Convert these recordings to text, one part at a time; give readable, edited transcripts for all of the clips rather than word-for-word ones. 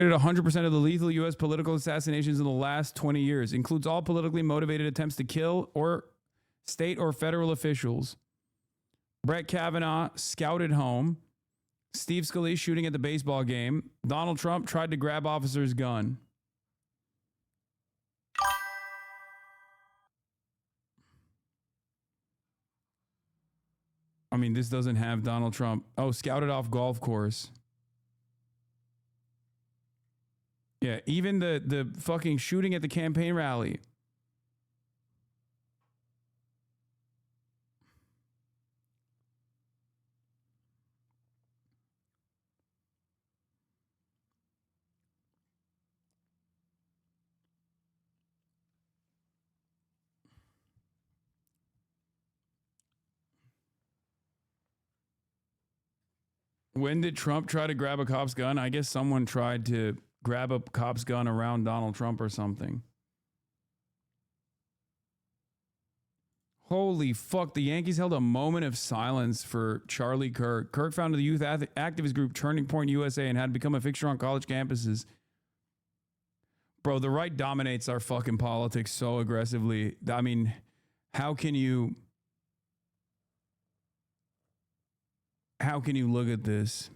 100% of the lethal U.S. political assassinations in the last 20 years. Includes all politically motivated attempts to kill or state or federal officials. Brett Kavanaugh scouted home. Steve Scalise shooting at the baseball game. Donald Trump tried to grab officer's gun. I mean, this doesn't have Donald Trump. Oh, scouted off golf course. Yeah, even the fucking shooting at the campaign rally. When did Trump try to grab a cop's gun? I guess someone tried to grab a cop's gun around Donald Trump or something. Holy fuck, the Yankees held a moment of silence for Charlie Kirk. Kirk founded the youth activist group Turning Point USA and had become a fixture on college campuses. Bro, the right dominates our fucking politics so aggressively. I mean, how can you look at this?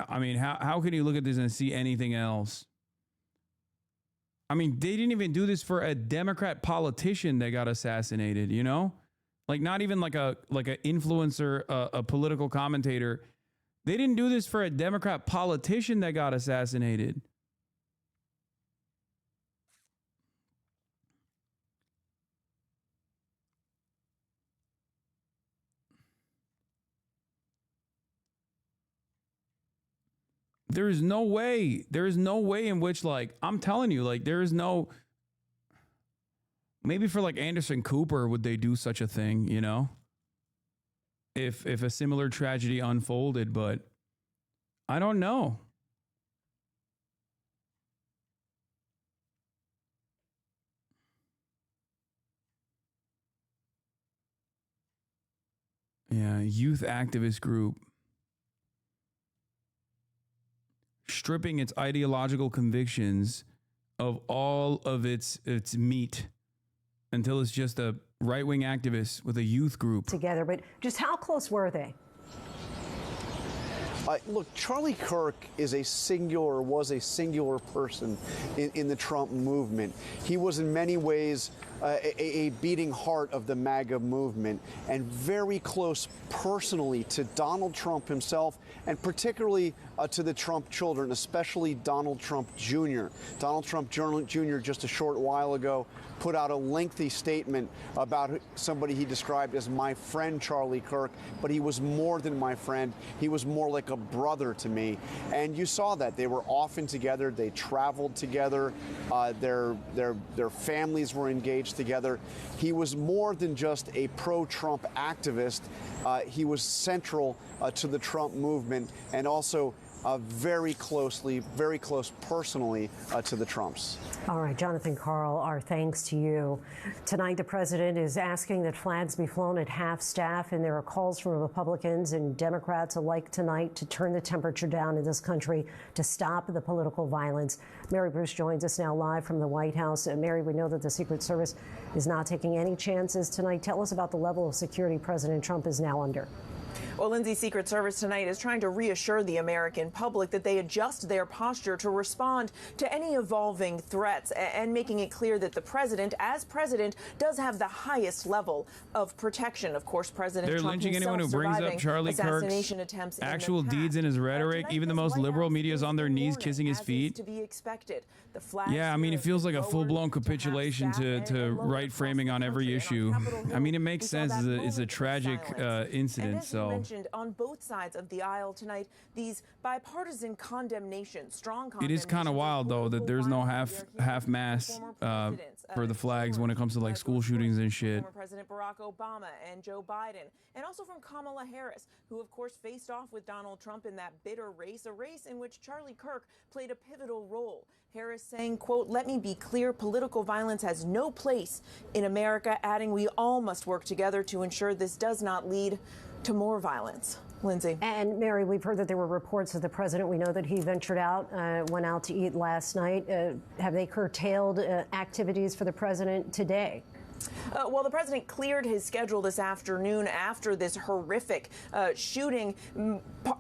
I mean, how can you look at this and see anything else? I mean, they didn't even do this for a Democrat politician that got assassinated, you know? Like not even like a influencer, a political commentator. They didn't do this for a Democrat politician that got assassinated. There is no way in which, like, I'm telling you, like, there is no, maybe for like Anderson Cooper, would they do such a thing, you know? If a similar tragedy unfolded, but I don't know. Yeah, youth activist group. Stripping its ideological convictions of all of its meat until it's just a right-wing activist with a youth group. Together, but just how close were they? Look, Charlie Kirk was a singular person in the Trump movement. He was in many ways a beating heart of the MAGA movement and very close personally to Donald Trump himself and particularly to the Trump children, especially Donald Trump Jr. Donald Trump Jr. just a short while ago put out a lengthy statement about somebody he described as my friend Charlie Kirk, but he was more than my friend. He was more like a brother to me. And you saw that. They were often together. They traveled together. Their families were engaged together. He was more than just a pro-Trump activist. He was central to the Trump movement and also very close personally to the Trumps. All right, Jonathan Karl, our thanks to you. Tonight, the president is asking that flags be flown at half staff, and there are calls from Republicans and Democrats alike tonight to turn the temperature down in this country to stop the political violence. Mary Bruce joins us now live from the White House. Mary, we know that the Secret Service is not taking any chances tonight. Tell us about the level of security President Trump is now under. Well, Lindsay, Secret Service tonight is trying to reassure the American public that they adjust their posture to respond to any evolving threats and making it clear that the president, as president, does have the highest level of protection. Of course, President They're Trump lynching anyone who brings up Charlie Kirk's actual deeds in his rhetoric. Even the most liberal media is on their knees kissing his feet. To be expected. Yeah, I mean, it feels like a full-blown capitulation to right framing on every issue. I mean, it makes sense. It's a tragic incident, so. On both sides of the aisle tonight, these bipartisan condemnations, strong condemnations. It is kind of wild, though, that there's no half mass for the flags when it comes to like school shootings and shit. Former President Barack Obama and Joe Biden, and also from Kamala Harris, who of course faced off with Donald Trump in that bitter race, a race in which Charlie Kirk played a pivotal role. Harris saying, quote, "Let me be clear, political violence has no place in America," adding, "We all must work together to ensure this does not lead to more violence." Lindsay. And Mary, we've heard that there were reports of the president. We know that he ventured out, went out to eat last night. Have they curtailed activities for the president today? Well, the president cleared his schedule this afternoon after this horrific shooting,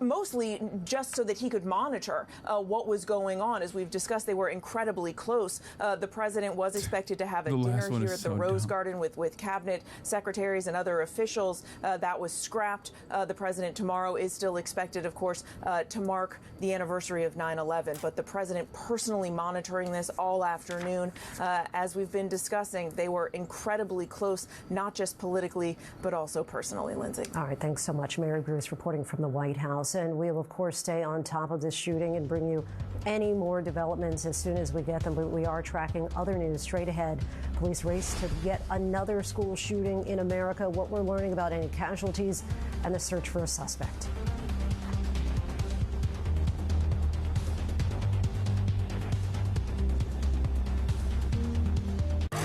mostly just so that he could monitor what was going on. As we've discussed, they were incredibly close. The president was expected to have a dinner here at the Rose Garden with cabinet secretaries and other officials. That was scrapped. The president tomorrow is still expected, of course, to mark the anniversary of 9/11. But the president personally monitoring this all afternoon. As we've been discussing, they were incredibly close, not just politically, but also personally, Lindsay. All right, thanks so much. Mary Bruce reporting from the White House. And we'll, of course, stay on top of this shooting and bring you any more developments as soon as we get them. But we are tracking other news straight ahead. Police race to yet another school shooting in America, what we're learning about any casualties, and the search for a suspect.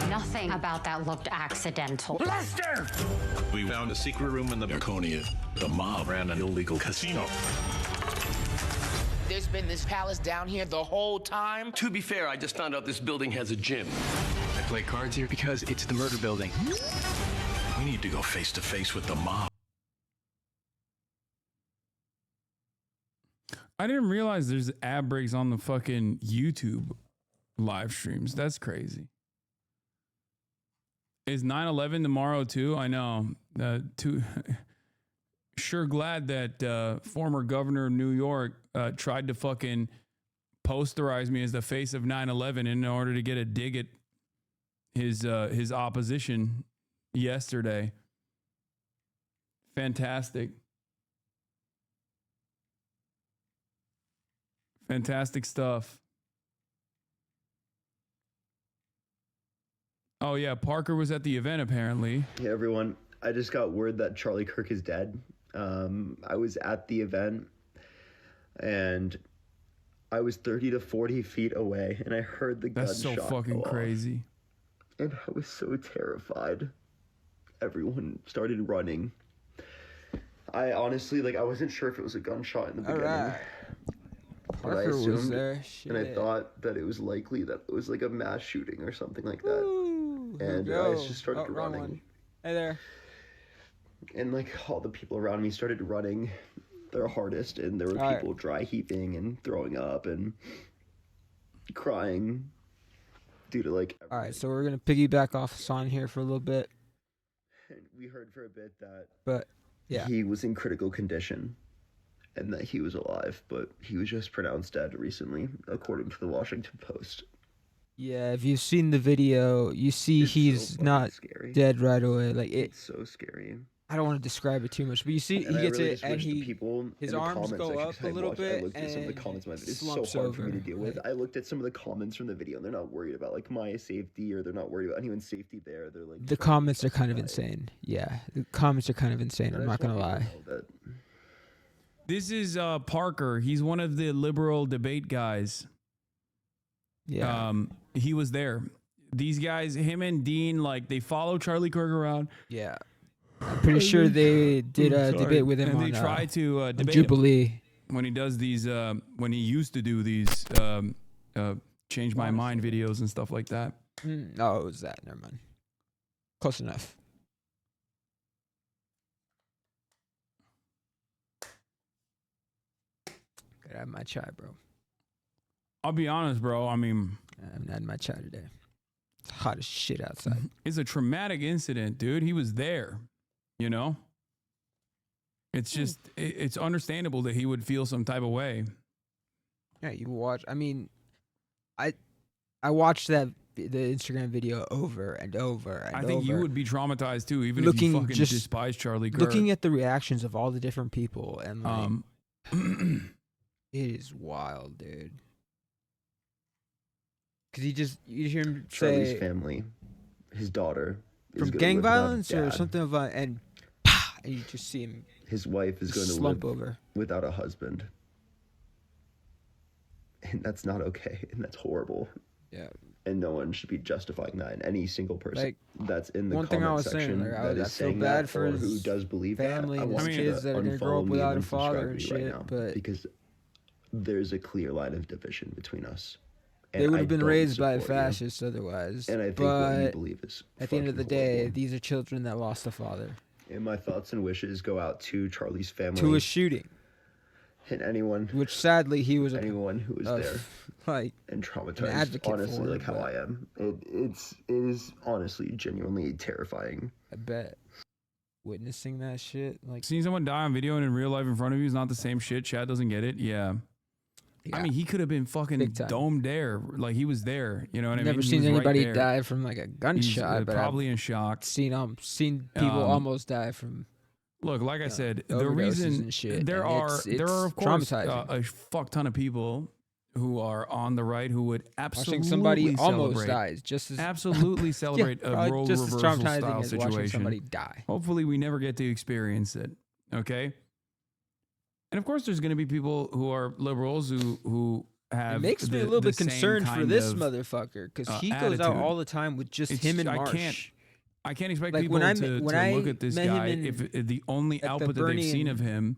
Nothing about that looked accidental. Lester! We found a secret room in the Draconia. The mob ran an illegal casino. There's been this palace down here the whole time. To be fair, I just found out this building has a gym. I play cards here because it's the murder building. We need to go face to face with the mob. I didn't realize there's ad breaks on the fucking YouTube live streams. That's crazy. Is 9/11 tomorrow too? I know. Sure glad that former governor of New York tried to fucking posterize me as the face of 9/11 in order to get a dig at his opposition yesterday. Fantastic. Fantastic stuff. Oh, yeah. Parker was at the event, apparently. Hey, everyone. I just got word that Charlie Kirk is dead. I was at the event, and I was 30 to 40 feet away, and I heard the gunshot. That's so fucking crazy. And I was so terrified. Everyone started running. I honestly, I wasn't sure if it was a gunshot in the beginning. All right. But I Parker assumed, was there. Shit. and I thought that it was likely that it was like a mass shooting or something like that. Ooh, and I just started running. One. Hey there. And all the people around me started running their hardest, and there were people dry heaving and throwing up and crying due to everything. All right, so we're gonna piggyback off Son here for a little bit. And we heard for a bit that he was in critical condition and that he was alive, but he was just pronounced dead recently, according to the Washington Post. Yeah, if you've seen the video, you see he's not dead right away. It's so scary. I don't want to describe it too much, but you see And he gets really it, and his arms go up a little bit, I looked at some of the comments. It's so slumps hard for me over. to deal with. I looked at some of the comments from the video, and they're not worried about my safety, or they're not worried about anyone's safety there. They're The comments are kind of insane. Yeah, the comments are kind of insane. I'm not gonna lie. This is Parker. He's one of the liberal debate guys. Yeah. He was there. These guys, him and Dean, they follow Charlie Kirk around. Yeah. I'm pretty sure they did a debate with him and on they try to debate Jubilee. Him when he does these, when he used to do these change my mind videos and stuff like that. No, it was that. Never mind. Close enough. Gotta have my chai, bro. I'll be honest, bro. I mean, I haven't had my chai today. It's hot as shit outside. It's a traumatic incident, dude. He was there, you know? It's just, it's understandable that he would feel some type of way. Yeah, you watch. I mean, I watched the Instagram video over and over and over. I think you would be traumatized too, even if you fucking despise Charlie Kirk. Looking at the reactions of all the different people, and it is wild, dude. Because you hear him Charlie's say family, his daughter, from gang violence or something of and you just see him. His wife is going to slump live over without a husband, and that's not okay, and that's horrible. Yeah, and no one should be justifying that. And any single person Like, that's in the one thing I comment was saying, section like, that I is feel saying bad that for or his who does believe family that, I and want his you kids to that are gonna grow unfollow up me without a and father unsubscribe and to me right shit, now, but because there's a clear line of division between us. they would have been don't raised by support you. fascists otherwise. And I think what you but believe is at the end of the fucking day, horrible. these are children that lost a father And my thoughts and wishes go out to Charlie's family. to a shooting, and anyone, which sadly he was anyone who was there, like and traumatized. advocate Honestly, for, like how I am. It is honestly genuinely terrifying. I bet witnessing that shit, like Seeing someone die on video and in real life in front of you is not the same shit. Chad doesn't get it. Yeah. I mean, he could have been fucking domed there. Like, he was there. You know what I mean? never He seen was right anybody there. die from like a He's gunshot, but probably in shock. seen people almost die from. Look, like I said, the overdoses reason and shit, there and are it's of course traumatizing. a fuck ton of people who are on the right who would absolutely Watching somebody almost celebrate, dies just as absolutely celebrate a probably role just as reversal traumatizing style as watching situation. somebody die. Hopefully, we never get to experience it. Okay. And of course, there's going to be people who are liberals who have. It makes me a little bit concerned for this motherfucker because he goes out all the time with just him and Marsh. I can't expect Like, people when I to met look at this him guy in- if the only at the output that Bernie they've seen and- of him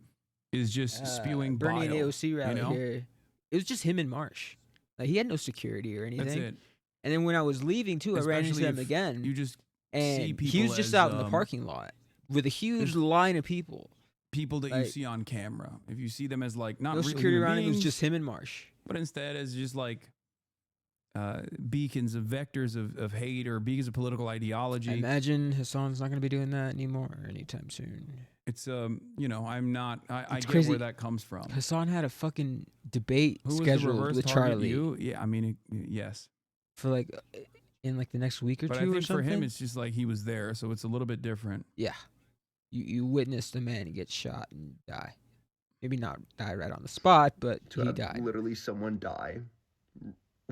is just spewing Bernie bile, and AOC rally you know? here. It was just him and Marsh. Like, he had no security or anything. That's it. And then when I was leaving too, I ran into Especially them if again. You just and see people he was just as, out in the parking lot with a huge line of people. People that you Like, see on camera. If you see them as like not no real security human around him, it was beings, just him and Marsh. but instead as just like beacons of vectors of hate or beacons of political ideology. I imagine Hassan's not going to be doing that anymore anytime soon. It's you know, I'm not. I get crazy. where that comes from. Hassan had a fucking debate Who was the scheduled reverse with target? Charlie. You? Yeah, I mean, yes. For like in like the next week or But two I think or for something. him, it's just like he was there, so it's a little bit different. Yeah, you witnessed a man get shot and die. Maybe not die right on the spot, but To he have died. literally someone die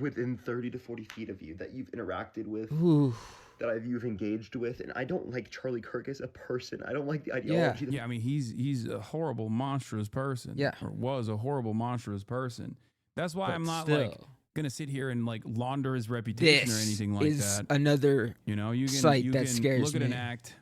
within 30 to 40 feet of you that you've interacted with, Ooh. that you've engaged with. And I don't like Charlie Kirk as a person. I don't like the ideology. Yeah, I mean, he's a horrible, monstrous person. Yeah. Or was a horrible, monstrous person. That's why But I'm not still, like gonna sit here and like launder his reputation or this anything like is that. another You know, you can sight you that can scares look at an me. act.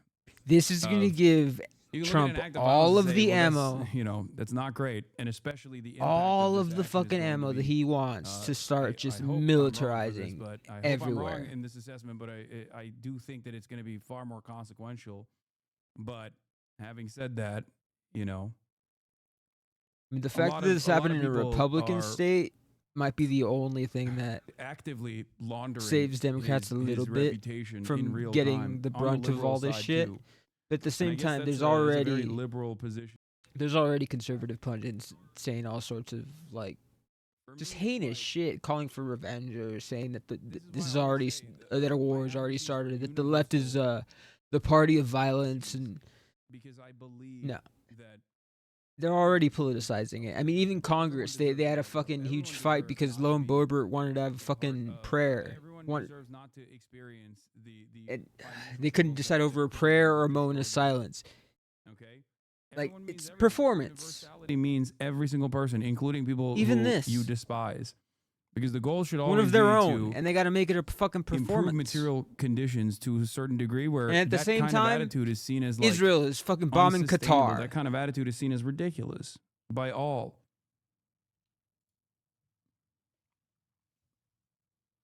This is going to of- give You can look at Trump an act of all violence of and say, the well, ammo. that's, you know, that's not great, and especially the impact all this of the action is fucking going to ammo that be. he wants to start just I hope I'm wrong for this, militarizing but I hope everywhere. I'm wrong in this assessment, but I do think that it's going to be far more consequential. But having said that, you know, I mean, the a fact lot that of- this a lot happened of in a people Republican are- state might be the only thing that actively laundering saves Democrats his, a little his bit reputation in from real getting time the on brunt of liberal all this side, shit. too. But at the And I same guess time, that's there's a very already liberal position. there's already conservative pundits saying all sorts of like just heinous shit, calling for revenge or saying that this is already that a war has already started, that the left is the party of violence, and Because I believe no. that They're already politicizing it. I mean, even Congress, they had a fucking huge fight because Lone Boebert wanted to have a fucking prayer. everyone deserves not to experience the And they couldn't decide over a prayer or a moment of silence. Okay. Like, it's performance. Universality means every single person, including people Even who this. you despise. Because the goal should One always of their be own, to and they got to make it a fucking improve performance. material conditions to a certain degree where And at the that same kind time, of attitude is seen as like Israel is fucking bombing unsustainable. Qatar. That kind of attitude is seen as ridiculous by all.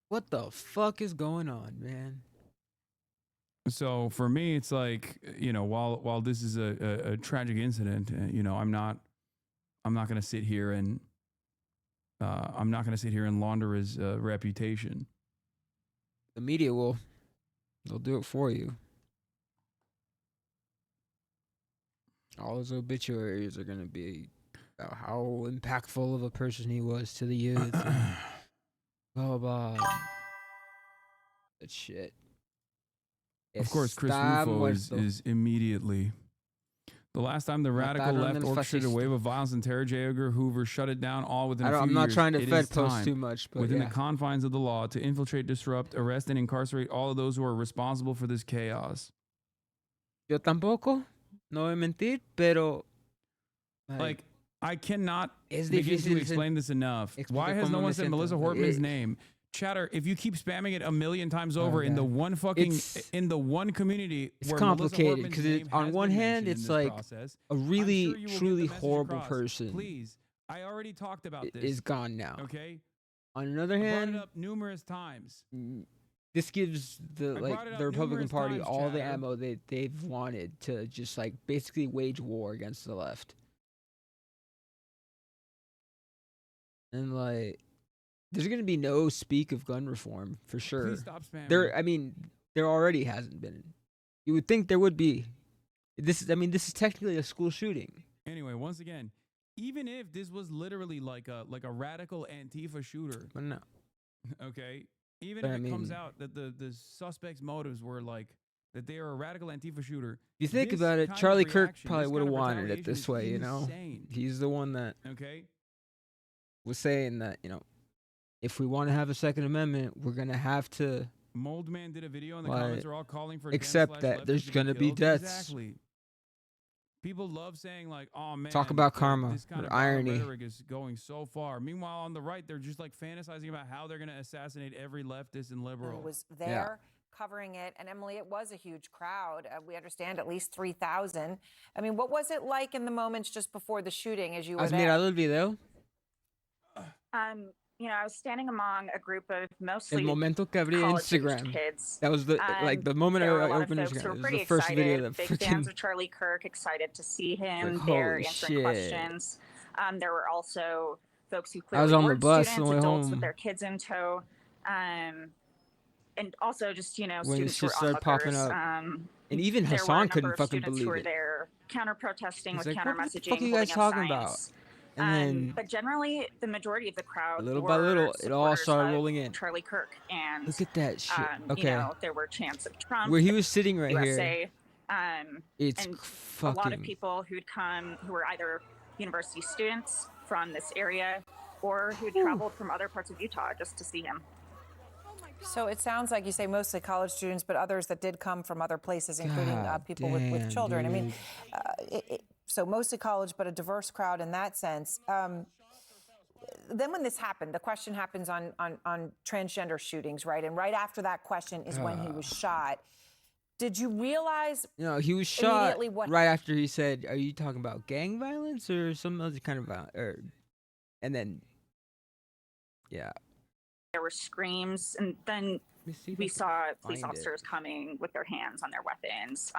What the fuck is going on, man? So for me, it's like, you know, while this is a tragic incident, you know, I'm not going to sit here and launder his reputation. The media they'll do it for you. All his obituaries are going to be about how impactful of a person he was to the youth. And blah, blah, blah. That shit. Of course, Chris Está Rufo muerto. is immediately. The last time the radical Mataron left el orchestrated a fascista. wave of violence and terror, J. Edgar Hoover shut it down all within a few I'm not years. trying to It Fed is post time, too much, but within yeah. the confines of the law, to infiltrate, disrupt, arrest, and incarcerate all of those who are responsible for this chaos. Yo tampoco, no voy a mentir, pero Like, I cannot es begin to difícil explain this enough. explicar Why has no cómo one me said siento. Melissa Hortman's name? Chatter, if you keep spamming it a million times over in the Okay. one fucking It's- in the one community, It's where Melissa complicated Hortman's because name on has one been hand, mentioned in it's this like process, a I'm really, sure you will get truly the message horrible across. person Please, I already talked about this. is gone now. Okay. On another I brought hand, it up numerous times. this gives the brought it up the Republican numerous Party times, all the Chatter. ammo they've wanted to just like basically wage war against the left. And like, there's gonna be no speak of gun reform for sure. Please stop spamming. There already hasn't been. You would think there would be. This is technically a school shooting. Anyway, once again, even if this was literally like a radical Antifa shooter, But no. okay, even But if I it comes mean- out that the suspect's motives were like that they are a radical Antifa shooter, If you think this about it, kind of Charlie Kirk reaction, probably this would have kind of wanted it retaliation this is way, you know? insane. He's the one that Okay, was saying that, if we want to have a Second Amendment, we're going to have to Moldman did a video, and the Like, comments are all calling for accept Dems/leftists that there's to gonna be killed. deaths. Exactly. People love saying like, "Oh man, Talk about the- karma This kind or of irony. rhetoric is going so far." Meanwhile, on the right, they're just like fantasizing about how they're going to assassinate every leftist and liberal. Was there covering it. And Emily, it was a huge crowd. We understand at least 3,000. I mean, what was it like in the moments just before the shooting as you were there? Admirado el video. I was standing among a group of mostly El momento que abrí college-aged Instagram. kids. That was the the moment I there were a lot of opened folks who Instagram. were It was pretty the first video excited, that big fans freaking. of Charlie Kirk, excited to see him Like, there holy answering shit. questions. There were also folks who I clearly was on the weren't bus on students, the way adults home. with their kids in tow, and also just When students shit who were started popping onlookers. up. And even there were a Hassan number couldn't of fucking students who believe were it. there counter protesting He's with like, counter what the messaging. fuck are you guys talking about? And then But generally, the majority of the crowd little were by little, it all supporters started of rolling in. Charlie Kirk, and Look at that shit. Okay. there were chants of Trump, Where he was sitting right USA, here. It's and fucking. a lot of people who'd come who were either university students from this area or who'd traveled from other parts of Utah just to see him. So it sounds like you say mostly college students, but others that did come from other places, including God people with damn, children. I mean, dude. so mostly college, but a diverse crowd in that sense. Then when this happened, the question happens on transgender shootings, right? And right after that question is when he was shot. Did you realize? He was shot immediately what- right after he said, "Are you talking about gang violence or some other kind of violence?" And then, yeah. There were screams, and then we saw police find it. officers coming with their hands on their weapons.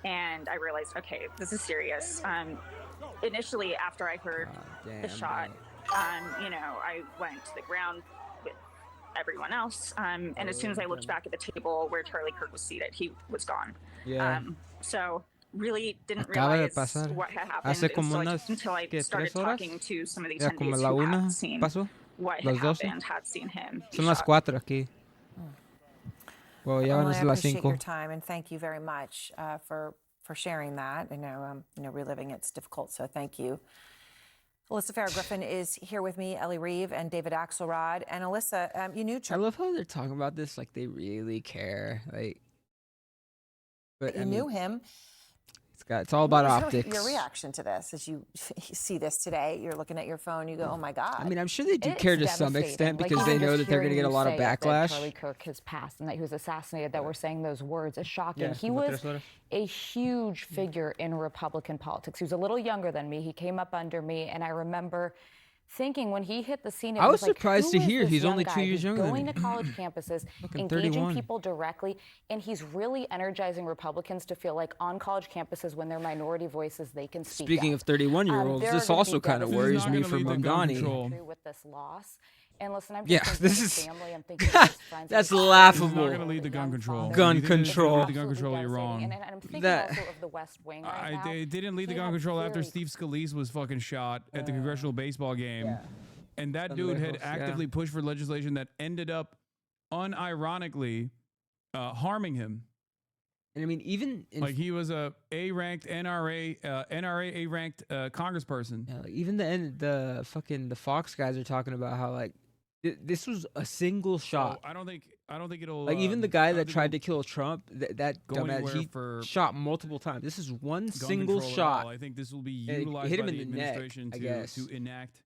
And I realized, okay, this is serious. Initially, after I heard the shot, I went to the ground with everyone else. And as soon as I looked back at the table where Charlie Kirk was seated, he was gone. Yeah. So really didn't Acaba de realize pasar. what had happened Hace como until I ¿qué, started 3 horas? talking to some of the Ya como attendees la who una had seen pasó. what had Las 12. happened, had seen him be Son las shot. 4 aquí. Well, ya van Emily, a I ser las appreciate 5. your time, and thank you very much for sharing that. I know, reliving it's difficult, so thank you. Alyssa Farah-Griffin is here with me, Ellie Reeve, and David Axelrod. And Alyssa, you knew I love how they're talking about this like they really care. But you knew him. It's all about What was optics. your reaction to this as you see this today? You're looking at your phone, you go, oh my God. I mean, I'm sure they do It's care to some devastating. extent Like, because they even know just that they're going to hearing get a you lot of say it, that backlash. Charlie Kirk has passed and that he was assassinated, that we're saying those words is shocking. Yeah, He como was 3 horas. a huge figure in Republican politics. He was a little younger than me. He came up under me, and I remember thinking when he hit the scene, it I was like, surprised who to is hear this he's young only guy 2 years who's younger than going me. to college campuses, Fucking engaging 31. people directly, and he's really energizing Republicans to feel like on college campuses, when they're minority voices, they can speak Speaking up. of 31-year-olds, There this are gonna also be kind of devastating worries me for Mamdani. with this loss. And listen, I'm Yeah, just this thinking is of family. I'm thinking of his friends. that's and his laughable. This is not going to lead to gun control. Gun If you think it's gonna control. lead to gun control, you're wrong. And I'm thinking That- also of the West Wing right now. They didn't lead to He gun had control after very Steve Scalise was fucking shot at the congressional baseball game. And that Some dude had lejos, yeah. actively pushed for legislation that ended up, unironically, harming him. And I mean, even in Like he was a A-ranked NRA A-ranked congressperson. Yeah, like even the Fox guys are talking about how like this was a single shot. So I don't think it'll Like even the I guy don't that think tried it'll to kill Trump, that go dumbass, anywhere he for shot multiple times. This is one gun single control at shot. all. I think this will be And it utilized hit him by in the the neck, administration I guess. to enact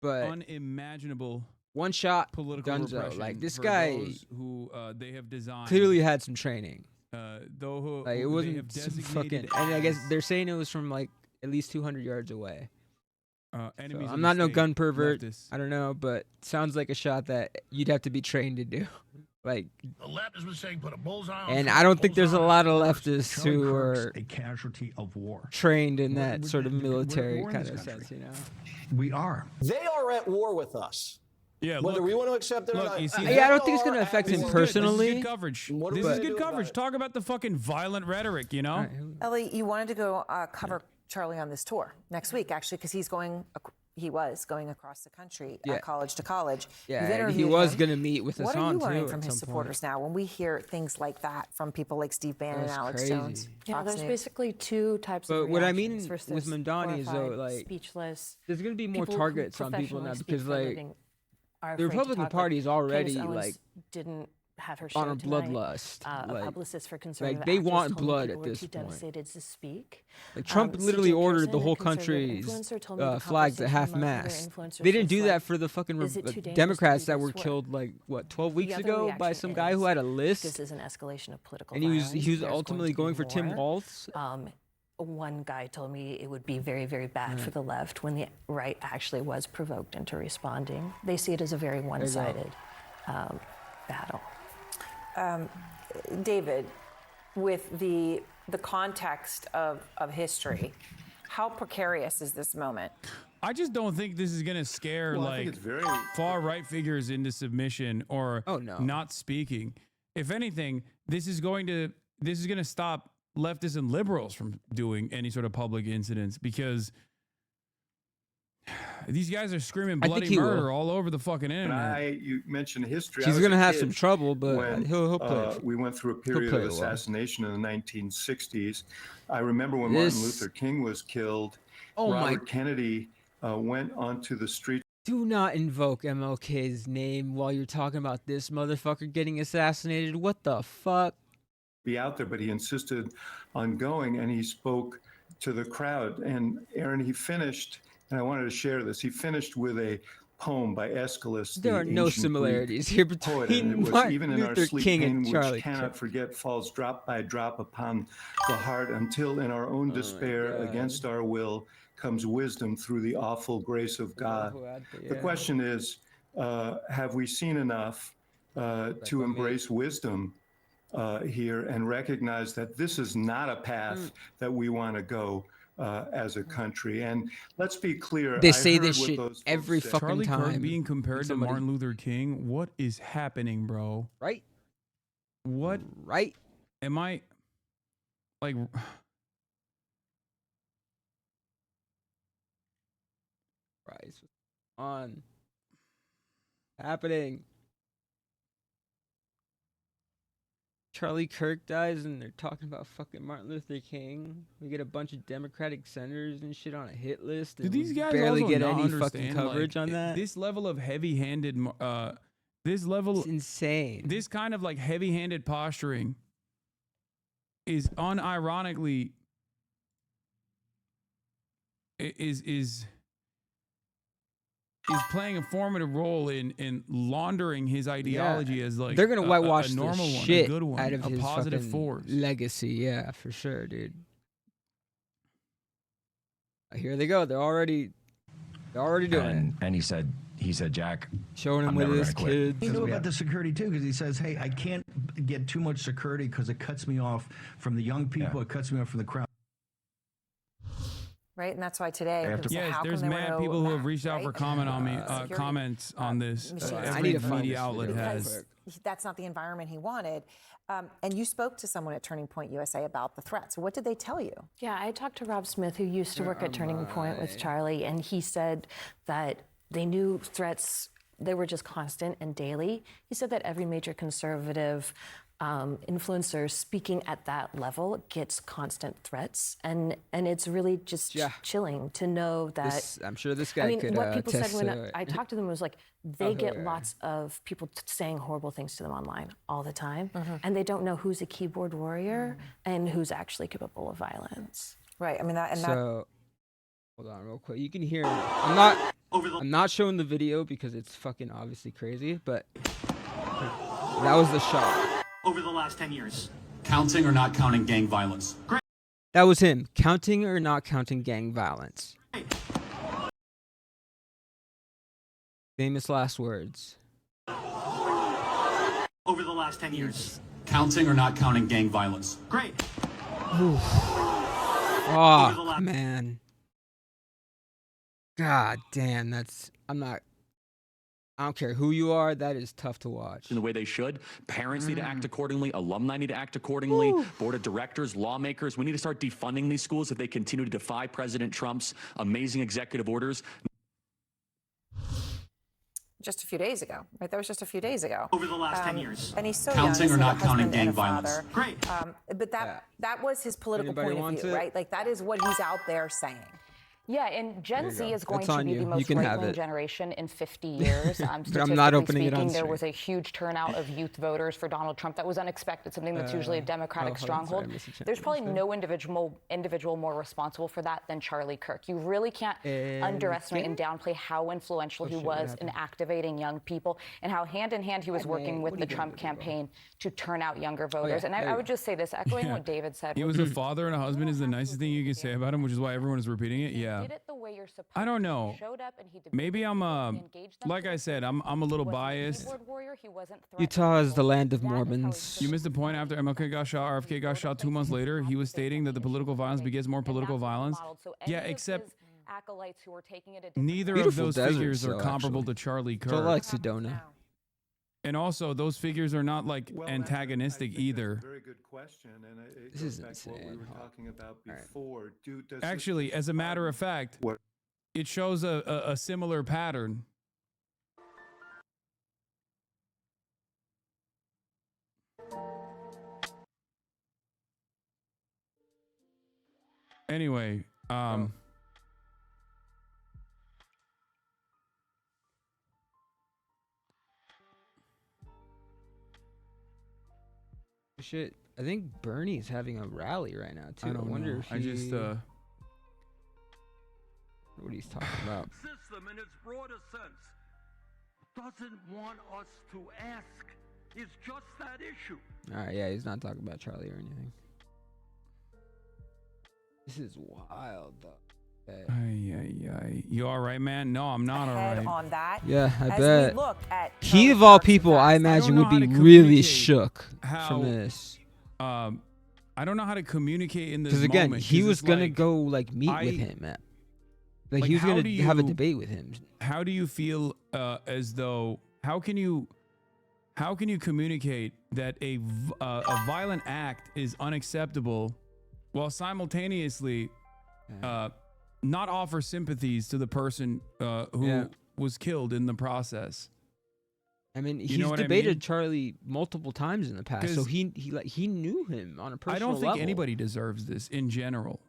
But unimaginable One shot, political Dunzo. repression Like this for guy those who they have designed clearly had some training. Though who, Like it who they have wasn't some designated fucking. And I guess they're saying it was from like at least 200 yards away. enemies. So of I'm the not no state, gun pervert. leftists. I don't know, but sounds like a shot that you'd have to be trained to do. Like, the leftist was saying put a bullseye on. and I don't think there's a lot of leftists Charlie who Kirk's are a casualty of war, trained in that We're- sort of we're- military we're in kind this of country. sense, you know. We are. They are at war with us. Yeah, whether look, we want to accept it or look, not. you see Yeah, I don't think it's going to affect him personally. This is good coverage. What are This we is gonna good do about coverage. it? Talk about the fucking violent rhetoric, you know? Ellie, you wanted to go cover Charlie on this tour next week, actually, because he was going across the country, college to college. You've Yeah, and he interviewed was him. going to meet with What Hassan are you too learning at from his some supporters now when we hear things like that from people like Steve Bannon and That's Alex crazy. Jones? Yeah, Fox there's News? basically two types But of what I reactions. mean First, with there's Mamdani is though, horrified, like, speechless. there's going to be more people who targets on people now professionally speak because, for a like, living are the afraid to Republican talk. Party is already Candace Owens like didn't have her show on a tonight. bloodlust. A Like, publicist for conservative they activists want told me blood people at were this too point. devastated to speak. Like Trump literally CJ ordered Pearson, the a whole conservative country's influencer, told me the flags at conversation half among other mast. influencers They didn't was do like, that for the fucking "Is it too dangerous to Democrats do that this were work?" killed like what 12 weeks The other ago by reaction some guy who had a is, list. This is an escalation of political And he was violence. There's ultimately going for Tim more. Walz. One guy told me it would be very, very bad for the left when the right actually was provoked into responding. They see it as a very one-sided battle. David, with the context of history, how precarious is this moment? I just don't think this is going to scare Well, I think like it's very- far right figures into submission or not speaking. If anything, this is going to stop leftists and liberals from doing any sort of public incidents because these guys are screaming bloody murder all over the fucking internet. You mentioned history. He's I was gonna a have kid some trouble, but when, he'll play it. We went through a He'll period play of it well. assassination in the 1960s. I remember when This- Martin Luther King was killed. Oh my- Robert Kennedy went onto the street. Do not invoke MLK's name while you're talking about this motherfucker getting assassinated. What the fuck? Be out there, but he insisted on going, and he spoke to the crowd. And Aaron, he finished, and I wanted to share this. He finished with a poem by Aeschylus. There the are no ancient similarities Greek here poet, between and it was Martin even in our Luther sleep King pain, and which Charlie cannot Kirk. forget, falls drop by drop upon the heart, until in our own despair, God. against our will, comes wisdom through the awful grace of God. The question is, have we seen enough to embrace wisdom here and recognize that this is not a path that we want to go as a country? And let's be clear. They I say heard this what shit those folks every said. fucking Charlie Kirk time. being compared to somebody- Martin Luther King. What is happening, bro? Right? What? Right? Am I like? Christ. On. Happening. Charlie Kirk dies and they're talking about fucking Martin Luther King. We get a bunch of Democratic senators and shit on a hit list. Do And these we guys barely also get not any fucking understand, coverage like, on that? This level of heavy-handed, this level, It's insane. This kind of like heavy-handed posturing is unironically is playing a formative role in laundering his ideology as like they're gonna whitewash a normal the one, shit a good one, out of a his positive fucking force. legacy. Yeah, for sure, dude. Here they go. They're already doing it. And he said, Jack, Showing him I'm with never his gonna quit. kids. He knew about the security too, because he says, "Hey, I can't get too much security because it cuts me off from the young people. It cuts me off from the crowd." Right, and that's why today. people say, Yes, how there's come there were mad no people who have Mac, reached out for right? comment on me, Security. comments on this. Michelle, I Every need to find media this outlet video. has. That's not the environment he wanted. And you spoke to someone at Turning Point USA about the threats. What did they tell you? Yeah, I talked to Rob Smith, who used to work at Turning Point with Charlie, and he said that they knew threats, they were just constant and daily. He said that every major conservative influencer speaking at that level gets constant threats, and it's really just chilling to know that. I'm sure this guy I mean, could what people said attest when to it. I talked to them was like they get lots of people saying horrible things to them online all the time, and they don't know who's a keyboard warrior and who's actually capable of violence. Right. I mean that. So, hold on real quick. You can hear. I'm not showing the video because it's fucking obviously crazy, but that was the shot. Over the last 10 years. Counting or not counting gang violence? Great. That was him. Counting or not counting gang violence. Famous last words. Over the last 10 years. Counting or not counting gang violence? Great. Oh, man. God damn, I don't care who you are, that is tough to watch. In the way they should. Parents need to act accordingly. Alumni need to act accordingly. Board of directors, lawmakers. We need to start defunding these schools if they continue to defy President Trump's amazing executive orders. Just a few days ago, right? That was just a few days ago. Over the last 10 years. And he's so counting young, or not counting husband gang and a violence. father. Great. But that was his political Anybody point want of view, it? right? Like that is what he's out there saying. Yeah, and Gen Z is going It's to on be you. the You most can have right-wing it. generation in 50 years. But I'm Statistically not opening it on speaking, there stream. was a huge turnout of youth voters for Donald Trump. That was unexpected, something that's usually a Democratic hold on, sorry, stronghold. I missed a chance. There's probably no individual more responsible for that than Charlie Kirk. You really can't underestimate and downplay how influential he shit, what was in activating young people and how hand-in-hand he was working with the Trump campaign to turn out younger voters. And I would just say this, echoing what David said. He was a father and a husband is the nicest thing you can say about him, which is why everyone is repeating it. Yeah. Did it the way you're supposed I don't know. to. Showed up and he Maybe I'm like I said, I'm a little biased. Utah is the land of Mormons. You missed the point. After MLK got shot, RFK got shot 2 months later. He was stating that the political violence begets more political violence. Yeah, except acolytes who were taking it neither Beautiful of those desert, figures are so, comparable actually. to Charlie So I Kirk. like Sedona. And also, those figures are not like antagonistic either. Very good question, and it This goes is back to what we insane. were talking about before. Does Actually, as a matter of fact, it shows a similar pattern. Anyway, Shit, I think Bernie's having a rally right now too. I don't wonder know. if I just what he's talking about. System in its broader sense doesn't want us to ask. It's just that issue. All right, yeah, he's not talking about Charlie or anything. This is wild, though. Okay. You all right, man? No, I'm not all Ahead right. on that. Yeah, I As bet. we look at He Charlie of all Kirk's people, I arrest, imagine, don't would know be how to really communicate shook how- from this. I don't know how to communicate in this Because again, moment, he 'cause was it's gonna like, go like meet with him, like he was how gonna do have a you- debate with him. How do you feel as though how can you communicate that a violent act is unacceptable while simultaneously not offer sympathies to the person who was killed in the process? I mean, You he's know what I debated mean? Charlie multiple times in the past, so 'Cause he knew him on a personal I don't think level. anybody deserves this in general.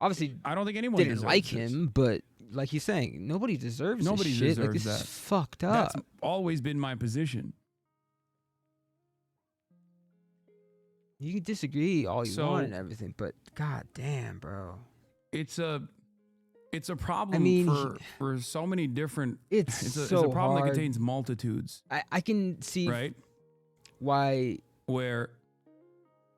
Obviously, I don't think anyone didn't deserves like this. him, but like he's saying, nobody deserves Nobody this shit. deserves Like this that. is fucked up. That's always been my position. You can disagree all you So- want and everything, but god damn, bro. It's a problem mean, for so many different. It's a so problem hard. that contains multitudes. I can see right why where.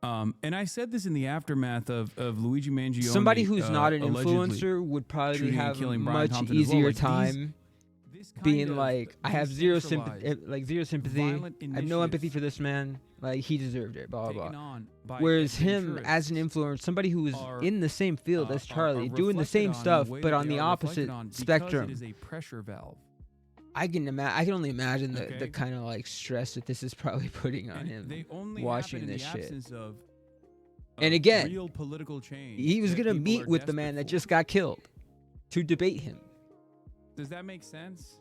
And I said this in the aftermath of Luigi Mangione. somebody who's not an allegedly influencer would probably shooting and have killing Brian much Thompson as well. easier Like, time being like, I have zero sympathy, decentralized, like zero sympathy. violent I have no empathy initiatives for this man. Like he deserved it. Blah blah taken blah. on by Whereas him, adventurers as an influencer, somebody who is are- in the same field as Charlie, doing the reflected same on in stuff, a way but that on they the are opposite reflected on because spectrum. It is a pressure valve. I can only imagine the Okay. kind of like stress that this is probably putting on And him they only watching happen in this the shit. absence of And again, real political change. he was that gonna people meet are with the man desperate that for. just got killed to debate him. Does that make sense?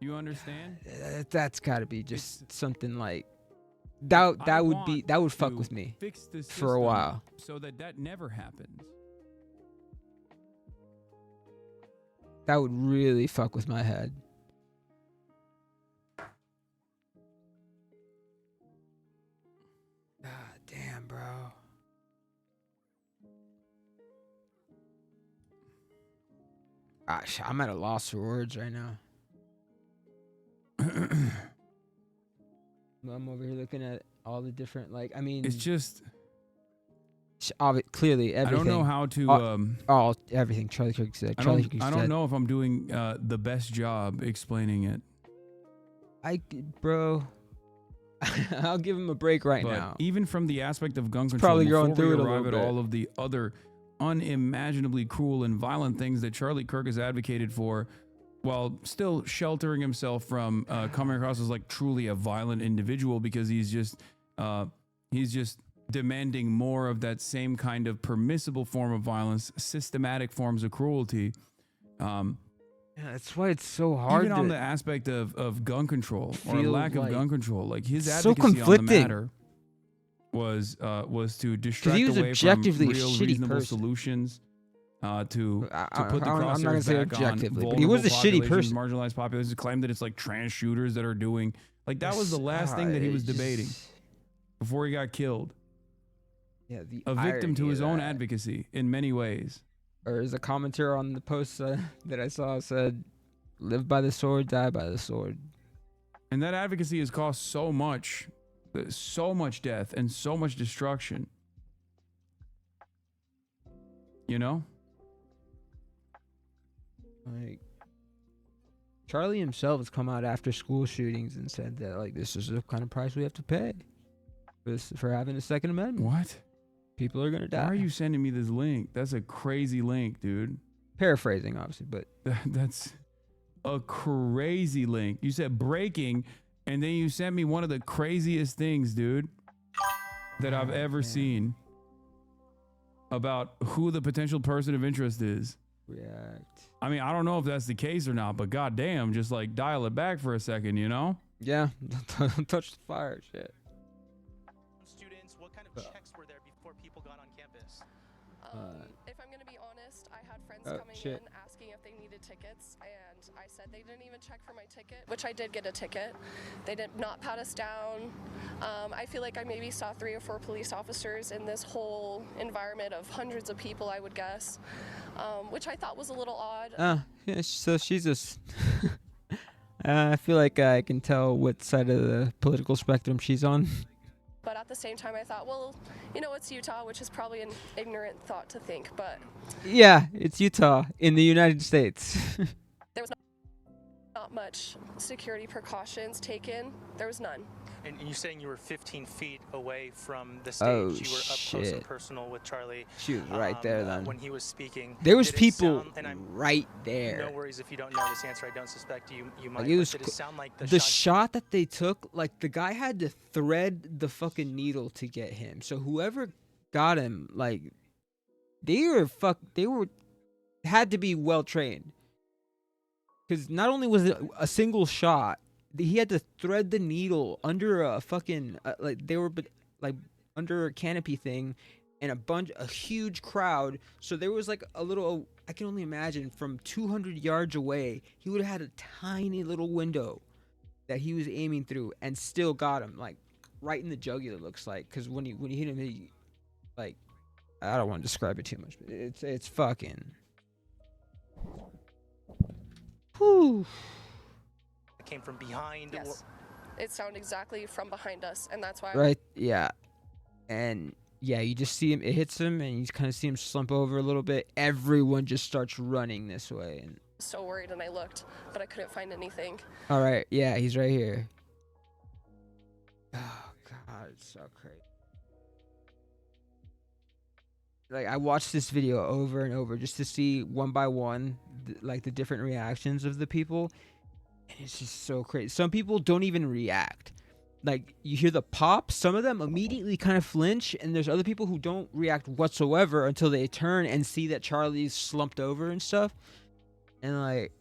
You understand? That's got to be just something like that. I That would want fuck to with me fix the for a system while. so that never happens. That would really fuck with my head. God damn, bro. Gosh, I'm at a loss for words right now. I'm over here looking at all the different, like, I mean, It's just clearly everything. I don't know how to everything Charlie Kirk said. I don't know if I'm doing the best job explaining it. Bro, I'll give him a break right But now. even from the aspect of gun control, probably before going through we it a arrive little at bit. all of the other unimaginably cruel and violent things that Charlie Kirk has advocated for, while still sheltering himself from coming across as like truly a violent individual, because he's just demanding more of that same kind of permissible form of violence, systematic forms of cruelty. Yeah, that's why it's so hard. Even on the aspect of gun control or lack of gun control, like his so advocacy on the conflicting. matter was to distract he was away objectively from a real shitty reasonable person. solutions, to put the I'm not gonna crosshairs say back on objectively, but vulnerable he was a shitty populations, person. marginalized populations. Claim that it's like trans shooters that are doing like that was the last thing that he was debating before he got killed. Yeah, a victim to his own advocacy in many ways. Or as a commenter on the post that I saw said, "Live by the sword, die by the sword." And that advocacy has caused so much death and so much destruction. You know? Like, Charlie himself has come out after school shootings and said that, like, this is the kind of price we have to pay for having a Second Amendment. What? People are gonna die. Why are you sending me this link? That's a crazy link, dude. Paraphrasing, obviously, but that's a crazy link. You said breaking, and then you sent me one of the craziest things, dude, that I've ever seen about who the potential person of interest is. React. I mean, I don't know if that's the case or not, but goddamn, just like dial it back for a second, you know? Yeah, don't touch the fire, shit. Students, what kind of checks were there before people got on campus? If I'm going to be honest, I had friends coming in asking if they needed tickets, and I said they didn't even check for my ticket, which I did get a ticket. They did not pat us down. I feel like I maybe saw 3 or 4 police officers in this whole environment of hundreds of people, I would guess, which I thought was a little odd. Yeah, so she's just... I feel like I can tell what side of the political spectrum she's on. But at the same time, I thought, well, you know, it's Utah, which is probably an ignorant thought to think, but... Yeah, it's Utah in the United States. There was not much security precautions taken. There was none. And you're saying you were 15 feet away from the stage. Oh, you were up close and shit. personal with Charlie. She was right there then. When he was speaking. There was Did it people sound, and I'm, right there. No worries if you don't know this answer. I don't suspect you might. Like, it was but did it sound like the shot that they took, like the guy had to thread the fucking needle to get him. So whoever got him, like, they had to be well trained. Because not only was it a single shot, he had to thread the needle under a fucking like they were like under a canopy thing, and a huge crowd. So there was like a little. I can only imagine from 200 yards away, he would have had a tiny little window that he was aiming through, and still got him like right in the jugular. Looks like, because when he hit him, he like, I don't want to describe it too much, but it's fucking. Whew. Came from behind. Yes. It sounded exactly from behind us, and that's why. Right. Yeah. And yeah, you just see him. It hits him, and you kind of see him slump over a little bit. Everyone just starts running this way, and. So worried, and I looked, but I couldn't find anything. All right. Yeah, he's right here. Oh God, it's so crazy. Like, I watched this video over and over just to see one by one, like the different reactions of the people. And it's just so crazy. Some people don't even react. Like, you hear the pop, some of them immediately kind of flinch, and there's other people who don't react whatsoever until they turn and see that Charlie's slumped over and stuff. And like,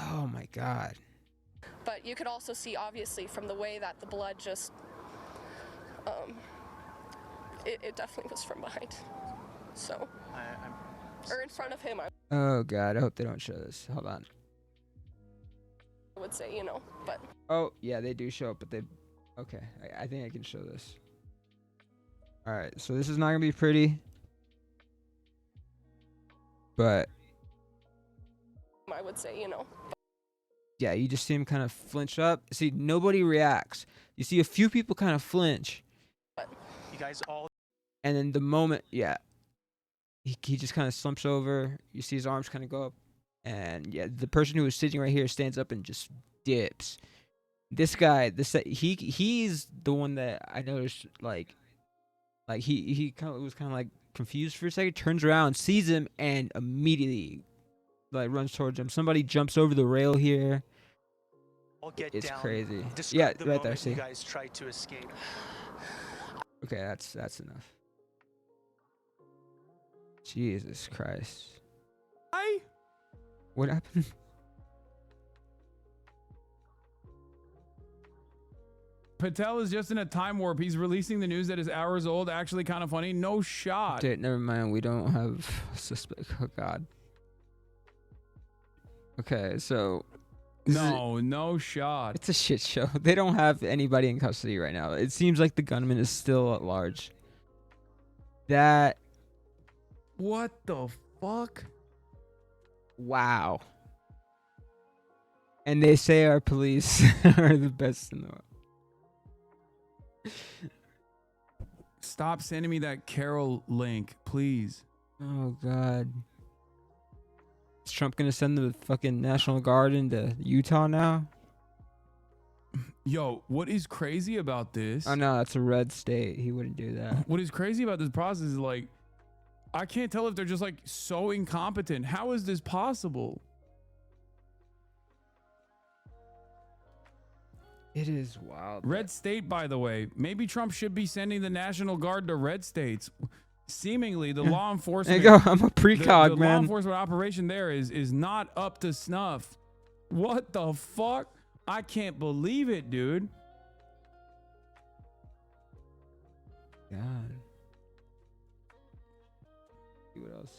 oh my God. But you could also see, obviously, from the way that the blood just, it definitely was from behind. So, or in front of him, I Oh God, I hope they don't show this. Hold on. would say, you know, but. Oh, yeah, they do show up, but they... Okay, I think I can show this. Alright, so this is not going to be pretty. But I would say, you know. yeah, you just see him kind of flinch up. See, nobody reacts. You see a few people kind of flinch. You guys all. And then the moment, yeah, he just kind of slumps over. You see his arms kind of go up. And yeah, the person who was sitting right here stands up and just dips. This guy, he's the one that I noticed, like he kind of was kind of like confused for a second, turns around, sees him, and immediately like runs towards him. Somebody jumps over the rail here. It's crazy. Yeah, right there. See. You guys tried to escape. Okay, that's enough. Jesus Christ. What happened? Patel is just in a time warp. He's releasing the news that is hours old. Actually, kind of funny. No shot. Dude, never mind. We don't have a suspect. Oh God. Okay, so. No shot. It's a shit show. They don't have anybody in custody right now. It seems like the gunman is still at large. What the fuck? Wow. And they say our police are the best in the world. Stop sending me that Carol link, please. Oh God. Is Trump gonna send the fucking National Guard into Utah now? Yo, what is crazy about this? Oh no, that's a red state. He wouldn't do that. What is crazy about this process is like, I can't tell if they're just like so incompetent. How is this possible? It is wild. Red state, by the way. Maybe Trump should be sending the National Guard to red states. Seemingly, the law enforcement. There you go. I'm a precog, the man. law enforcement operation there is not up to snuff. What the fuck? I can't believe it, dude. God. See what else?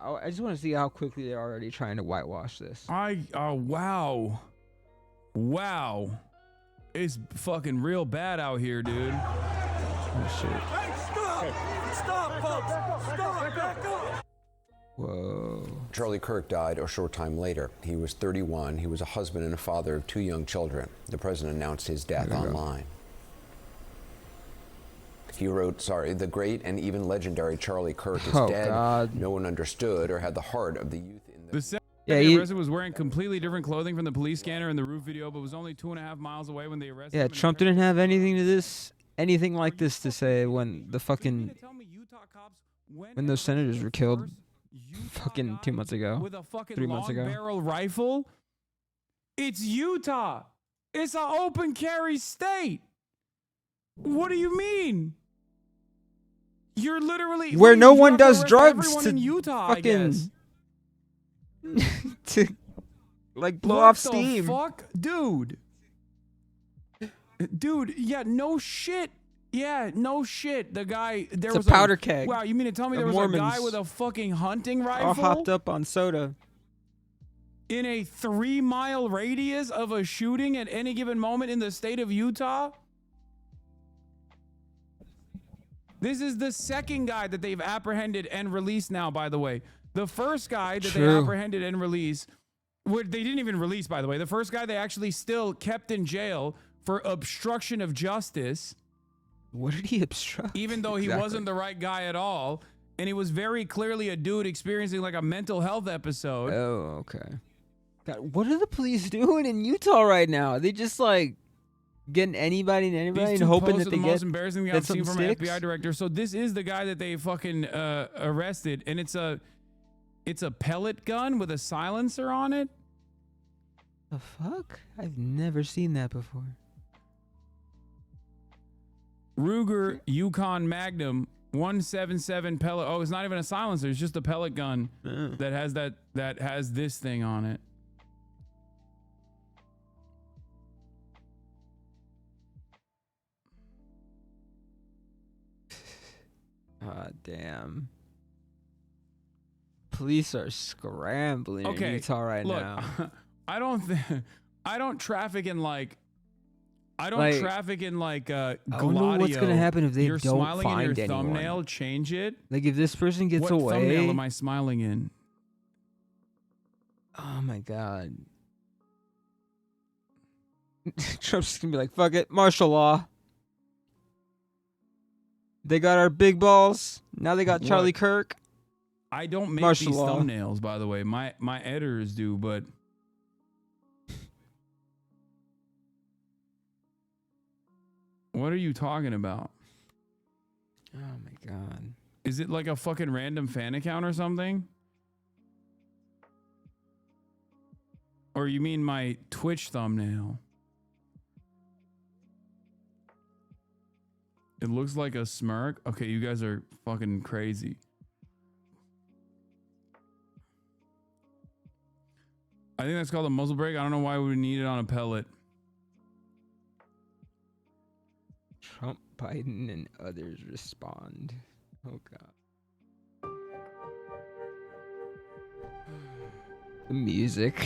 I just want to see how quickly they're already trying to whitewash this. Wow. It's fucking real bad out here, dude. Oh shit. Hey, stop, folks! Stop! Back up! Whoa. Charlie Kirk died a short time later. He was 31. He was a husband and a father of 2 young children. The president announced his death online. He wrote, the great and even legendary Charlie Kirk is dead. God. No one understood or had the heart of the youth in the second arrested was wearing completely different clothing from the police scanner in the roof video, but was only 2.5 miles away when they arrested him. Yeah, Trump didn't have anything like this to say when the fucking when those senators were killed fucking 2 months ago, with a fucking 3 months ago. Barrel rifle. It's Utah. It's an open carry state. What do you mean? You're literally where no one does drugs everyone to in Utah, fucking to like blow what off the steam. Fuck, dude. Yeah, no shit. Yeah, no shit. The guy there It's was a powder keg. Wow, you mean to tell me The there was Mormons a guy with a fucking hunting rifle all hopped up on soda in a 3-mile radius of a shooting at any given moment in the state of Utah? This is the second guy that they've apprehended and released now, by the way. The first guy that they apprehended and released, they didn't even release, by the way. The first guy they actually still kept in jail for obstruction of justice. What did he obstruct? Even though he wasn't the right guy at all. And he was very clearly a dude experiencing like a mental health episode. Oh, okay. God, what are the police doing in Utah right now? Are they just like getting anybody and anybody and hoping that they the get most embarrassing thing that I've seen from something an sticks? FBI director. So this is the guy that they fucking arrested, and it's a pellet gun with a silencer on it. The fuck? I've never seen that before. Ruger Yukon Magnum 177 pellet. Oh, it's not even a silencer. It's just a pellet gun that has this thing on it. God damn. Police are scrambling in Utah right look, now. I don't traffic in like I don't Like, traffic in like I wonder what's gonna happen if they You're don't smiling find in your anyone. thumbnail. Change it. Like if this person gets What away. thumbnail am I smiling in? Oh my god. Trump's just gonna be like, fuck it, martial law. They got our big balls. Now they got Charlie What? Kirk. I don't make Martial these law. thumbnails, by the way. My editors do, but what are you talking about? Oh my god. Is it like a fucking random fan account or something? Or you mean my Twitch thumbnail? It looks like a smirk. Okay, you guys are fucking crazy. I think that's called a muzzle brake. I don't know why we would need it on a pellet. Trump, Biden, and others respond. Oh god. The music.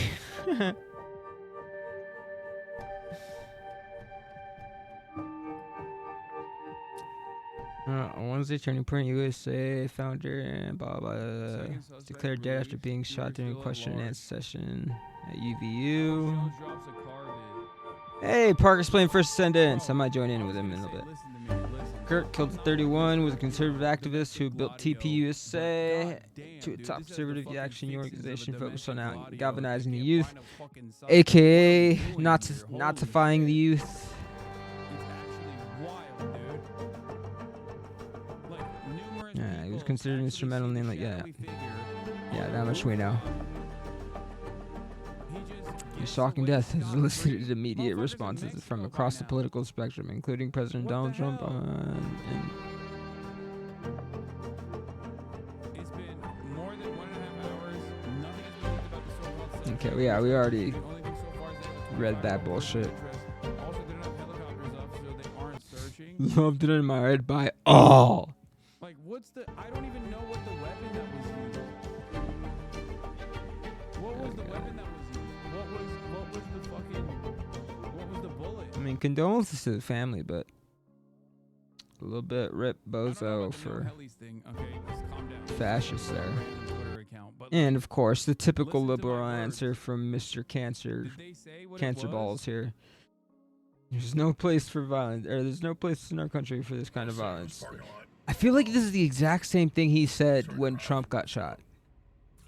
Wednesday, Turning Point USA founder and blah blah declared dead after being shot during question and answer session at UVU. Hey, Parker's playing First Ascendance. I might join in with him in a little bit. Kirk killed at 31 was a conservative activist who built TPUSA to a top conservative action organization focused on galvanizing the youth, aka Nazifying the youth. Yeah, he was considered instrumental in yeah, that much we know. His shocking death has elicited immediate responses from across the political spectrum, including President Donald Trump. Okay, yeah, we already read that bullshit. Loved it in my head by all. Like, what's the? I don't even know what the weapon that was used. What was the weapon that was used? What was the fucking? What was the bullet? I mean, condolences to the family, but a little bit rip bozo for fascists there. And of course, the typical liberal answer from Mr. Cancer Balls here. There's no place for violence, or there's no place in our country for this kind of violence. I feel like this is the exact same thing he said when Trump got shot.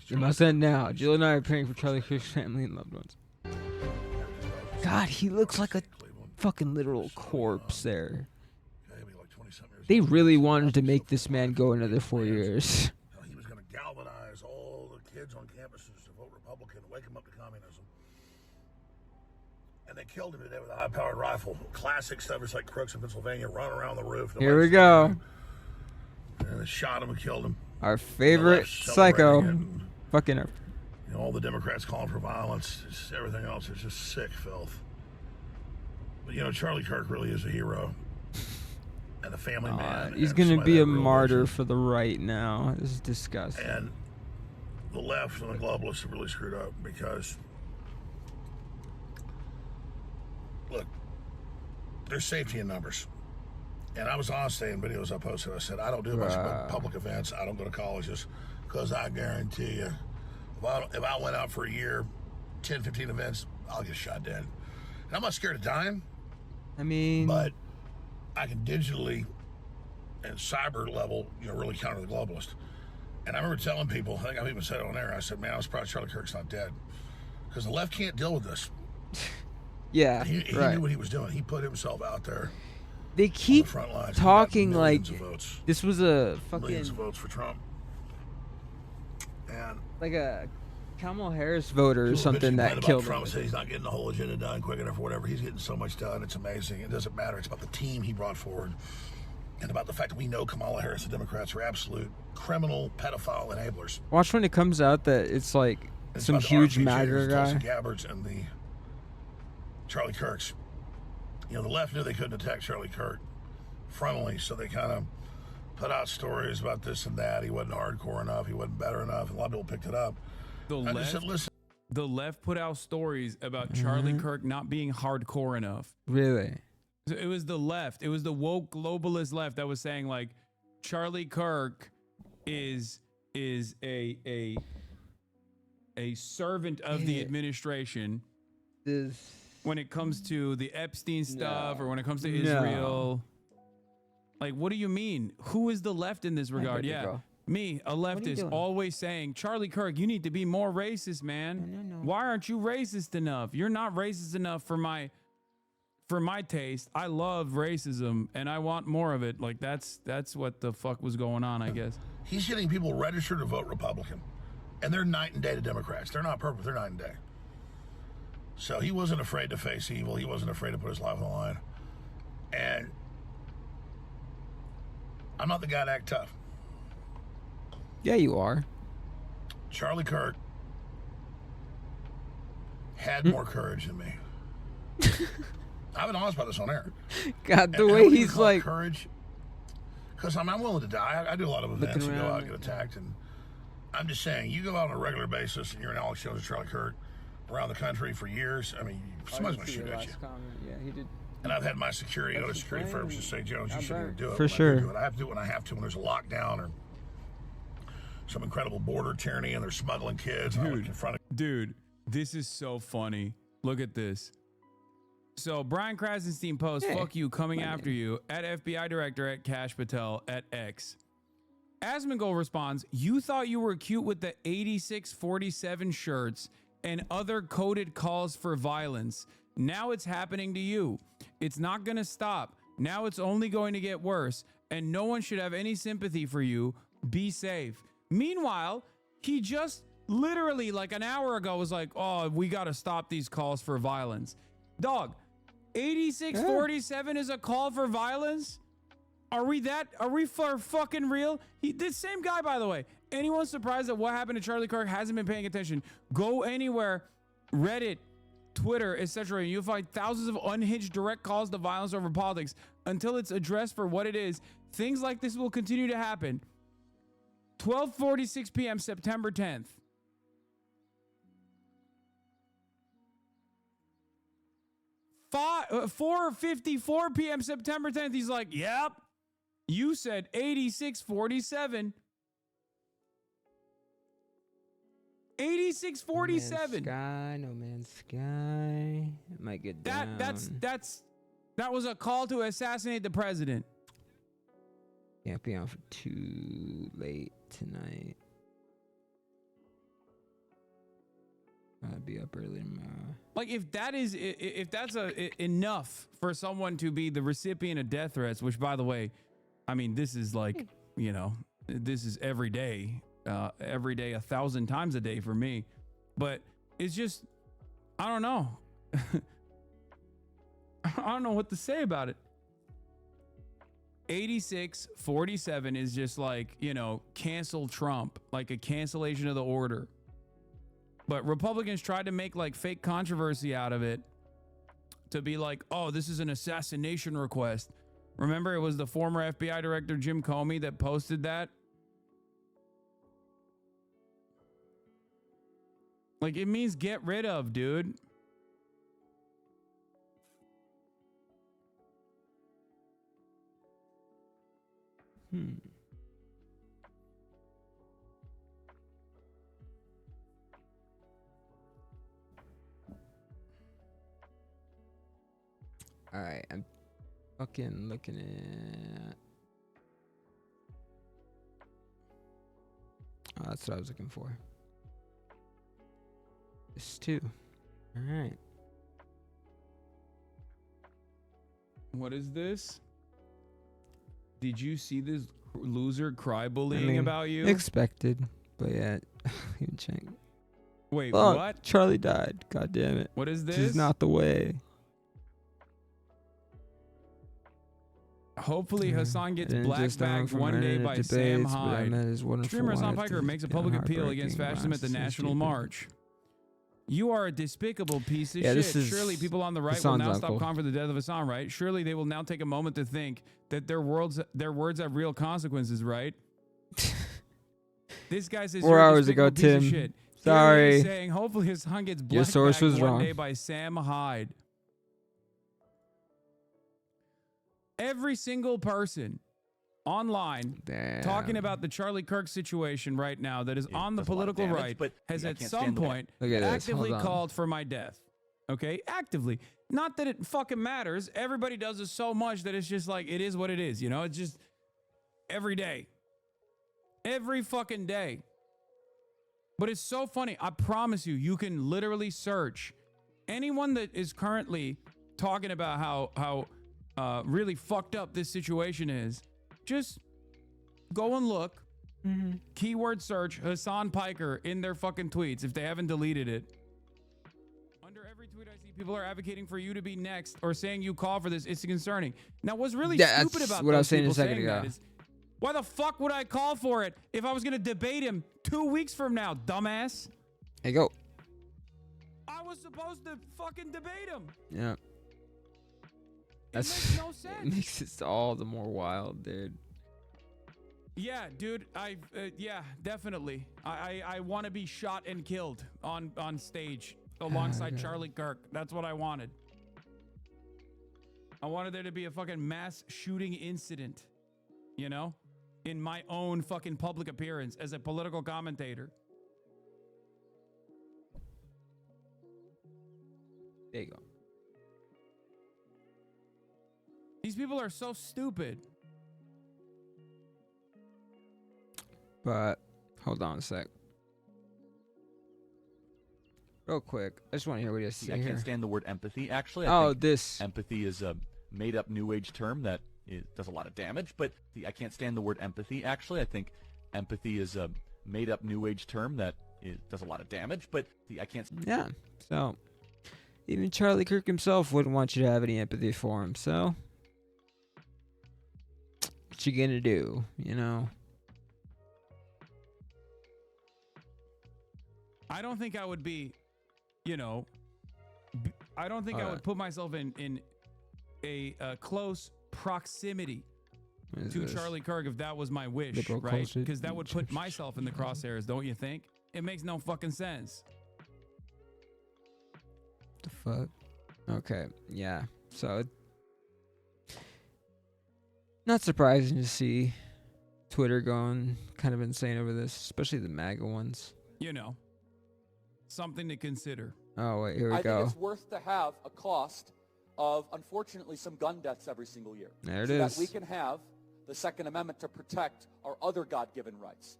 You must end now. Jill and I are praying for Charlie Kirk's family and loved ones. God, he looks like a fucking literal corpse there. They really wanted to make this man go another 4 years. He was going to galvanize all the kids on campuses to vote Republican, wake them up to communism. And they killed him today with a high-powered rifle. Classic stuff, just like Crooks in Pennsylvania, run around the roof. Here we go. And they shot him and killed him. Our favorite psycho. Fucking her. You know, all the Democrats calling for violence. Just everything else is just sick filth. But, you know, Charlie Kirk really is a hero. And the family man. He's going to be a martyr for the right now. This is disgusting. And the left and the globalists have really screwed up because, look, there's safety in numbers. And I was honest in videos I posted. I said, I don't do much public events. I don't go to colleges because I guarantee you, if I went out for a year, 10, 15 events, I'll get shot dead. And I'm not scared of dying. I mean, but I can digitally and cyber level, you know, really counter the globalist. And I remember telling people, I think I've even said it on air, I said, man, I was proud Charlie Kirk's not dead. Because the left can't deal with this. Yeah, he knew what he was doing. He put himself out there. They keep talking like this was a fucking millions of votes for Trump. And like a Kamala Harris voter or something that killed Trump. him. Said he's not getting the whole agenda done quick enough or whatever. He's getting so much done. It's amazing. It doesn't matter. It's about the team he brought forward. And about the fact that we know Kamala Harris and Democrats are absolute criminal, pedophile enablers. Watch when it comes out that it's like some huge MAGA guy. Gabbards and the Charlie Kirks. You know, the left knew they couldn't attack Charlie Kirk frontally, so they kind of put out stories about this and that. He wasn't hardcore enough. He wasn't better enough. And a lot of people picked it up. The left put out stories about Charlie Kirk not being hardcore enough. Really? It was the left. It was the woke globalist left that was saying like Charlie Kirk is a servant of the administration when it comes to the Epstein stuff or when it comes to Israel. Like, what do you mean? Who is the left in this regard? Yeah. Me, a leftist, always saying, Charlie Kirk, you need to be more racist, man. No. Why aren't you racist enough? You're not racist enough for my taste. I love racism and I want more of it. Like that's what the fuck was going on, I guess. He's getting people registered to vote Republican. And they're night and day to Democrats. They're not perfect, they're night and day. So he wasn't afraid to face evil. He wasn't afraid to put his life on the line. And I'm not the guy to act tough. Yeah, you are. Charlie Kirk had more courage than me. I've been honest about this on air. God, the way he's like courage, because I'm willing to die. I do a lot of events and go out and get attacked, and I'm just saying, you go out on a regular basis and you're an Alex Jones or Charlie Kirk around the country for years. I mean, somebody's going to shoot at you. Yeah, he did. And I've had my security go to security firms and say, Jones, you shouldn't even do it. For sure. I have to do it when I have to, when there's a lockdown or some incredible border tyranny and they're smuggling kids. Dude, this is so funny. Look at this. So Brian Krasenstein posts, fuck you, coming after you, at FBI Director, at Kash Patel, at X. Asmongold responds, you thought you were cute with the 8647 shirts and other coded calls for violence. Now it's happening to you. It's not going to stop. Now it's only going to get worse, and no one should have any sympathy for you. Be safe. Meanwhile, he just literally like an hour ago was like, oh, we got to stop these calls for violence. Dog, 8647 is a call for violence? Are we for fucking real? This same guy, by the way. Anyone surprised that what happened to Charlie Kirk hasn't been paying attention? Go anywhere, Reddit, Twitter, etc. You'll find thousands of unhinged direct calls to violence over politics. Until it's addressed for what it is, things like this will continue to happen. 12:46 p.m. September 10th. 4:54 p.m. September 10th. He's like, yep, you said 8647. 8647. No Man's Sky. It might get down. That was a call to assassinate the president. Can't be on for too late tonight. I'll be up early tomorrow. Like if that's enough for someone to be the recipient of death threats, which by the way, I mean, this is like, you know, this is every day 1,000 times a day for me, but it's just, I don't know. I don't know what to say about it. 8647 is just like, you know, cancel Trump, like a cancellation of the order. But Republicans tried to make like fake controversy out of it to be like, oh, this is an assassination request. Remember, it was the former FBI director, Jim Comey, that posted that. Like, it means get rid of, dude. All right, I'm fucking looking at. Oh, that's what I was looking for. This too. All right. What is this? Did you see this loser cry bullying about you? Expected, but yeah, even check. Wait, Fuck, what? Charlie died. God damn it. What is this? This is not the way. Hopefully Hassan gets black bagged one day by Sam Hyde. Streamer Hassan Piker makes a public appeal against fascism at the National March. You are a despicable piece of shit. Surely people on the right will now stop calling for the death of Hassan, right? Surely they will now take a moment to think that their words have real consequences, right? This guy says 4 hours ago, piece of Tim. shit. Sorry. Saying hopefully Hassan gets Your black source bagged was one wrong. day by Sam Hyde. Every single person online talking about the Charlie Kirk situation right now that is on the political right has at some point actively called for my death. Okay? Actively. Not that it fucking matters. Everybody does it so much that it's just like, it is what it is. You know, it's just every day. Every fucking day. But it's so funny. I promise you, you can literally search anyone that is currently talking about how really fucked up this situation is. Just go and look. Keyword search Hassan Piker in their fucking tweets if they haven't deleted it. Under every tweet I see, people are advocating for you to be next or saying you call for this. It's concerning. Now, what's really stupid about what I was those saying a people second saying ago. that is, why the fuck would I call for it if I was going to debate him 2 weeks from now, dumbass? Hey, go. I was supposed to fucking debate him. Yeah. Makes no sense. It makes it all the more wild, dude. Yeah, dude. Yeah, definitely. I want to be shot and killed on stage alongside Charlie Kirk. That's what I wanted. I wanted there to be a fucking mass shooting incident, you know, in my own fucking public appearance as a political commentator. There you go. These people are so stupid. But hold on a sec. Real quick, I just want to hear what you say I here. can't stand the word empathy. Actually, Oh, I think this. empathy is a made-up New Age term that does a lot of damage. But I can't stand the word empathy. Actually, I think empathy is a made-up New Age term that does a lot of damage. But I can't. Yeah. So even Charlie Kirk himself wouldn't want you to have any empathy for him. So what you gonna do? You know. I don't think I would be, you know, I don't think I would put myself in a close proximity to this? Charlie Kirk if that was my wish, Liberal right? culture. Because that would put myself in the crosshairs, don't you think? It makes no fucking sense. The fuck? Okay, yeah. So, not surprising to see Twitter going kind of insane over this, especially the MAGA ones. You know, something to consider. Oh, wait, here we I go. think it's worth to have a cost of, unfortunately, some gun deaths every single year. There it so is. that we can have the Second Amendment to protect our other God-given rights.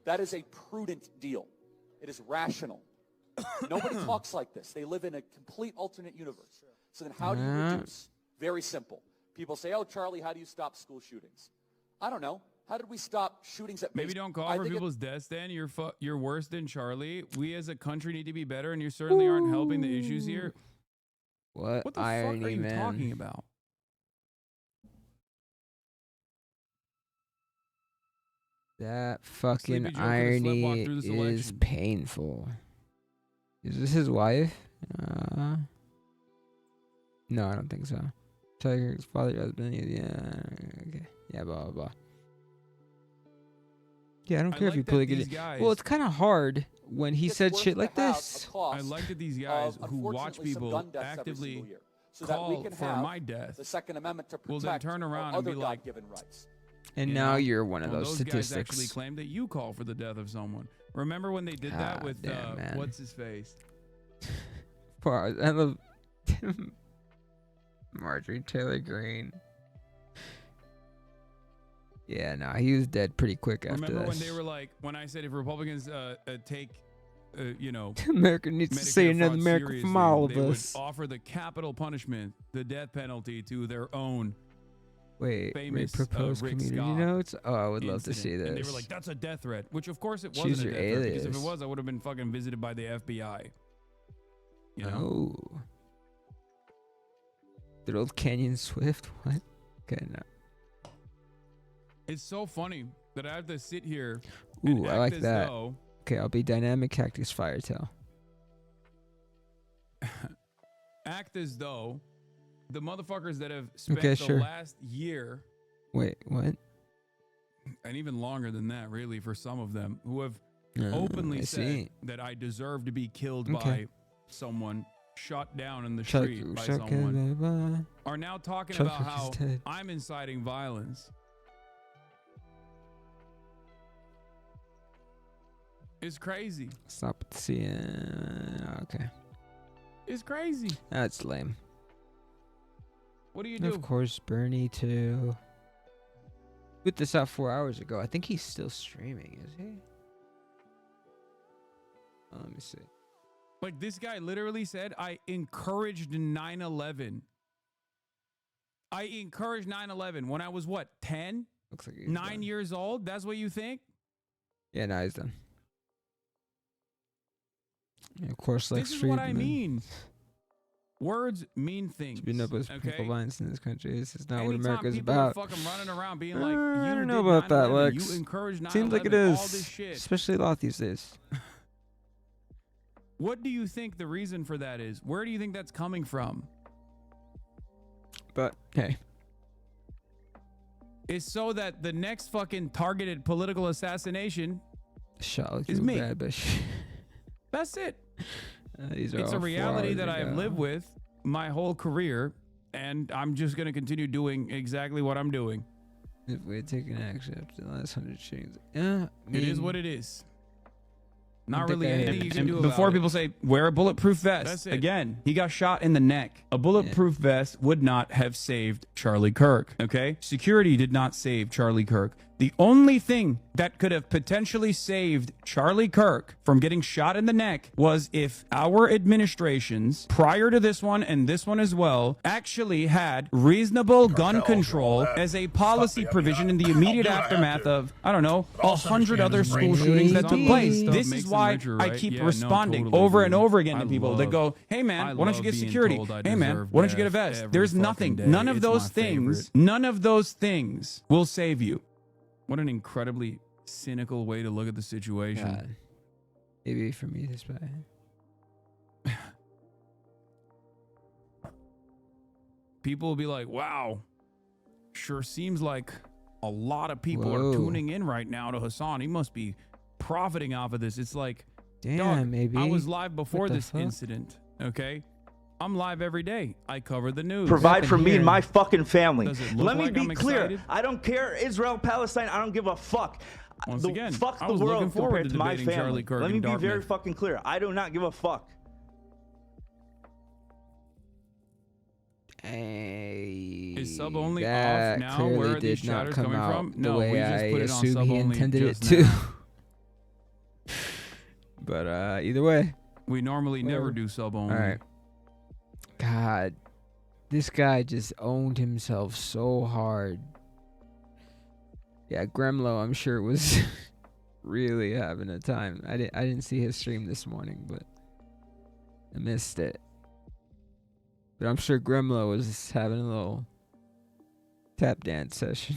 That is a prudent deal. It is rational. Nobody talks like this. They live in a complete alternate universe. So then how do you reduce? Very simple. People say, oh, Charlie, how do you stop school shootings? I don't know. How did we stop shootings at Maybe don't call for people's deaths then. You're worse than Charlie. We as a country need to be better, and you certainly aren't helping the issues here. What the irony, fuck are you man. talking about? That fucking Sleepy Joe could've irony sleptwalked through this is election. painful. Is this his wife? No, I don't think so. Tiger's father, husband, yeah, okay. Yeah, blah, blah, blah. Yeah, I don't care if you play these it. guys- Well, it's kind of hard when he said shit like this. I like that these guys who watch unfortunately, some people gun deaths every actively single year, so that we call can for have my death the Second Amendment to will then protect turn our around and other be like, God-given rights. And you now know, you're one of well, those guys statistics. actually claim that you call for the death of someone. Remember when they did that with damn, man. what's his face? Pause. I love Marjorie Taylor Greene. Yeah, no, he was dead pretty quick after Remember when this. they were like, when I said if Republicans take, you know, America needs to say Medicare another fraud America from seriously, all of they us. would offer the capital punishment, the death penalty, to their own Wait, famous proposed Rick community Scott notes? Oh, I would love to see incident. this. And they were like, that's a death threat, which of course it Choose wasn't a your death threat, because if it alias. was, I would have been fucking visited by the FBI. You know? Oh. Good old Canyon Swift? What? Okay, no. It's so funny that I have to sit here and Ooh, I act like as that. though Okay, I'll be Dynamic Cactus Firetail. act as though the motherfuckers that have spent Okay, the sure. last year, Wait, what? and even longer than that, really, for some of them, who have I openly said see. that I deserve to be killed Okay. by someone shot down in the street by someone are now talking about how I'm inciting violence. It's crazy. Stop seeing. Okay. It's crazy. That's lame. What do you And do? of course, Bernie too. Put this out 4 hours ago. I think he's still streaming, is he? Let me see. Like, this guy literally said, I encouraged 9/11. I encouraged 9/11 when I was what, 10? Looks like 9 years old? That's what you think? Yeah, now he's done. And of course, like This is what I mean. Words mean things. Should be no political Okay? violence in this country. This is not Anytime what America's people about. are fucking running around being like, I you don't know did about that, 9/11, Lex. You encouraged 9/11. Seems like it all is, this shit. especially a lot these days. What do you think the reason for that is? Where do you think that's coming from? But hey, It's so that the next fucking targeted political assassination is me. bad, but That's it. these are It's all a 4 reality hours that I have ago. lived with my whole career, and I'm just going to continue doing exactly what I'm doing. If we had taken action after the last 100 shootings, yeah, It is what it is. Not think really I anything had- you can and do before about it. People say wear a bulletproof vest. That's it. Again, he got shot in the neck. A bulletproof vest would not have saved Charlie Kirk. Okay? Security did not save Charlie Kirk. The only thing that could have potentially saved Charlie Kirk from getting shot in the neck was if our administrations, prior to this one and this one as well, actually had reasonable gun control as a policy provision in the immediate aftermath of, I don't know, 100 other school shootings that took place. This is why I keep responding over and over again to people that go, hey man, why don't you get security? Hey man, why don't you get a vest? There's nothing. None of those things, none of those things will save you. What an incredibly cynical way to look at the situation. God. Maybe for me this way. People will be like, wow, sure seems like a lot of people Whoa. are tuning in right now to Hassan. He must be profiting off of this. It's like, Damn, dog, maybe. I was live before What the this fuck? incident, okay? I'm live every day. I cover the news. Provide for me and my fucking family. Does it look Let me like be I'm clear. excited? I don't care Israel, Palestine. I don't give a fuck. Once again, fuck I the was looking world forward compared to to my debating Charlie family. Kirk Let me in be very Dartmouth. fucking clear. I do not give a fuck. Hey, Is sub only that off now? clearly Where are these did not chatters come coming out from? the No, way we just I put it on assume sub he only intended it just to. now. But either way, We normally never Whatever. do sub only. all right. God, this guy just owned himself so hard. Yeah, Gremlo, I'm sure was really having a time. I didn't see his stream this morning, but I missed it. But I'm sure Gremlo was having a little tap dance session.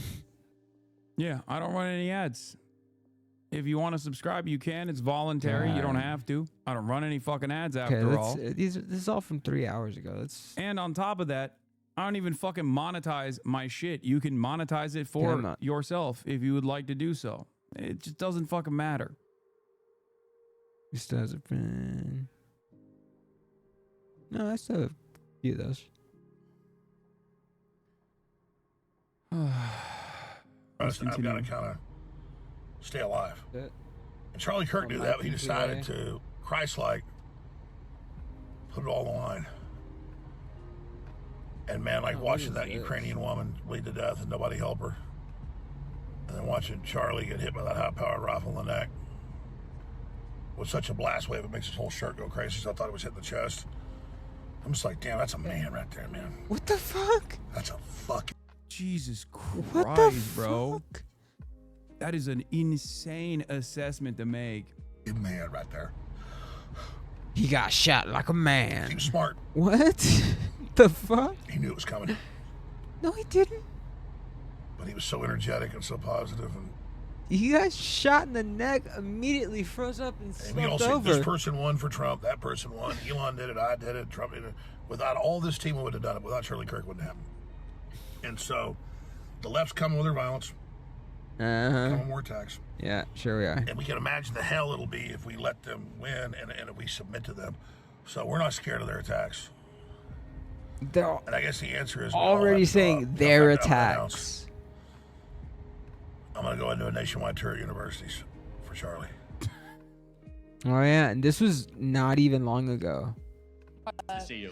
Yeah, I don't run any ads. If you want to subscribe, you can. It's voluntary. You don't God. have to. I don't run any fucking ads Okay, after all. this is all from 3 hours ago. And on top of that, I don't even fucking monetize my shit. You can monetize it for I'm not. yourself if you would like to do so. It just doesn't fucking matter. He still has a friend. No, I still have a few of those. Let's I've got to continue. kind of stay alive. That- And Charlie Kirk Oh, knew my that, but he computer. decided to, Christ-like, put it all on the line. And man, like watching that Ukrainian woman bleed to death and nobody help her. And then watching Charlie get hit by that high-powered rifle in the neck was such a blast wave. It makes his whole shirt go crazy. So I thought it was hitting the chest. I'm just like, damn, that's a man right there, man. What the fuck? That's a fucking... Jesus Christ, What the bro. That is an insane assessment to make. Man right there. He got shot like a man. He was smart. What? The fuck? He knew it was coming. No, he didn't. But he was so energetic and so positive. And He got shot in the neck, immediately froze up and we all slumped say over. this person won for Trump, that person won, Elon did it, I did it, Trump did it. Without all this team, we would have done it. Without Charlie Kirk, it wouldn't happen. And so the left's coming with their violence, coming with more attacks. Yeah, sure we are. And we can imagine the hell it'll be if we let them win and if we submit to them. So we're not scared of their attacks. They're And I guess the answer is already saying their attacks. I'm going to go into a nationwide tour at universities for Charlie. Oh yeah, and this was not even long ago. To see you.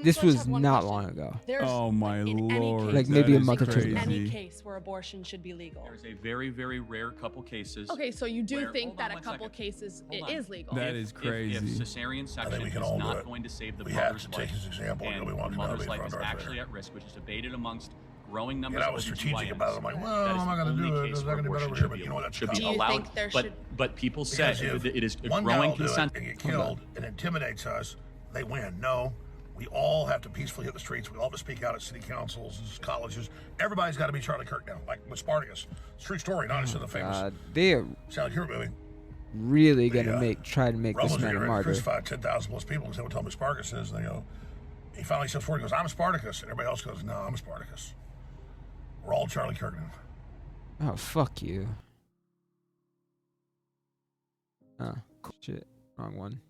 This was not long ago. Oh my lord! Like maybe a month or two ago. Any case where abortion should be legal. There's a very, very rare couple cases. Okay, so you do where- think hold that on a couple cases it is legal. That is crazy. If cesarean section we can is all do not it. going to save the We have mother's to life, take his example, and we want the to mother's be life front is door actually there. at risk, which is debated amongst growing numbers I of was OBGYNs. strategic about it. I'm like, That well, is I'm not the going to do only it. case It's where not going to be abortion better should here, but be you know what? That's should be tough. allowed. But people say Because that it is a one growing gal do it consensus. and get killed and intimidates us, they win. No, we all have to peacefully hit the streets. We all have to speak out at city councils, colleges. Everybody's got to be Charlie Kirk now, like with Spartacus. It's a true story, not just in the famous They are Sally Kirk movie. really gonna try to make this Romans are man a getting ready to martyr. crucify 10,000 plus people because they would tell me Spartacus is. And they go, he finally steps forward and goes, I'm Spartacus. And everybody else goes, no, I'm Spartacus. We're all Charlie Kirk now. Oh fuck you. Oh shit, wrong one.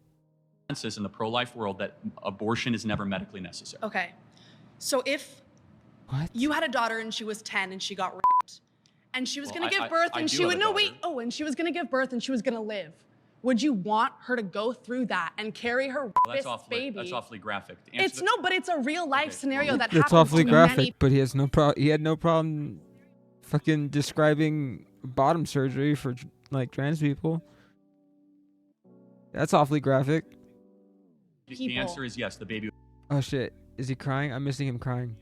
Consensus in the pro-life world that abortion is never medically necessary. Okay, so if you had a daughter and she was 10 and she got raped, and she was Well, gonna give I- birth I and do she have would a no daughter. wait oh and she was gonna give birth and she was gonna live, would you want her to go through that and carry her Well, that's rapist awfully baby? that's awfully graphic. To answer It's the- no, but it's a real life scenario that It's happens awfully to graphic, many. but he has no problem. He had no problem fucking describing bottom surgery for like trans people. That's awfully graphic. The answer is yes. The baby. Oh shit, is he crying? I'm missing him crying.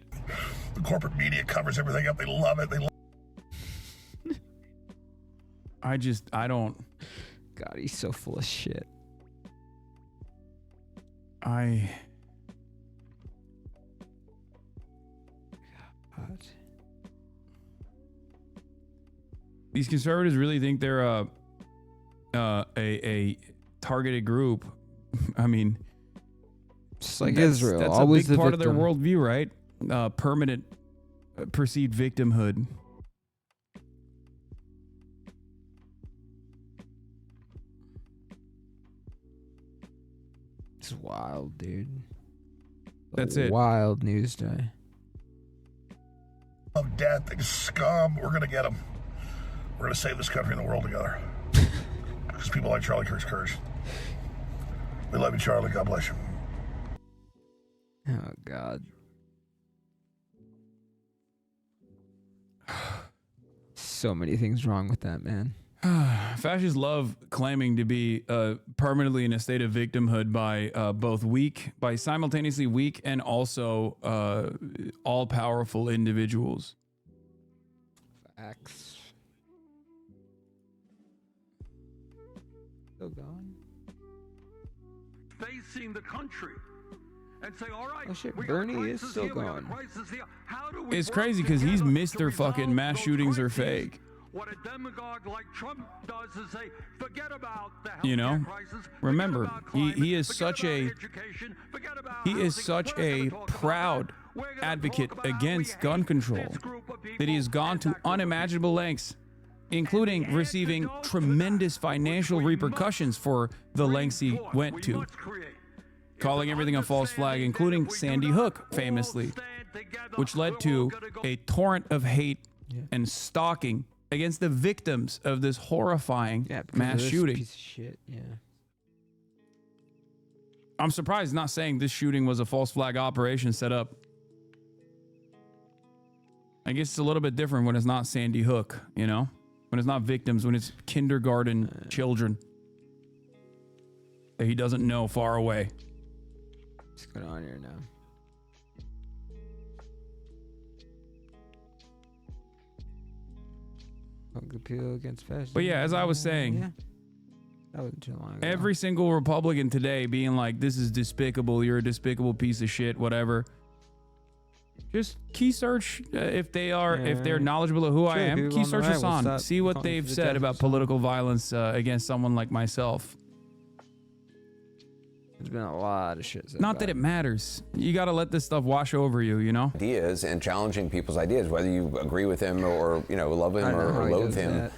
The corporate media covers everything up. They love it. I don't. God, he's so full of shit. God. These conservatives really think they're a targeted group. I mean, just like Israel, that's always a big the part of their victim. worldview, right? Permanent perceived victimhood. It's wild, dude. That's it. Wild news day. Of death, they scum. We're going to get them. We're going to save this country and the world together. Because people like Charlie Kirk's courage. We love you, Charlie. God bless you. Oh God. So many things wrong with that man. Fascists love claiming to be permanently in a state of victimhood by by simultaneously weak and also all-powerful individuals. Facts. Still gone. Facing the country and say, all right, Oh shit, we got a Bernie is crisis still here, we got a gone. crisis here. How do we It's work crazy because he's together Mr. to fucking resolve mass those shootings are crises? fake. What a demagogue like Trump does is say, forget about the health You know, crisis, remember, he is such a proud advocate against gun control that he has gone to unimaginable lengths, including receiving tremendous financial repercussions for the lengths he went to, calling everything a false flag, including Sandy Hook, famously, which led to a torrent of hate and stalking against the victims of this horrifying mass shooting. Piece of shit. Yeah. I'm surprised he's not saying this shooting was a false flag operation set up. I guess it's a little bit different when it's not Sandy Hook, you know? When it's not victims, when it's kindergarten children that he doesn't know far away. What's going on here now? Public appeal against fascism. But yeah, as I was saying, Yeah. That wasn't too long ago. every single Republican today being like, this is despicable, you're a despicable piece of shit, whatever. Just key search if they're knowledgeable of who I Sure, am. people Key on the search right us will on. stop See what calling they've for the said death about of political violence against someone like myself. There's been a lot of shit said Not about that it matters. You got to let this stuff wash over you, you know? Ideas and challenging people's ideas, whether you agree with him or love him or loathe him.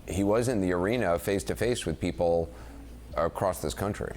He was in the arena face to face with people across this country.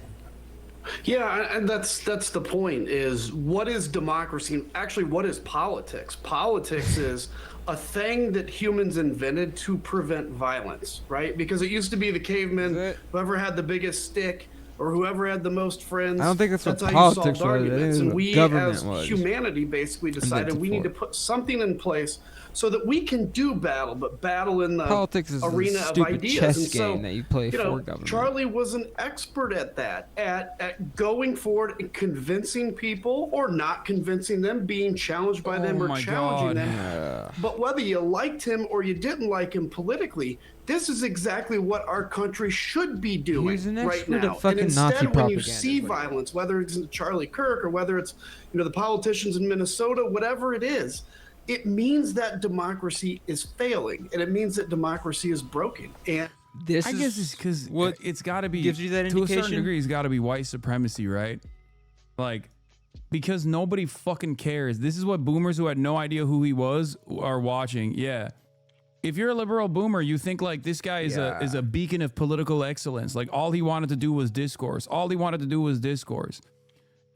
Yeah, and that's the point, is what is democracy? Actually, what is politics? Politics is a thing that humans invented to prevent violence, right? Because it used to be the cavemen, whoever had the biggest stick or whoever had the most friends. I don't think that's what how politics you solved was. I think arguments. it And was we, government as was humanity, basically decided we need to put something in place so that we can do battle, but battle in the Politics is arena a of stupid ideas. chess And so, game that you play for know, government. Charlie was an expert at that, at going forward and convincing people or not convincing them, being challenged by them or challenging them. But whether you liked him or you didn't like him politically, this is exactly what our country should be doing He's an right expert at now. fucking And instead, Nazi when you propaganda, see violence, whether it's Charlie Kirk or whether it's the politicians in Minnesota, whatever it is, it means that democracy is failing, and it means that democracy is broken. And I guess it's because it's got to be, gives you that to a certain indication? degree, it's got to be white supremacy, right? Like, because nobody fucking cares. This is what boomers who had no idea who he was are watching. Yeah. If you're a liberal boomer, you think like this guy is a beacon of political excellence. Like all he wanted to do was discourse. All he wanted to do was discourse.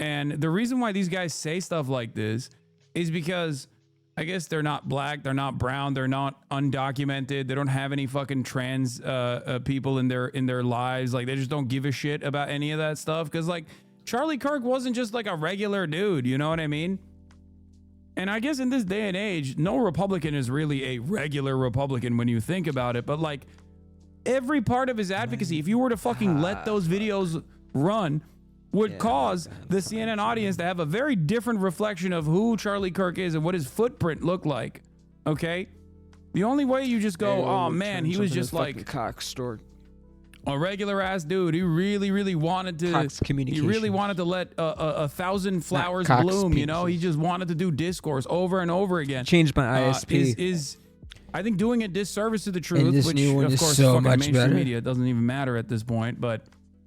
And the reason why these guys say stuff like this is because I guess they're not black, they're not brown, they're not undocumented, they don't have any fucking trans people in their lives. Like they just don't give a shit about any of that stuff. Because like Charlie Kirk wasn't just like a regular dude, you know what I mean? And I guess in this day and age, no Republican is really a regular Republican when you think about it. But like every part of his advocacy, if you were to fucking let those videos run, would cause the CNN audience to have a very different reflection of who Charlie Kirk is and what his footprint looked like. Okay? The only way you just go, oh man, he was just like cock stork. A regular ass dude. He really, really wanted to. Cox He really wanted to let a thousand flowers bloom. You know, he just wanted to do discourse over and over again. Changed my ISP. Is I think doing a disservice to the truth, this which new one of is course so fucking much mainstream better. media doesn't even matter at this point. But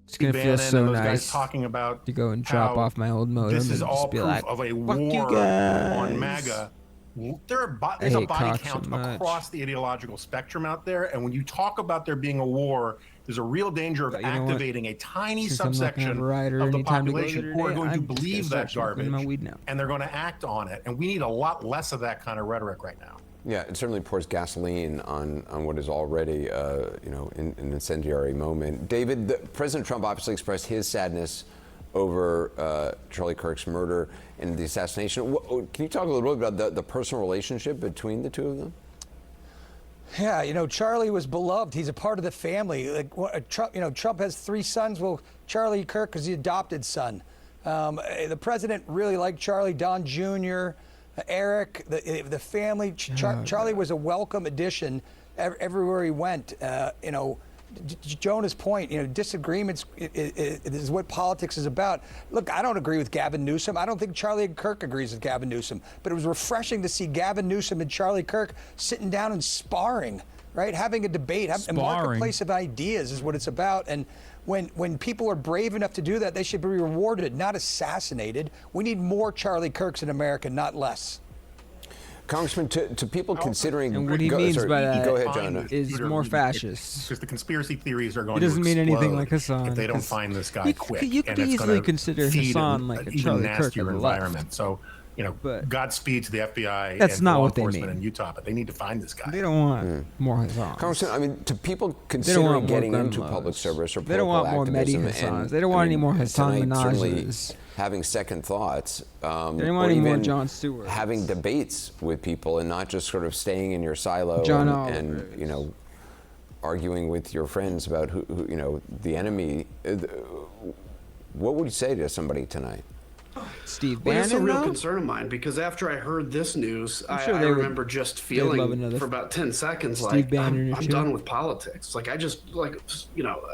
it's gonna feel so and those nice guys talking about to go and drop how off my old modem. This is and all just be proof like, of a "Fuck you war guys." on MAGA. There's a hate body Cox so count much. across the ideological spectrum out there, and when you talk about there being a war, there's a real danger of But you know what? activating a tiny Since I'm not gonna subsection have a ride or of the any time to go population there who are today, going to I'm just believe gonna that start smoking garbage, my weed now. and they're going to act on it. And we need a lot less of that kind of rhetoric right now. Yeah, it certainly pours gasoline on what is already, an incendiary moment. David, President Trump obviously expressed his sadness over Charlie Kirk's murder and the assassination. Can you talk a little bit about the personal relationship between the two of them? Yeah, Charlie was beloved. He's a part of the family. Like Trump has 3 sons. Well, Charlie Kirk is the adopted son. The president really liked Charlie, Don Jr., Eric, the family. Charlie was a welcome addition everywhere he went. Jonah's point, disagreements is what politics is about. Look, I don't agree with Gavin Newsom. I don't think Charlie Kirk agrees with Gavin Newsom. But it was refreshing to see Gavin Newsom and Charlie Kirk sitting down and sparring, right? Having a debate. A marketplace of ideas is what it's about. And when people are brave enough to do that, they should be rewarded, not assassinated. We need more Charlie Kirks in America, not less. Congressman, to people considering... And what he means by that go ahead, John. is more fascist. Because the conspiracy theories are going It doesn't to mean anything explode like Hassan. if they don't 'cause find this guy you quick. You could and it's easily gonna consider feed Hassan like a even Charlie Kirk nastier of the left. environment. So, Godspeed to the FBI That's and not law what they enforcement mean. in Utah, but they need to find this guy. They don't want more Hassan. Congressman, to people They don't considering want more getting gun into laws. public service or They don't political want more Mehdi activism, Hassans. They don't want any more Hassan tonight, certainly Minajs. having second thoughts, They don't or want any more even Jon Stewarts. having debates with people and not just sort of staying in your silo John and arguing with your friends about who the enemy. What would you say to somebody tonight? Steve Well, it's a Bannon, real though? concern of mine because after I heard this news, I'm I sure they would- remember just they'd love feeling another for about 10 seconds Steve like, Bannon or I'm two. done with politics. Like, I just,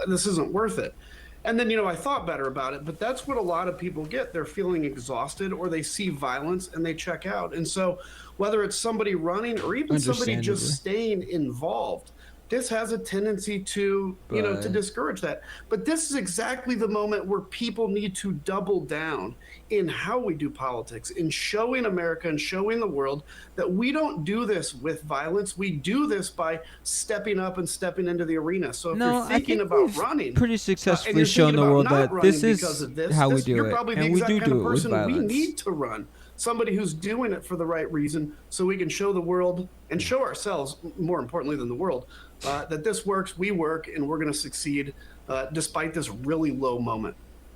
this isn't worth it. And then, I thought better about it, but that's what a lot of people get. They're feeling exhausted or they see violence and they check out. And so whether it's somebody running or even somebody just staying involved, this has a tendency to, to discourage that. But this is exactly the moment where people need to double down in how we do politics, in showing America and showing the world that we don't do this with violence. We do this by stepping up and stepping into the arena. So if you're thinking about running, pretty successfully shown the world that this is how we do you're it, probably and the we exact do kind do of it with person we violence. need to run. Somebody who's doing it for the right reason, so we can show the world and show ourselves, more importantly than the world, that this works, we work, and we're going to succeed despite this really low moment.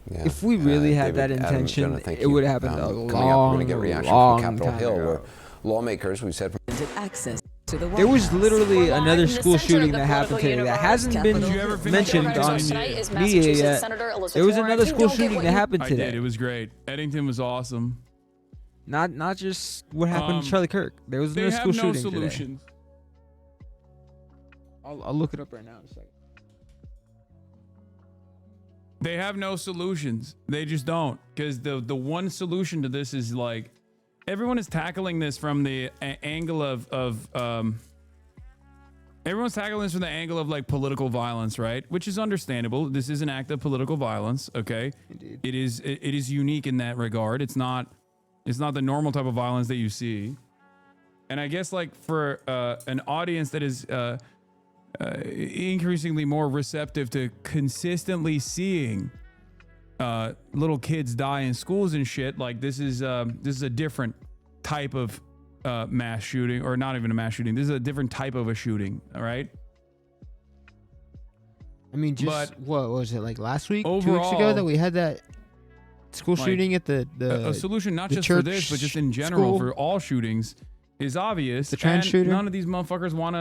Yeah. If we really had David, that Adam, intention, Jonah, thank it you. would have happened a Coming up, we're going to get reaction long from Capitol time Hill, ago. where lawmakers, we said, access to the There was literally another in the school center shooting of the that happened political today that universe, hasn't been Capitol mentioned Hill. on Tonight is media Massachusetts yet. Senator Elizabeth There was Warren. another If you school don't get shooting what that you- happened I today. did. It was great. Eddington was awesome. Not just what happened to Charlie Kirk. There was They another have school no shooting solutions. today. I'll look it up right now in a second. They have no solutions. They just don't. Because the one solution to this is like everyone is tackling this from the angle of everyone's tackling this from the angle of like political violence, right? Which is understandable. This is an act of political violence. Okay, indeed. It is unique in that regard. It's not the normal type of violence that you see. And I guess like for an audience that is increasingly more receptive to consistently seeing little kids die in schools and shit, like this is a different type of mass shooting, or not even a mass shooting. This is a different type of a shooting. All right. I mean, just what was it, like last week, 2 weeks overall, ago, that we had that school like, shooting at the a solution not the just for church this, but just in general school? for all shootings is obvious. The trans and shooter? None of these motherfuckers want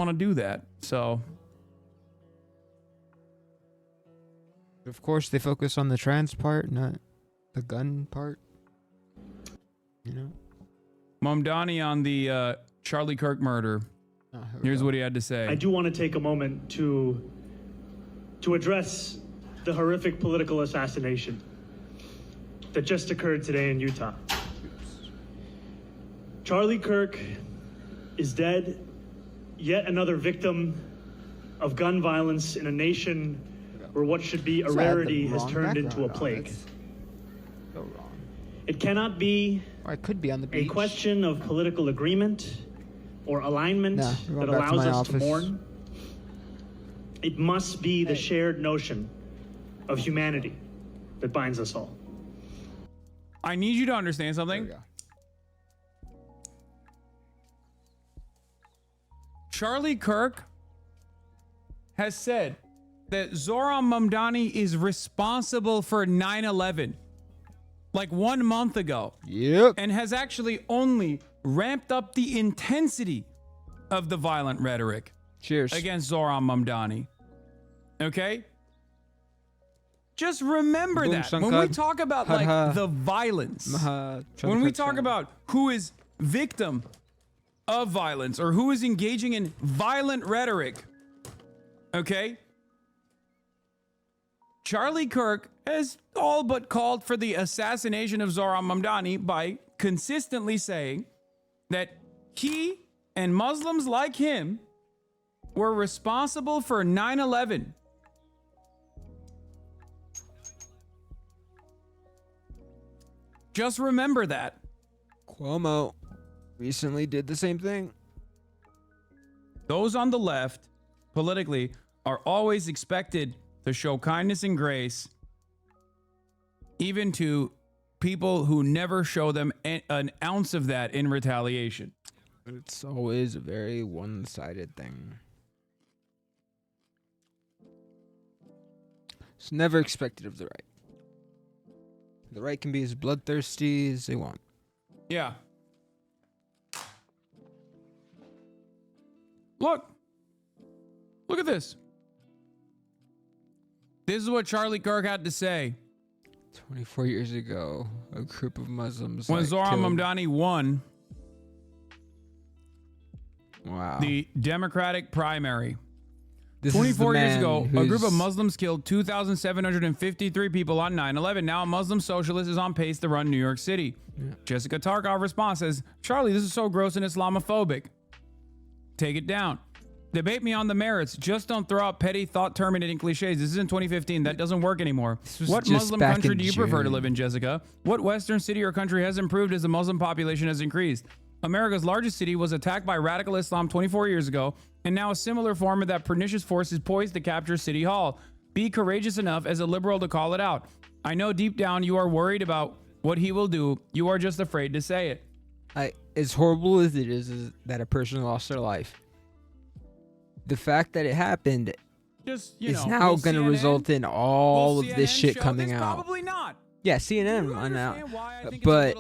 to do that. So Of course, they focus on the trans part, not the gun part. You know. Mamdani on the Charlie Kirk murder. Here's what he had to say. I do want to take a moment to address the horrific political assassination that just occurred today in Utah. Charlie Kirk is dead, yet another victim of gun violence in a nation where what should be a rarity has turned into a plague. So wrong. It cannot be, or it could be on the a beach. question of political agreement or alignment Nah, we're that going back to allows my us to office. mourn. It must be the shared notion of humanity that binds us all. I need you to understand something. Charlie Kirk has said that Zohran Mamdani is responsible for 9/11 like 1 month ago. Yep. And has actually only ramped up the intensity of the violent rhetoric. Cheers. Against Zohran Mamdani. Okay? Just remember Boom, that. When we Sankad. talk about Had like ha. the violence, Maha, when we Kirk talk fan. about who is victim of violence or who is engaging in violent rhetoric, okay? Charlie Kirk has all but called for the assassination of Zohran Mamdani by consistently saying that he and Muslims like him were responsible for 9/11. Just remember that. Cuomo recently did the same thing. Those on the left, politically, are always expected to show kindness and grace, even to people who never show them an ounce of that in retaliation. It's always a very one-sided thing. It's never expected of the right. The right can be as bloodthirsty as they want. Yeah. Look at this. This is what Charlie Kirk had to say 24 years ago, a group of Muslims when Zohran killed- Mamdani won Wow. the Democratic primary. This is the 24 years man ago, a group of who's- Muslims killed 2,753 people on 9/11. Now a Muslim socialist is on pace to run New York City. Jessica Tarkov responds says, Charlie, this is so gross and Islamophobic. take it down. Debate me on the merits. Just don't throw out petty, thought-terminating cliches. This is in 2015. That doesn't work anymore. What just Muslim back country in do you prefer to June. live in, Jessica? What Western city or country has improved as the Muslim population has increased? America's largest city was attacked by radical Islam 24 years ago, and now a similar form of that pernicious force is poised to capture City Hall. Be courageous enough as a liberal to call it out. I know deep down you are worried about what he will do. You are just afraid to say it. As horrible as it is that a person lost their life, the fact that it happened is now going to result in all of this shit coming out. Probably not. Yeah, CNN went out. But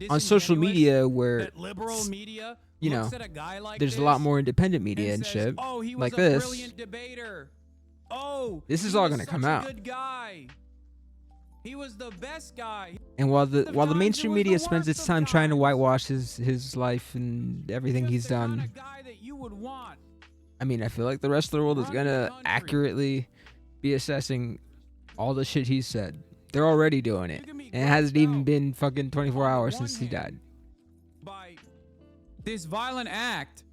on social media where, liberal media you know, looks at a guy like there's a this lot more independent media and shit "Oh, he was like a this. brilliant debater. Oh, This is he all was gonna such come a out. Good guy. He was the best guy. And while the mainstream media spends its time trying to whitewash his life and everything he's done, I mean, I feel like the rest of the world is gonna accurately be assessing all the shit he's said. They're already doing it, and it hasn't even been fucking 24 hours since he died. By this violent act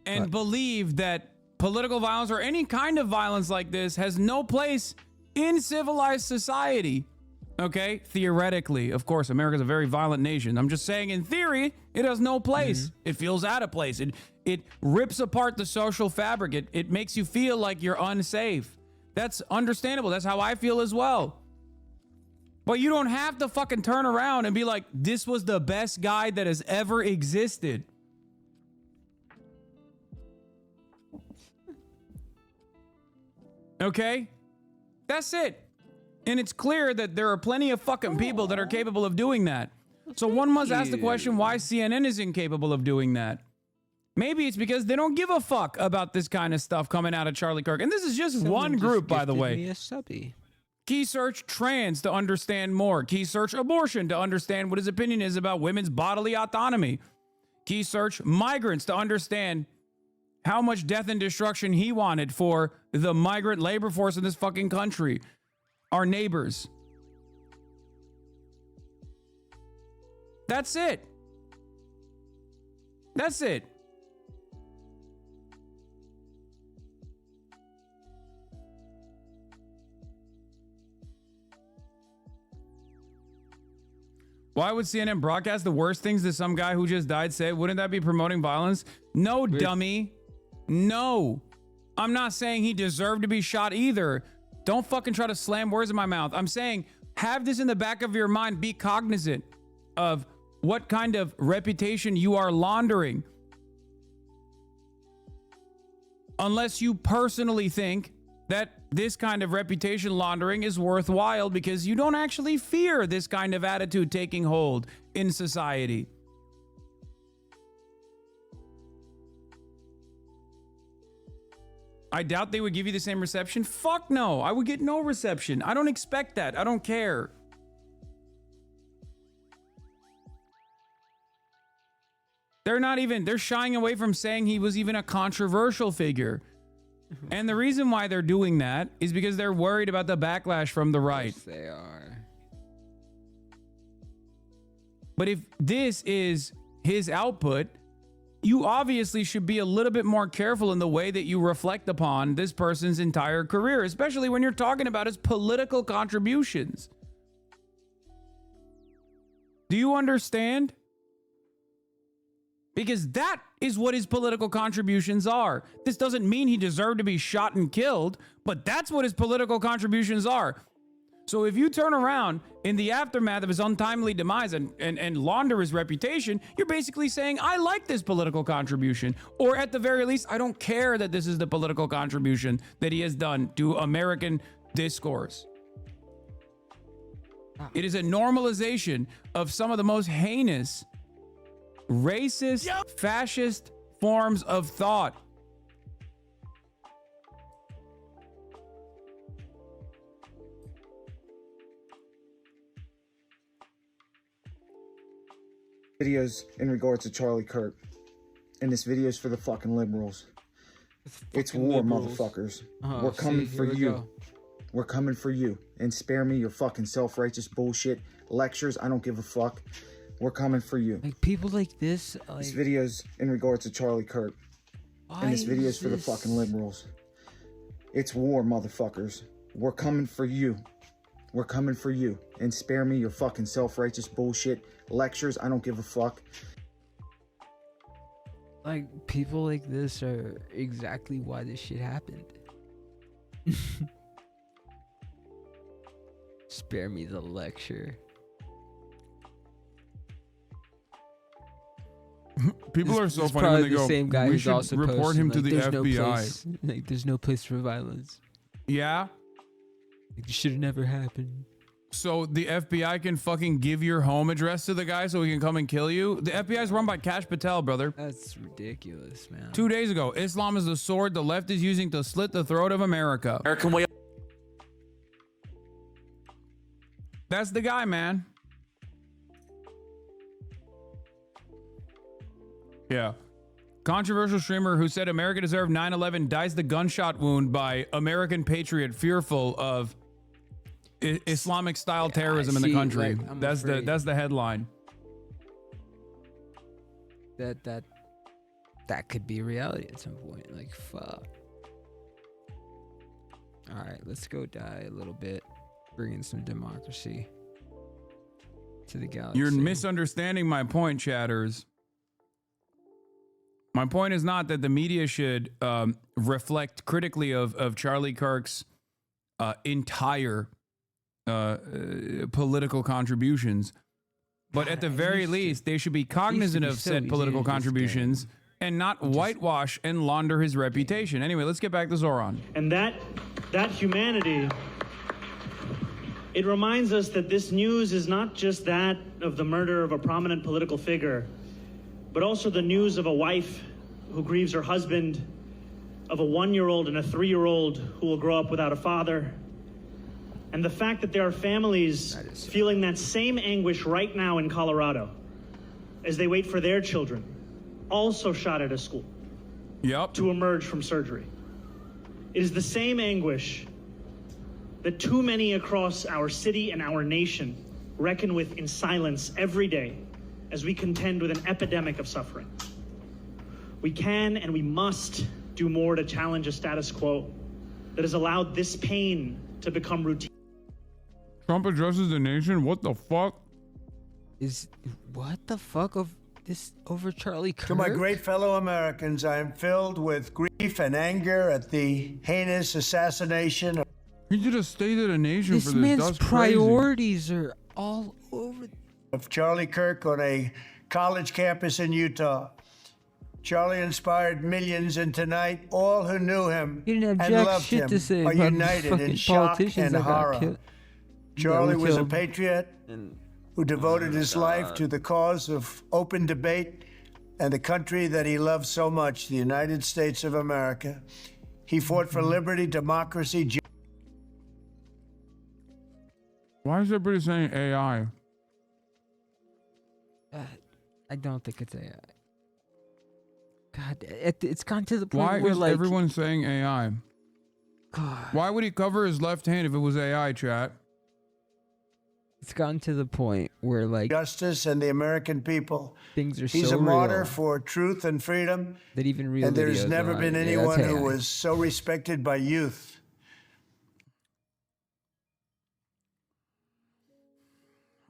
and believe that political violence or any kind of violence like this has no place in civilized society. Okay? Theoretically, of course, America's a very violent nation. I'm just saying, in theory, it has no place. It feels out of place. It rips apart the social fabric. It makes you feel like you're unsafe. That's understandable. That's how I feel as well. But you don't have to fucking turn around and be like, this was the best guy that has ever existed. Okay? That's it. And it's clear that there are plenty of fucking people that are capable of doing that. So one must ask the question why CNN is incapable of doing that. Maybe it's because they don't give a fuck about this kind of stuff coming out of Charlie Kirk. And this is just one group, by the way. Me a subby. Key search trans to understand more. Key search abortion to understand what his opinion is about women's bodily autonomy. Key search migrants to understand how much death and destruction he wanted for the migrant labor force in this fucking country. Our neighbors. That's it. That's it. Why would CNN broadcast the worst things that some guy who just died said? Wouldn't that be promoting violence? No, dummy. No. I'm not saying he deserved to be shot either. Don't fucking try to slam words in my mouth. I'm saying have this in the back of your mind. Be cognizant of what kind of reputation you are laundering. Unless you personally think that this kind of reputation laundering is worthwhile because you don't actually fear this kind of attitude taking hold in society. I doubt they would give you the same reception. Fuck no. I would get no reception. I don't expect that. I don't care. They're shying away from saying he was even a controversial figure. And the reason why they're doing that is because they're worried about the backlash from the right. Yes, they are. But if this is his output, you obviously should be a little bit more careful in the way that you reflect upon this person's entire career, especially when you're talking about his political contributions. Do you understand? Because that is what his political contributions are. This doesn't mean he deserved to be shot and killed, but that's what his political contributions are. So if you turn around in the aftermath of his untimely demise and launder his reputation, you're basically saying, I like this political contribution. Or at the very least, I don't care that this is the political contribution that he has done to American discourse. It is a normalization of some of the most heinous, racist, fascist forms of thought. Videos in regards to Charlie Kirk, and this video is for the fucking liberals. It's war, liberals. motherfuckers. Uh-huh, We're coming see, for here we you. go. We're coming for you. And spare me your fucking self-righteous bullshit lectures. I don't give a fuck. We're coming for you. Like people like this. This video's in regards to Charlie Kirk, And this video's for the fucking liberals. It's war, motherfuckers. We're coming for you. We're coming for you. And spare me your fucking self-righteous bullshit lectures. I don't give a fuck. Like, people like this are exactly why this shit happened. Spare me the lecture. People are so funny when they go, same guy we who's should also report posted, him to like, the there's no FBI. place, like, there's no place for violence. Yeah? It should have never happened. So the FBI can fucking give your home address to the guy so he can come and kill you? The FBI is run by Kash Patel, brother. That's ridiculous, man. 2 days ago, Islam is the sword the left is using to slit the throat of America. American way. That's the guy, man. Yeah. Controversial streamer who said America deserved 9/11 dies the gunshot wound by American patriot fearful of Islamic style terrorism in the country. Like, that's the headline. That could be reality at some point. Like, fuck. All right, let's go die a little bit. Bring in some democracy to the galaxy. You're misunderstanding my point, chatters. My point is not that the media should reflect critically of Charlie Kirk's entire political contributions, but at the very least, they should be cognizant of said political contributions and not whitewash and launder his reputation. Anyway, let's get back to Zoran. And that humanity, it reminds us that this news is not just that of the murder of a prominent political figure, but also the news of a wife who grieves her husband, of a 1-year-old and a 3-year-old who will grow up without a father. And the fact that there are families feeling that same anguish right now in Colorado as they wait for their children, also shot at a school, to emerge from surgery. It is the same anguish that too many across our city and our nation reckon with in silence every day as we contend with an epidemic of suffering. We can and we must do more to challenge a status quo that has allowed this pain to become routine. Trump addresses the nation? What the fuck? What the fuck of this over Charlie Kirk? To my great fellow Americans, I am filled with grief and anger at the heinous assassination of... He did a State of the Nation This for this. man's That's priorities are all over. Of Charlie Kirk on a college campus in Utah. Charlie inspired millions, and tonight, all who knew him He didn't have and jack loved shit him to say are about united fucking in shock politicians and that got horror. killed. Charlie That were was a killed. patriot who devoted his life to the cause of open debate and the country that he loved so much, the United States of America. He fought for liberty, democracy. Why is everybody saying AI? I don't think it's AI. God, it's gone to the point Why where is like everyone saying AI? God. Why would he cover his left hand if it was AI, chat? It's gotten to the point where like Justice and the American people. Things are He's so a martyr real for truth and freedom. that even real And there's videos never are been like, anyone yeah, that's who AI. was so respected by youth.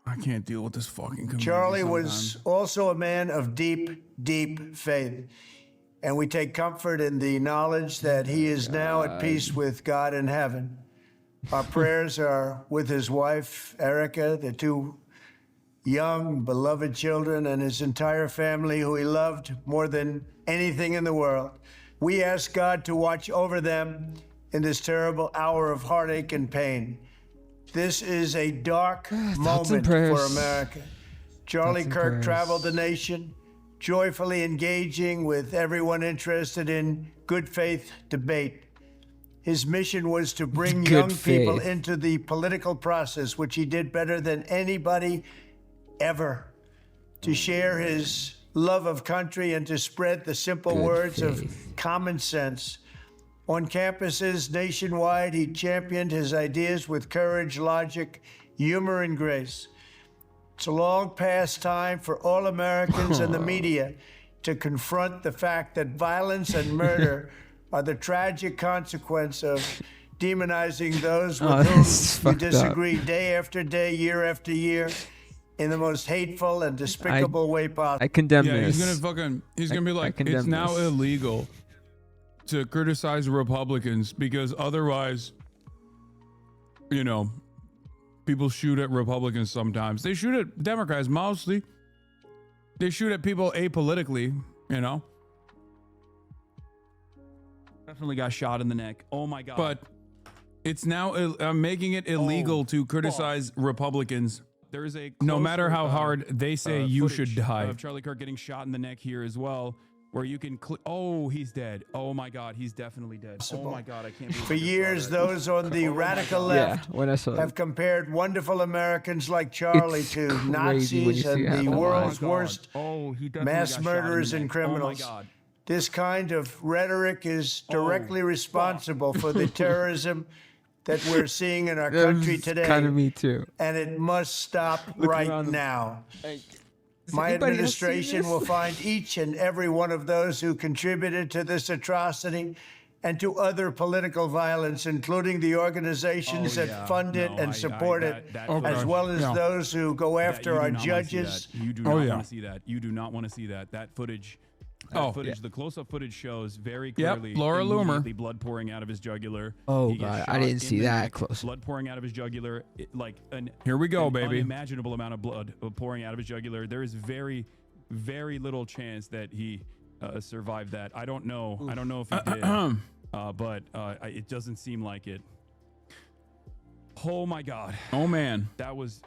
I can't deal with this fucking community Charlie was sometimes. also a man of deep, deep faith. And we take comfort in the knowledge that he is now at peace with God in heaven. Our prayers are with his wife, Erica, the 2 young, beloved children, and his entire family, who he loved more than anything in the world. We ask God to watch over them in this terrible hour of heartache and pain. This is a dark moment for America. Charlie Kirk traveled the nation, joyfully engaging with everyone interested in good faith debate. His mission was to bring young people into the political process, which he did better than anybody ever, to share his love of country and to spread the simple words of common sense. On campuses nationwide, he championed his ideas with courage, logic, humor, and grace. It's a long past time for all Americans and the media to confront the fact that violence and murder are the tragic consequence of demonizing those with whom you disagree day after day, year after year, in the most hateful and despicable way possible. I condemn this. He's gonna be like, it's now illegal to criticize Republicans because otherwise, you know, people shoot at Republicans sometimes. They shoot at Democrats mostly. They shoot at people apolitically, you know. Definitely got shot in the neck. Oh my God. But it's now making it illegal to criticize Republicans. There is a no matter how hard they say you should die. Of Charlie Kirk getting shot in the neck here as well, where you can oh, he's dead. Oh my God, he's definitely dead. Oh my God, I can't believe For years, those on the radical left have compared wonderful Americans like Charlie to Nazis and the world's worst mass murderers and criminals. This kind of rhetoric is directly responsible for the terrorism that we're seeing in our country today. Kind of me too. And it must stop right now. My administration will find each and every one of those who contributed to this atrocity and to other political violence, including the organizations that fund it and support it, as well as those who go after our judges. You do not want to see that. You do not want to see that. That footage. The close-up footage shows very clearly. Laura Loomer. Blood pouring out of his jugular. Oh God, I didn't see that close. Blood pouring out of his jugular, here we go, baby. Unimaginable amount of blood pouring out of his jugular. There is very, very little chance that he survived that. I don't know. I don't know if he did, but it doesn't seem like it. Oh my God. Oh man, that was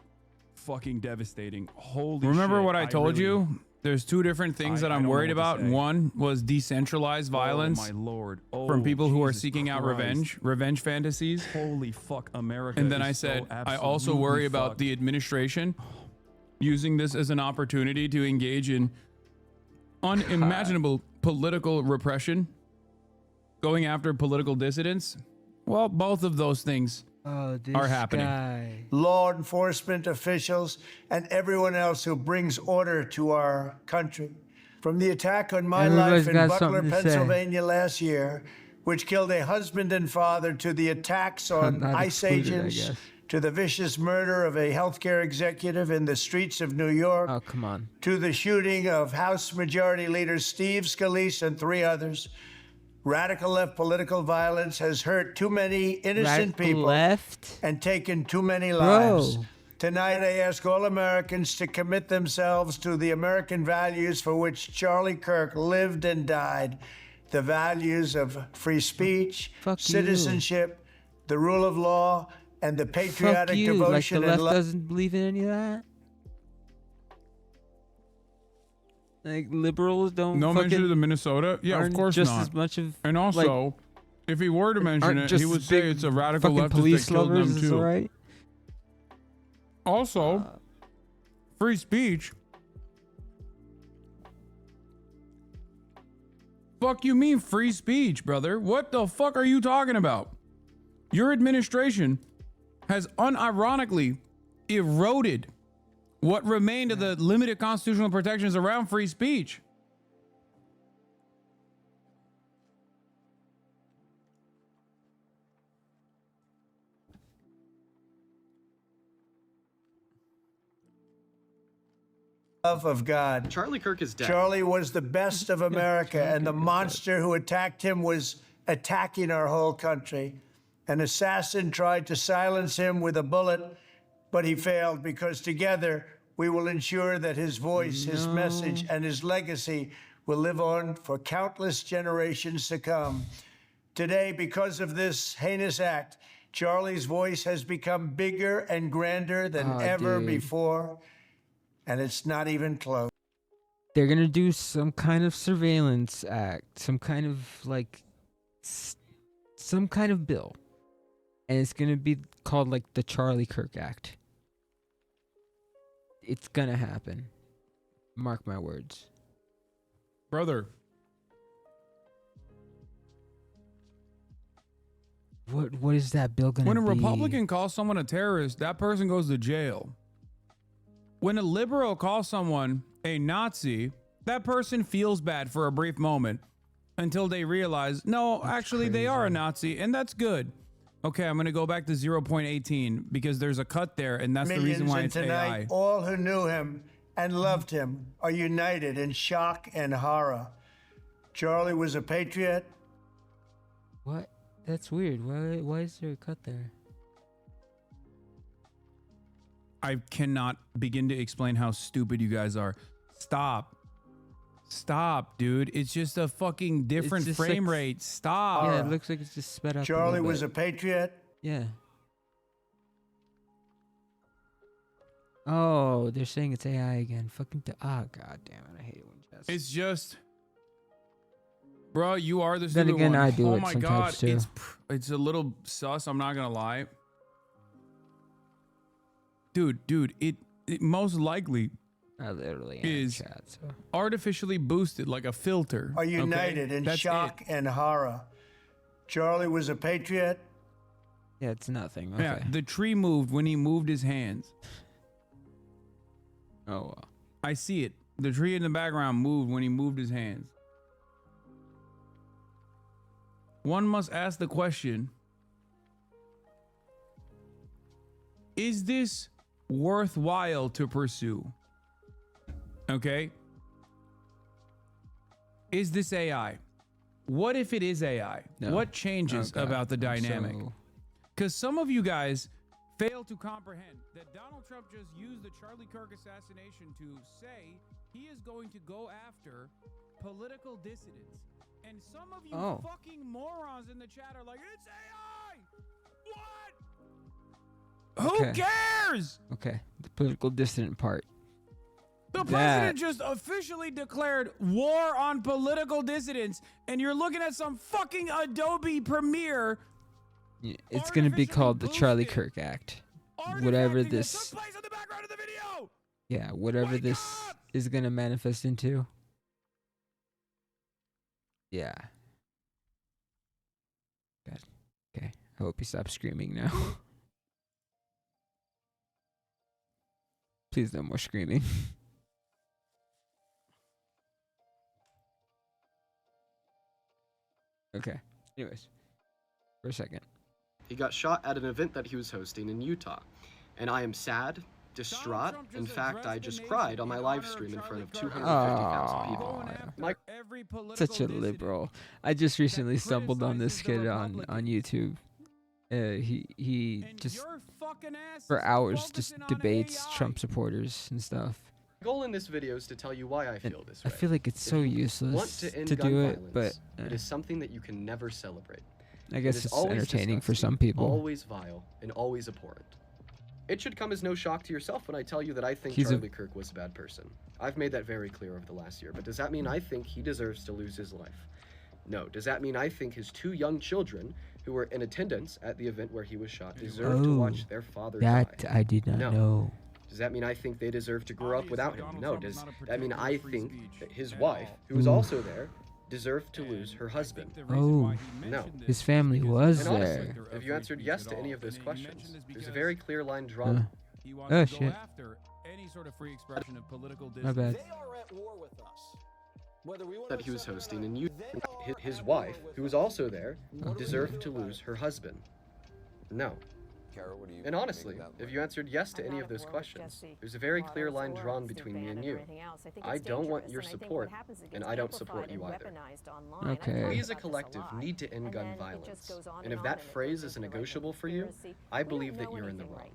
fucking devastating. Holy. Remember shit. what I told you? There's two different things that I'm worried about. One was decentralized violence my Lord. from people who are Jesus seeking out revenge fantasies. Holy fuck, America. And then I is said, so I also worry absolutely about fucked. the administration using this as an opportunity to engage in unimaginable political repression, going after political dissidents. Well, both of those things are happening. Law enforcement officials, and everyone else who brings order to our country. From the attack on my life in Butler, Pennsylvania last year, which killed a husband and father, to the attacks on ICE agents, to the vicious murder of a healthcare executive in the streets of New York, to the shooting of House Majority Leader Steve Scalise and 3 others. Radical left political violence has hurt too many innocent people and taken too many lives. Tonight, I ask all Americans to commit themselves to the American values for which Charlie Kirk lived and died. The values of free speech, citizenship, the rule of law, and the patriotic devotion like the and left doesn't believe in any of that? Like liberals don't. No mention of the Minnesota. Yeah, of course just not. as much of. And also, if he were to mention it, he would say it's a radical leftist police that killed lovers them too. Right? Also, free speech. Fuck you mean free speech, brother? What the fuck are you talking about? Your administration has unironically eroded what remained of the limited constitutional protections around free speech. Love of God. Charlie Kirk is dead. Charlie was the best of America, and the monster who attacked him was attacking our whole country. An assassin tried to silence him with a bullet, but he failed, because together we will ensure that his voice, his message, and his legacy will live on for countless generations to come. Today, because of this heinous act, Charlie's voice has become bigger and grander than ever before, and it's not even close. They're gonna do some kind of surveillance act, some kind of some kind of bill, and it's gonna be called like the Charlie Kirk Act. It's gonna happen. Mark my words. Brother. What is that bill gonna be? When a Republican calls someone a terrorist, that person goes to jail. When a liberal calls someone a Nazi, That person feels bad for a brief moment until they realize, no, actually they are a Nazi, and that's good. Okay, I'm going to go back to 0.18 because there's a cut there, and that's the reason why And it's tonight, AI. all who knew him and loved him are united in shock and horror. Charlie was a patriot. What? That's weird. Why is there a cut there? I cannot begin to explain how stupid you guys are. Stop, dude. It's just a fucking different just frame like- rate. Stop. Yeah, it looks like it's just sped up. Charlie was a patriot. Yeah. Oh, they're saying it's AI again. Fucking. God damn it! I hate it when Jess. It's just, bro. You are the Then stupid again, one. I do oh it my sometimes, god, too. it's a little sus. I'm not gonna lie, dude. It most likely I literally am is chat. So. artificially boosted like a filter. Are united in That's shock and horror. Charlie was a patriot. Yeah, it's nothing. Okay. Yeah, the tree moved when he moved his hands. Oh, well. I see it. The tree in the background moved when he moved his hands. One must ask the question, is this worthwhile to pursue? Okay? Is this AI? What if it is AI? No. What changes Okay. about the dynamic? So- Because some of you guys fail to comprehend that Donald Trump just used the Charlie Kirk assassination to say he is going to go after political dissidents. And some of you fucking morons in the chat are like, it's AI! What? Okay. Who cares? Okay, the political dissident part. The president just officially declared war on political dissidents, and you're looking at some fucking Adobe Premiere. Yeah, it's gonna be called the Charlie Kirk Act. Whatever this. Yeah, whatever this is gonna manifest into. Yeah. Good. Okay. I hope he stops screaming now. Please no more screaming. Okay. Anyways. For a second. He got shot at an event that he was hosting in Utah. And I am sad, distraught. In fact, I just cried on my live stream in front of 250,000 people. Such a liberal. I just recently stumbled on this kid on YouTube. He just for hours just debates Trump supporters and stuff. The goal in this video is to tell you why I feel this I way. feel like it's so If you useless want to end to gun do violence, it, but it is something that you can never celebrate. I guess It is it's always entertaining for disgusting, some people. Always vile and always abhorrent. It should come as no shock to yourself when I tell you that I think He's a- Charlie Kirk was a bad person. I've made that very clear over the last year, but does that mean I think he deserves to lose his life? No. Does that mean I think his 2 young children who were in attendance at the event where he was shot deserve to watch their father that die? I did not know. Does that mean I think they deserve to grow up without him? No. Does that mean I think that his wife, who was also there, deserved to lose her husband? Oh, No. his family was And honestly, there. if you answered yes to any of those questions, there's a very clear line drawn. Oh shit. Any sort of free expression of political My bad. That he was hosting, and his wife, who was also there, deserved to lose her husband. No. And honestly, if you answered yes to any of those questions, there's a very clear line drawn between me and you. I don't want your support, and I don't support you either. Okay. We as a collective need to end gun violence. And if that phrase is negotiable for you, I believe that you're in the wrong.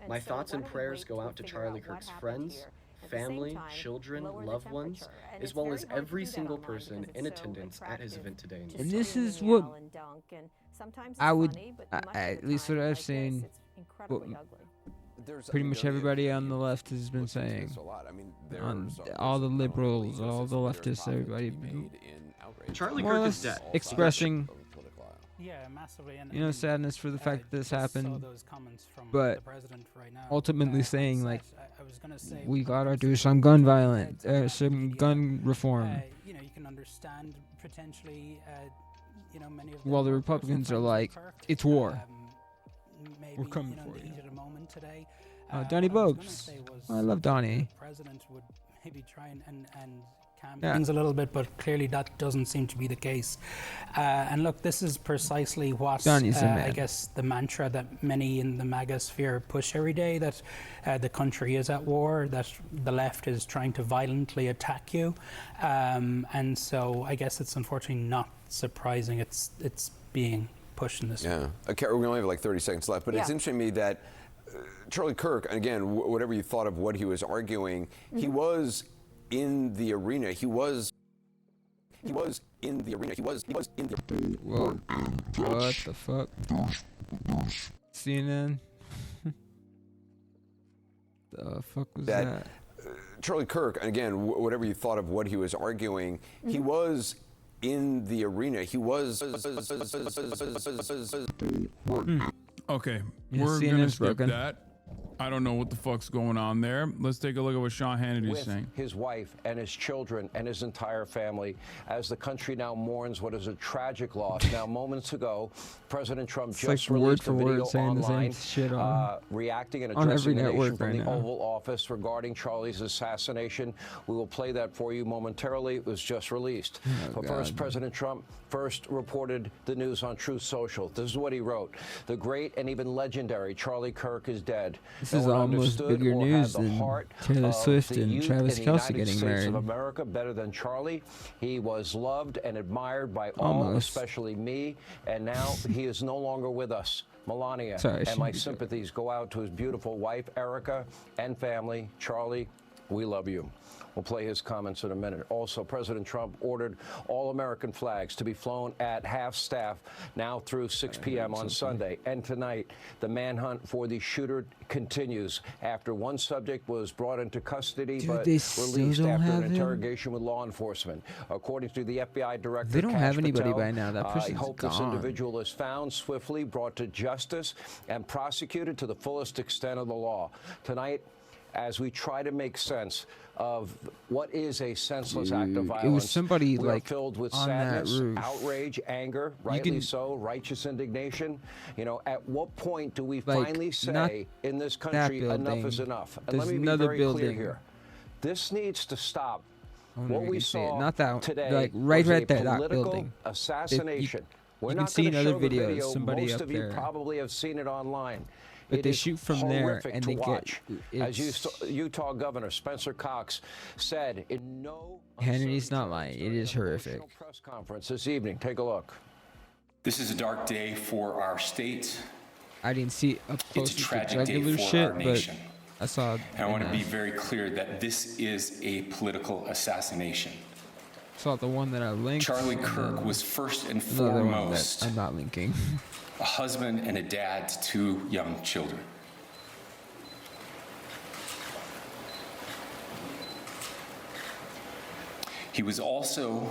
My thoughts and prayers go out to Charlie Kirk's friends, family, children, loved ones, as well as every single person in attendance at his event today. And this is what I would, at least what I've seen, what pretty much everybody on the left has been saying. On all the liberals, all the leftists, everybody. Charlie more or Kirk less is dead. expressing, Yeah, massively. And, you know, sadness for the fact that this just saw happened, those comments from but the president right now. ultimately saying like, I was gonna say, we gotta do some gun violence, some gun reform. you know, you can understand potentially, you know, many of While the Republicans are like, it's war. maybe, We're coming you know, for in the you. heat of the moment today. Donnie what I was gonna Bogues. say was I love Donnie. The president would maybe try and calm things a little bit, but clearly that doesn't seem to be the case. And look, this is precisely what I guess the mantra that many in the MAGA sphere push every day, that the country is at war, that the left is trying to violently attack you. And so I guess it's unfortunately not surprising it's being pushed in this way. Yeah. We only have like 30 seconds left, but it's interesting to me that Charlie Kirk, and again, whatever you thought of what he was arguing, he was in the arena. He was in the arena. He was in the arena. Whoa. What the fuck? CNN? The fuck was that? Charlie Kirk, and again, whatever you thought of what he was arguing, he was in the arena. He was. Okay, Yeah, we're CNN's gonna skip broken. that. I don't know what the fuck's going on there. Let's take a look at what Sean Hannity's with saying. his wife and his children and his entire family as the country now mourns what is a tragic loss. Now, moments ago, President Trump It's just like released word a for video word saying the same online shit on reacting and on every addressing the nation network from right the now. Oval Office regarding Charlie's assassination. We will play that for you momentarily. It was just released. But first, President Trump first reported the news on Truth Social. This is what he wrote. The great and even legendary Charlie Kirk is dead. This No is one almost understood bigger or had news the than heart Taylor of Swift the and youth Travis in the Kelce United getting States married. of America better than Charlie. He was loved and admired by all, Almost. especially me, and now he is no longer with us. Melania, Sorry, and my sympathies go out to his beautiful wife, Erica, and family. Charlie, we love you. We'll play his comments in a minute. Also, President Trump ordered all American flags to be flown at half-staff now through 6 p.m. on Sunday. And tonight, the manhunt for the shooter continues after one subject was brought into custody but they still released don't after have an him? interrogation with law enforcement. According to the FBI director, They don't Kash have anybody Patel, by now. That I person's hope this gone. individual is found swiftly, brought to justice, and prosecuted to the fullest extent of the law. Tonight, as we try to make sense of what is a senseless act of violence, It was somebody we are like filled with on that sadness, roof. outrage, anger, rightly so, righteous indignation. You know, at what point do we Like, finally not say in this that country enough building. is enough? And There's let me be another very clear building. here. This needs to stop. I wonder What if you we can see it. saw Not that today like right was a there, that political building. assassination. We're you not can see in gonna other show the videos video. somebody Most up of you there. probably have seen it online. But It they is shoot from there horrific and to they get. watch. As It's, Utah Governor Spencer Cox said in no Hannity's not lying. It is horrific. press conference this evening. Take a look. This is a dark day for our state. I didn't see up It's close a to tragic day regular for shit, our but nation. I saw. And I want to be very clear that this is a political assassination. Saw the one that I linked. Charlie and Kirk then was first and another one that foremost I'm not linking. a husband and a dad to two young children. He was also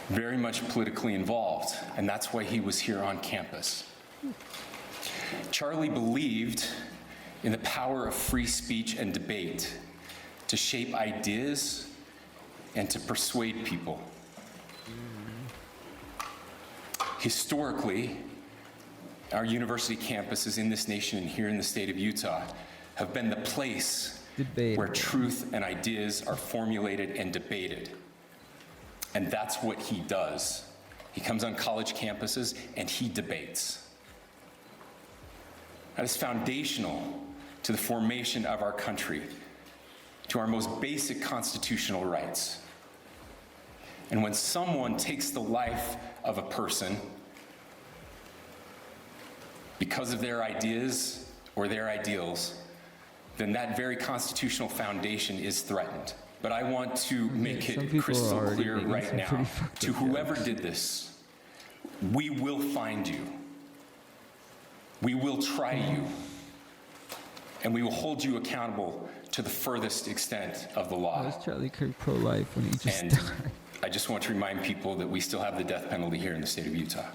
very much politically involved, and that's why he was here on campus. Charlie believed in the power of free speech and debate to shape ideas and to persuade people. Historically, our university campuses in this nation and here in the state of Utah have been the place where truth and ideas are formulated and debated. And that's what he does. He comes on college campuses and he debates. That is foundational to the formation of our country, to our most basic constitutional rights. And when someone takes the life of a person because of their ideas or their ideals, then that very constitutional foundation is threatened. But I want to make some it people crystal are already clear making right some now pretty fucked to up whoever jokes. did this, we will find you. We will try you. And we will hold you accountable to the furthest extent of the law. Why is Charlie Kirk pro-life when he just And died? I just want to remind people that we still have the death penalty here in the state of Utah.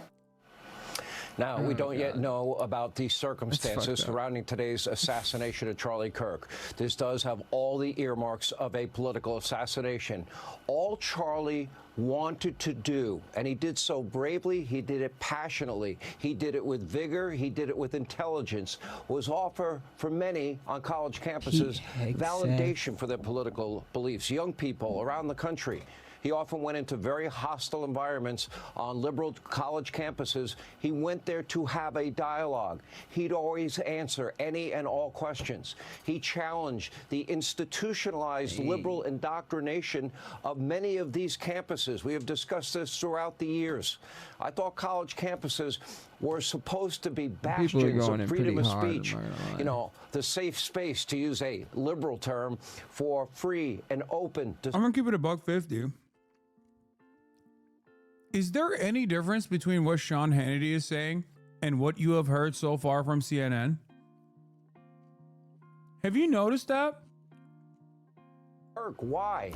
Now, we don't yet know about the fucked circumstances up. surrounding today's assassination of Charlie Kirk. This does have all the earmarks of a political assassination. All Charlie wanted to do, and he did so bravely, he did it passionately, he did it with vigor, he did it with intelligence, was offer for many on college campuses validation for their political beliefs. Young people around the country. He often went into very hostile environments on liberal college campuses. He went there to have a dialogue. He'd always answer any and all questions. He challenged the institutionalized liberal indoctrination of many of these campuses. We have discussed this throughout the years. I thought college campuses were supposed to be bastions of freedom of speech. You know, the safe space, to use a liberal term, for free and open. I'm gonna keep it $1.50. Is there any difference between what Sean Hannity is saying and what you have heard so far from CNN? Have you noticed that? Kirk, why?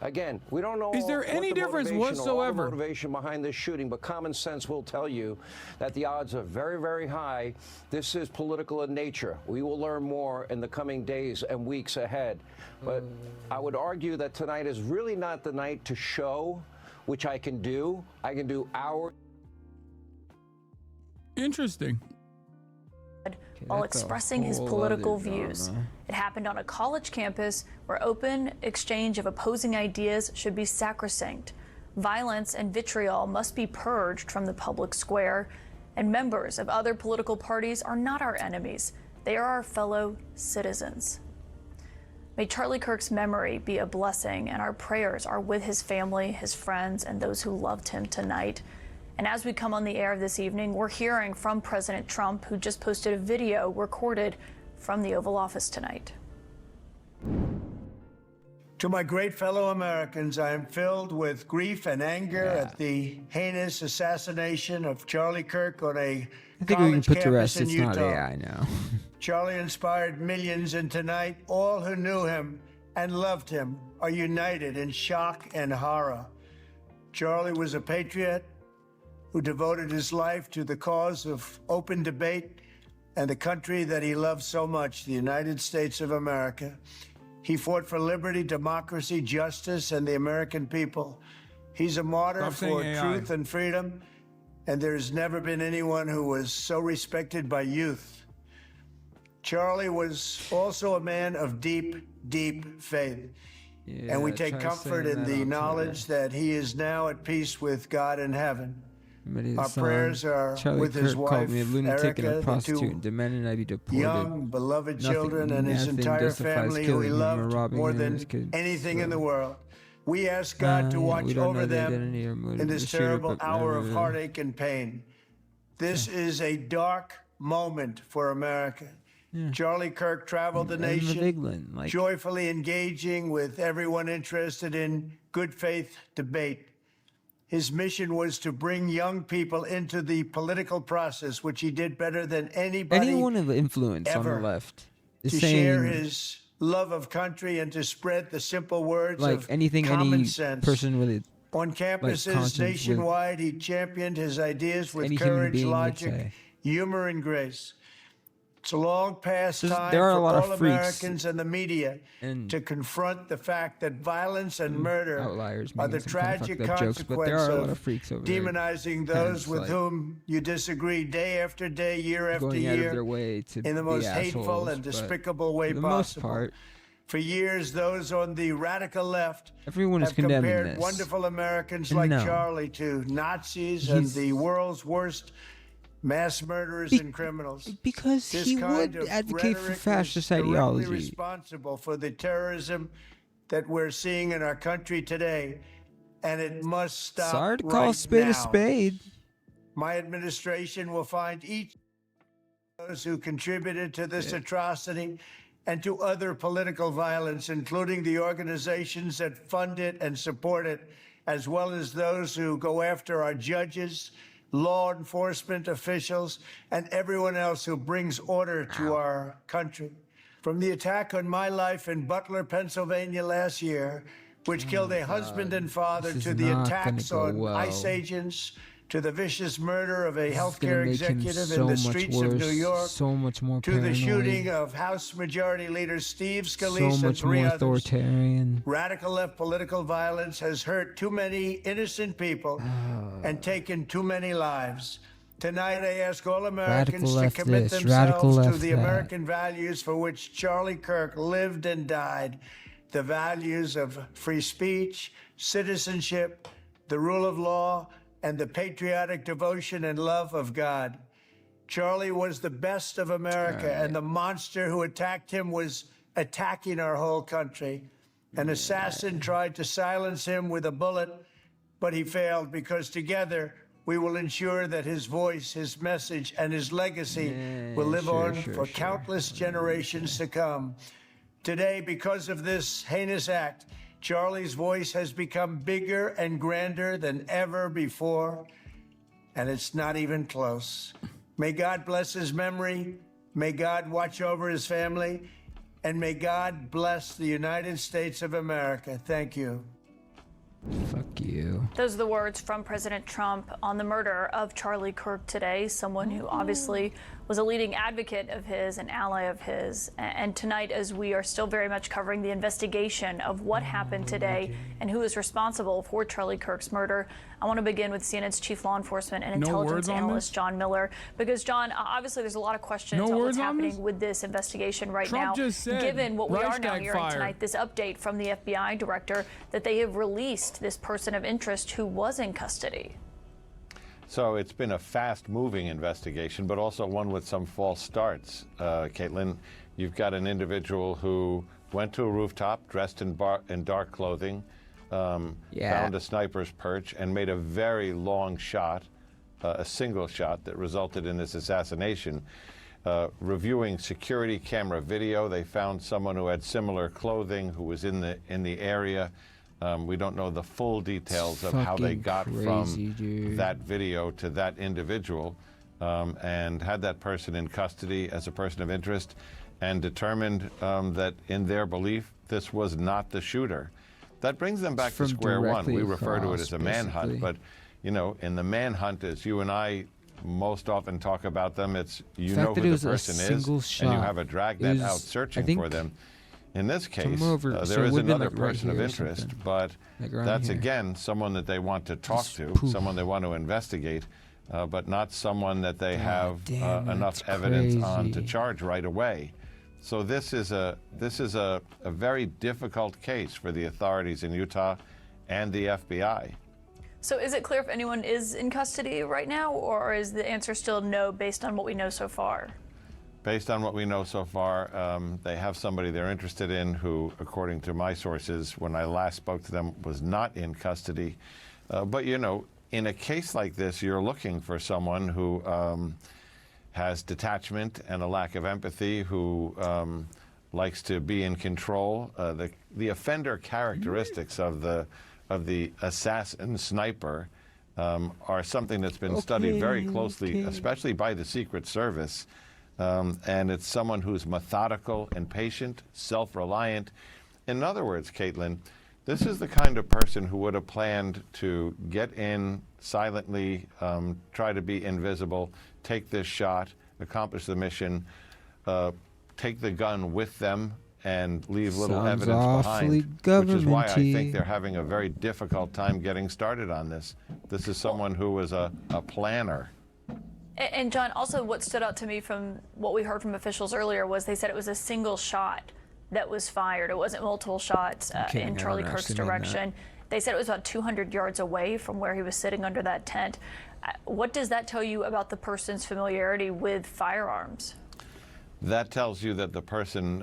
Again, we don't know. Is there any difference whatsoever? The motivation behind this shooting, but common sense will tell you that the odds are very, very high. This is political in nature. We will learn more in the coming days and weeks ahead. But I would argue that tonight is really not the night to show, which I can do. I can do our. Interesting. While expressing his political views. It happened on a college campus where open exchange of opposing ideas should be sacrosanct. Violence and vitriol must be purged from the public square, and members of other political parties are not our enemies. They are our fellow citizens. May Charlie Kirk's memory be a blessing, and our prayers are with his family, his friends, and those who loved him tonight. And as we come on the air this evening, we're hearing from President Trump, who just posted a video recorded from the Oval Office tonight. To my great fellow Americans, I am filled with grief and anger at the heinous assassination of Charlie Kirk on a I think we can college put to campus rest in it's not Utah. AI now. Charlie inspired millions, and tonight, all who knew him and loved him are united in shock and horror. Charlie was a patriot who devoted his life to the cause of open debate and the country that he loved so much, the United States of America. He fought for liberty, democracy, justice, and the American people. He's a martyr for truth and freedom, and there's never been anyone who was so respected by youth. Charlie was also a man of deep, deep faith. And we take comfort in the knowledge that he is now at peace with God in heaven. Our prayers are Charlie with Kirk his wife, called me a lunatic and Erica, a prostitute, the and demanded I be deported. young, beloved children, and his nothing entire justifies family who he killing him or loved robbing more him of than his kids. anything in the world. We ask God to watch we don't over know the them identity or motive in of the this shooter, terrible but hour of heartache and pain. This is a dark moment for America. Charlie Kirk traveled the Edmund nation, England, like- joyfully engaging with everyone interested in good faith debate. His mission was to bring young people into the political process, which he did better than anybody Anyone of influence on ever, the left is to saying share his love of country and to spread the simple words like of anything common any sense. person with it On campuses conscience with- nationwide, he championed his ideas with any human courage, being would logic, say. humor, and grace. It's a long past time there are for a lot of all freaks Americans and the media and to confront the fact that violence and murder outliers are the making some kind of tragic fucked up jokes, but there consequence are a lot of of freaks over there. demonizing And those it's with like whom you disagree day after day, year after going out of year, their way to in the be most hateful assholes, and but despicable way for the most possible. part, For years, those on the radical left everyone is have condemning compared this. wonderful Americans And like no. Charlie to Nazis and He's- the world's worst mass murderers and criminals. Because This he kind would of advocate for rhetoric fascist is directly ideology. responsible for the terrorism that we're seeing in our country today, and it must stop Sorry to right call a spade now. a spade. My administration will find each of those who contributed to this atrocity and to other political violence, including the organizations that fund it and support it, as well as those who go after our judges, law enforcement officials, and everyone else who brings order to our country. From the attack on my life in Butler, Pennsylvania last year, which killed a husband and father, This to is the not attacks gonna go on well. ICE agents, to the vicious murder of a This is gonna healthcare make him executive in so the much streets of New worse, York, so much more to the paranoid, shooting of House Majority Leader Steve so Scalise and much 3 more others. authoritarian. Radical left political violence has hurt too many innocent people and taken too many lives. Tonight, I ask all Americans to left commit this, radical themselves to left the that. American values for which Charlie Kirk lived and died, the values of free speech, citizenship, the rule of law, and the patriotic devotion and love of God. Charlie was the best of America, and the monster who attacked him was attacking our whole country. An assassin tried to silence him with a bullet, but he failed because together we will ensure that his voice, his message, and his legacy will live on for countless generations to come. Today, because of this heinous act, Charlie's voice has become bigger and grander than ever before, and it's not even close. May God bless his memory, may God watch over his family, and may God bless the United States of America. Thank you. Fuck you. Those are the words from President Trump on the murder of Charlie Kirk today, someone who obviously was a leading advocate of his, an ally of his. And tonight, as we are still very much covering the investigation of what happened today and who is responsible for Charlie Kirk's murder, I want to begin with CNN's chief law enforcement and intelligence analyst, John Miller. Because, John, obviously there's a lot of questions on what's happening with this investigation right now. Just said, given what we are now Reichstag hearing fired. tonight, this update from the FBI director that they have released this person of interest who was in custody. So it's been a fast-moving investigation, but also one with some false starts. Caitlin, you've got an individual who went to a rooftop dressed in dark clothing, found a sniper's perch, and made a very long shot, a single shot that resulted in this assassination. Reviewing security camera video, they found someone who had similar clothing who was in the area. We don't know the full details of how they got from that video to that individual, and had that person in custody as a person of interest, and determined that in their belief this was not the shooter. That brings them back to square one. We refer to it as a manhunt, but you know, in the manhunt, as you and I most often talk about them, it's you know who the person is, and you have a dragnet out searching for them. In this case, there is another person of interest, but that's again someone that they want to talk to, someone they want to investigate, but not someone that they have enough evidence on to charge right away. So this is a very difficult case for the authorities in Utah and the FBI. So is it clear if anyone is in custody right now, or is the answer still no based on what we know so far? Based on what we know so far, they have somebody they're interested in who, according to my sources, when I last spoke to them, was not in custody. But, you know, in a case like this, you're looking for someone who has detachment and a lack of empathy, who likes to be in control. The offender characteristics of the assassin sniper are something that's been studied very closely, especially by the Secret Service. And it's someone who's methodical and patient, self-reliant. In other words, Caitlin, this is the kind of person who would have planned to get in silently, try to be invisible, take this shot, accomplish the mission, take the gun with them, and leave little evidence behind, which is why I think they're having a very difficult time getting started on this. This is someone who was a planner. And John, also what stood out to me from what we heard from officials earlier was they said it was a single shot that was fired. It wasn't multiple shots in Charlie Kirk's direction. They said it was about 200 yards away from where he was sitting under that tent. What does that tell you about the person's familiarity with firearms? That tells you that the person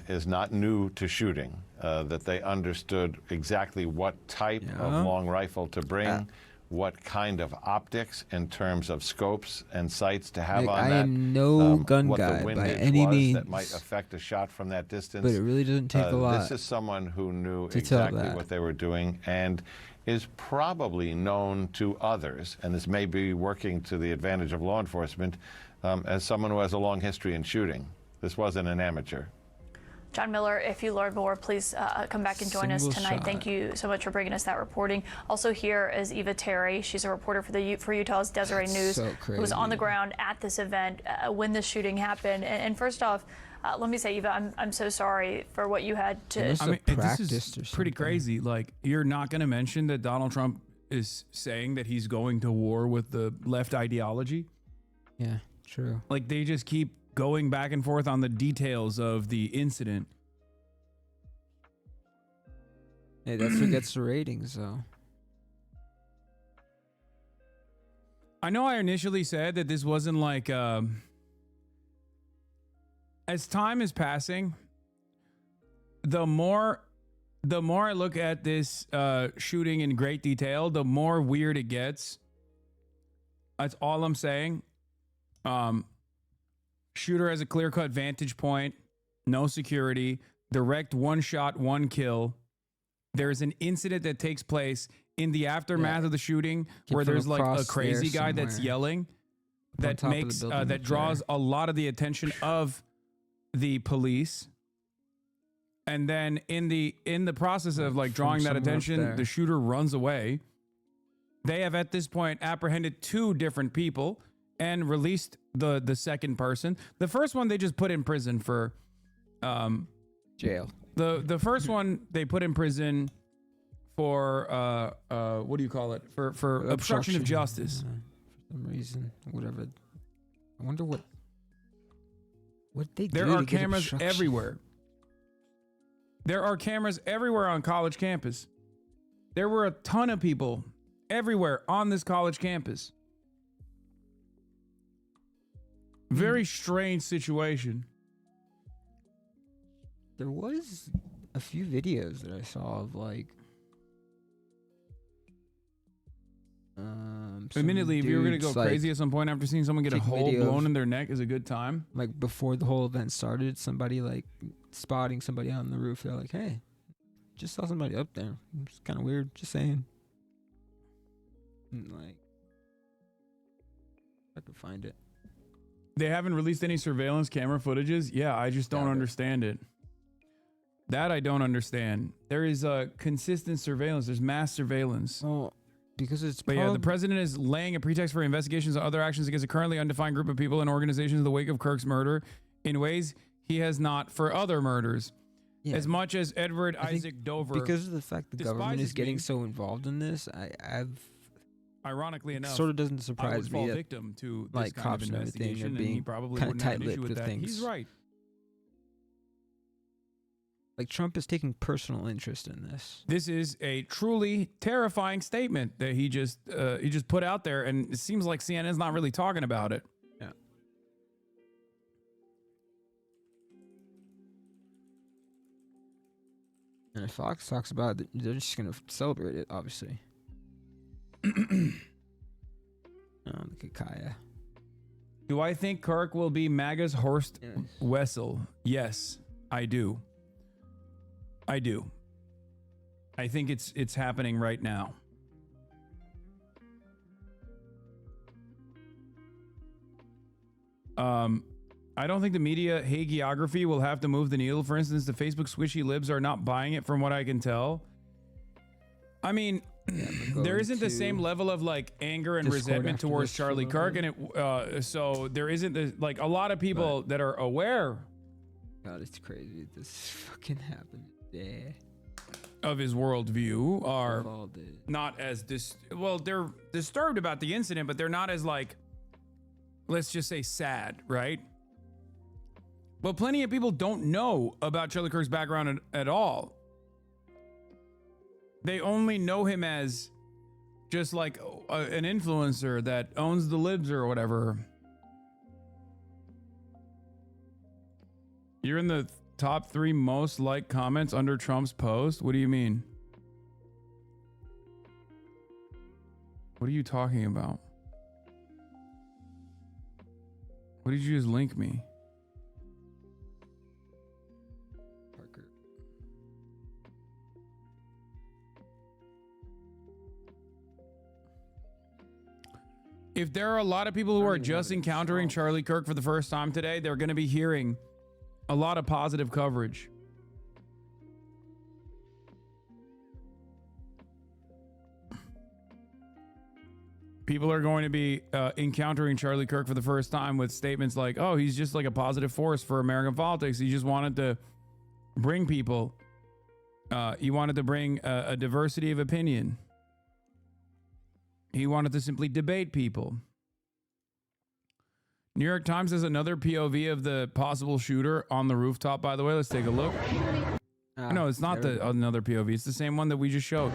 is not new to shooting, that they understood exactly what type of long rifle to bring, what kind of optics in terms of scopes and sights to have on that. I am no gun what guy the by windage any was means. that might affect a shot from that distance. But it really doesn't take a lot. This is someone who knew to exactly tell that. what they were doing and is probably known to others, and this may be working to the advantage of law enforcement, as someone who has a long history in shooting. This wasn't an amateur. John Miller, if you learn more, please come back and join us tonight. Shot. Thank you so much for bringing us that reporting. Also here is Eva Terry. She's a reporter for Utah's Deseret News, who was on the ground at this event when the shooting happened. And first off, let me say, Eva, I'm so sorry for what you had to. I mean, this is pretty crazy. Like, you're not going to mention that Donald Trump is saying that he's going to war with the left ideology? Yeah, true. Like, they just keep going back and forth on the details of the incident. Hey, that's what gets the ratings, though. I know I initially said that this wasn't like, as time is passing, the more I look at this shooting in great detail, the more weird it gets. That's all I'm saying. Shooter has a clear-cut vantage point, no security, direct one shot, one kill. There's an incident that takes place in the aftermath of the shooting where there's like a crazy guy that's yelling that makes that draws a lot of the attention of the police. And then in the process of like drawing that attention, the shooter runs away. They have at this point apprehended 2 different people and released the second person. The first one they just put in prison for jail. The first one they put in prison for what do you call it? For obstruction of justice. For some reason, whatever. I wonder what they do. There are cameras everywhere. There are cameras everywhere on college campus. There were a ton of people everywhere on this college campus. Very strange situation. There was a few videos that I saw of like admittedly, if you were gonna go crazy at some point after seeing someone get a hole blown in their neck is a good time. Like before the whole event started, somebody like spotting somebody on the roof. They're like, "Hey, just saw somebody up there. It's kind of weird. Just saying." And like, I could find it. They haven't released any surveillance camera footages. Yeah, I just don't understand it. That I don't understand. There is a consistent surveillance. There's mass surveillance. Oh, because it's. But yeah, the president is laying a pretext for investigations and other actions against a currently undefined group of people and organizations in the wake of Kirk's murder in ways he has not for other murders. Yeah. As much as Edward Isaac Dover. Because of the fact the government is getting so involved in this, I've. Ironically enough, sort of doesn't surprise I would fall me victim to this like kind of investigation, and he probably wouldn't have an issue with that. Things. He's right. Like Trump is taking personal interest in this. This is a truly terrifying statement that he just put out there, and it seems like CNN's not really talking about it. Yeah. And if Fox talks about it, they're just gonna celebrate it, obviously. Look at Kaya. Do I think Kirk will be MAGA's Horst Wessel? Yes, I do. I do. I think it's happening right now. I don't think the media hagiography will have to move the needle. For instance, the Facebook squishy libs are not buying it from what I can tell. I mean, there isn't the same level of like anger and resentment towards Charlie Kirk, and so there isn't like a lot of people that are aware. God, it's crazy. This fucking happened. Yeah. Of his worldview are not as well, they're disturbed about the incident, but they're not as like, let's just say sad, right? But plenty of people don't know about Charlie Kirk's background at all. They only know him as just like an influencer that owns the libs or whatever. You're in the top 3 most liked comments under Trump's post? What do you mean? What are you talking about? What did you just link me? Parker. If there are a lot of people who are just encountering Charlie Kirk for the first time today, they're going to be hearing a lot of positive coverage. People are going to be encountering Charlie Kirk for the first time with statements like, oh, he's just like a positive force for American politics. He just wanted to bring people. He wanted to bring a diversity of opinion. He wanted to simply debate people. New York Times has another POV of the possible shooter on the rooftop, by the way. Let's take a look. No, it's not another POV. It's the same one that we just showed.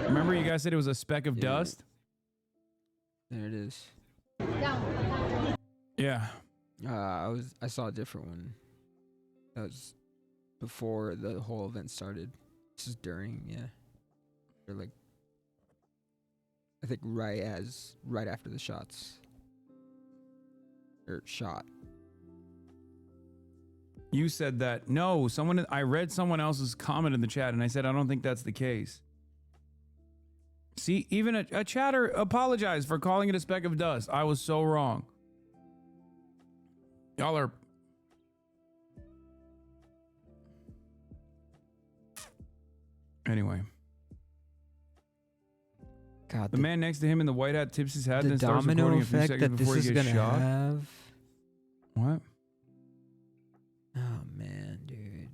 Remember you guys said it was a speck of dust? There it is. Yeah. I saw a different one. That was before the whole event started. This is during, yeah. Or like, I think right after the shots. Or shot. You said that. No, I read someone else's comment in the chat and I said, I don't think that's the case. See, even a chatter apologized for calling it a speck of dust. I was so wrong. Y'all are... Anyway. God, the man next to him in the white hat tips his hat and then starts recording a few seconds before he gets shot. What? Oh, man, dude.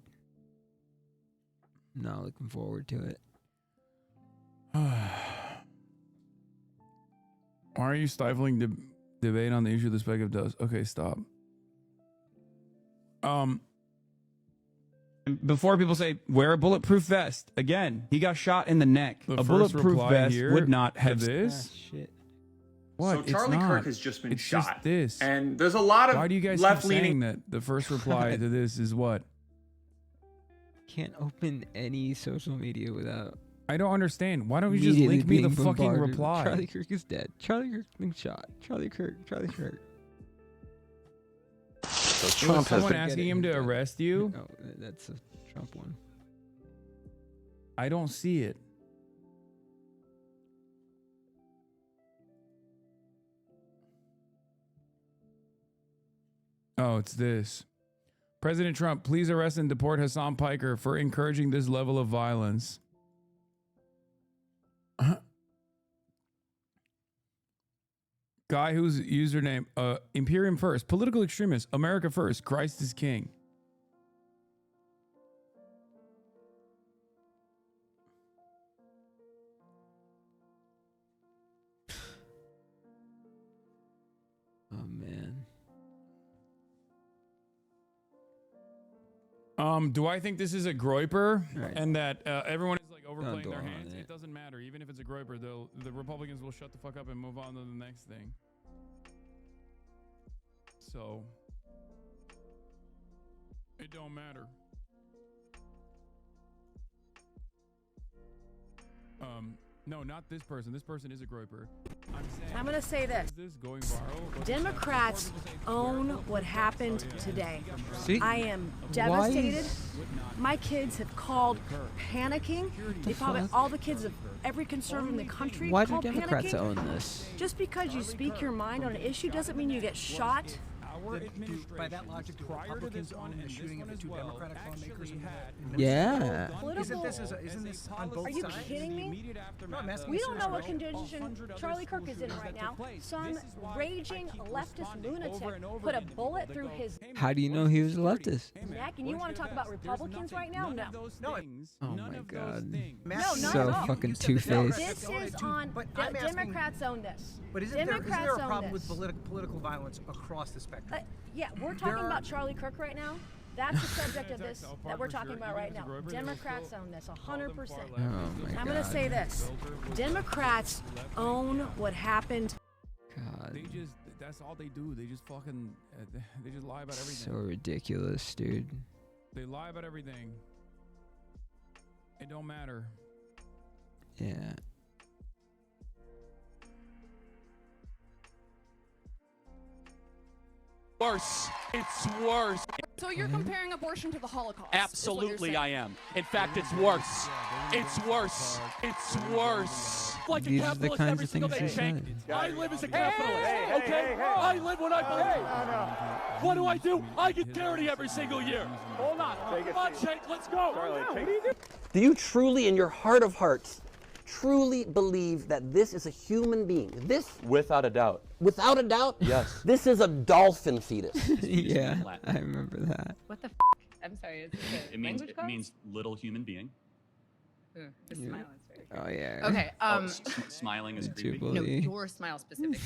I'm not looking forward to it. Why are you stifling debate on the issue of the speck of dust? Okay, stop. Before people say, wear a bulletproof vest. Again, he got shot in the neck. A bulletproof vest would not have this. Shit. What? So Charlie Kirk has just been shot. Just this. And there's a lot of Why do you guys keep saying that the first reply to this is what? Can't open any social media without... I don't understand. Why don't you just link me the fucking bombarded. reply? Charlie Kirk is dead. Charlie Kirk's been shot. Charlie Kirk. So Trump has someone asking him to arrest you? No, that's a Trump one. I don't see it. Oh, it's this. President Trump, please arrest and deport Hassan Piker for encouraging this level of violence. Guy whose username, Imperium First, political extremist, America First, Christ is King. Oh, man. Do I think this is a groiper and that everyone is like overplaying Don't their dwell on hands? it. It doesn't matter. Even if it's a groiper, the Republicans will shut the fuck up and move on to the next thing. So it don't matter. No, not this person. This person is a groiper. I'm going to say this. Is this going viral? Democrats own what happened today. See? I am devastated. My kids have called panicking. They probably all the kids of every conservative in the country Why do call Democrats panicking. own this? Just because you speak your mind on an issue doesn't mean you get shot. By that logic, do Republicans own the shooting of the two Democratic lawmakers? Yeah. Isn't this on both sides? Are you kidding me? No, I'm asking We a don't know serious what question. condition Charlie Kirk is in right now. Some raging leftist lunatic put a bullet through his How do you know he was a leftist? neck, and you want to talk about Republicans right now? No. Oh my God. No, not So at all. fucking two-faced. This is on. Democrats own this. But isn't there a problem with this. political violence across the spectrum? Yeah, we're talking about Charlie Kirk right now. That's the subject of this that we're talking about right now. Democrats own this 100%. Oh my I'm going to say this. Democrats own what happened. God. That's all they do. They just fucking, they just lie about everything. So ridiculous, dude. They lie about everything. It don't matter. Yeah. Worse. It's worse. So you're comparing abortion to the Holocaust? Absolutely, I am. In fact, it's worse. It's worse. It's worse. Like a These are the capitalist kinds every of single things day, he Hank. said. I live as a capitalist, okay? I live what I believe. What do? I get charity every single year. Hold on. Come on, Hank, let's go. Do you truly, in your heart of hearts, truly believe that this is a human being? This, Without a doubt. without a doubt, Yes. this is a dolphin fetus. Yeah, I remember that. What the f? I'm sorry. Is It means little human being. The smile is very Oh yeah. Okay. Smiling is Too creepy. No, bully. your smile specific.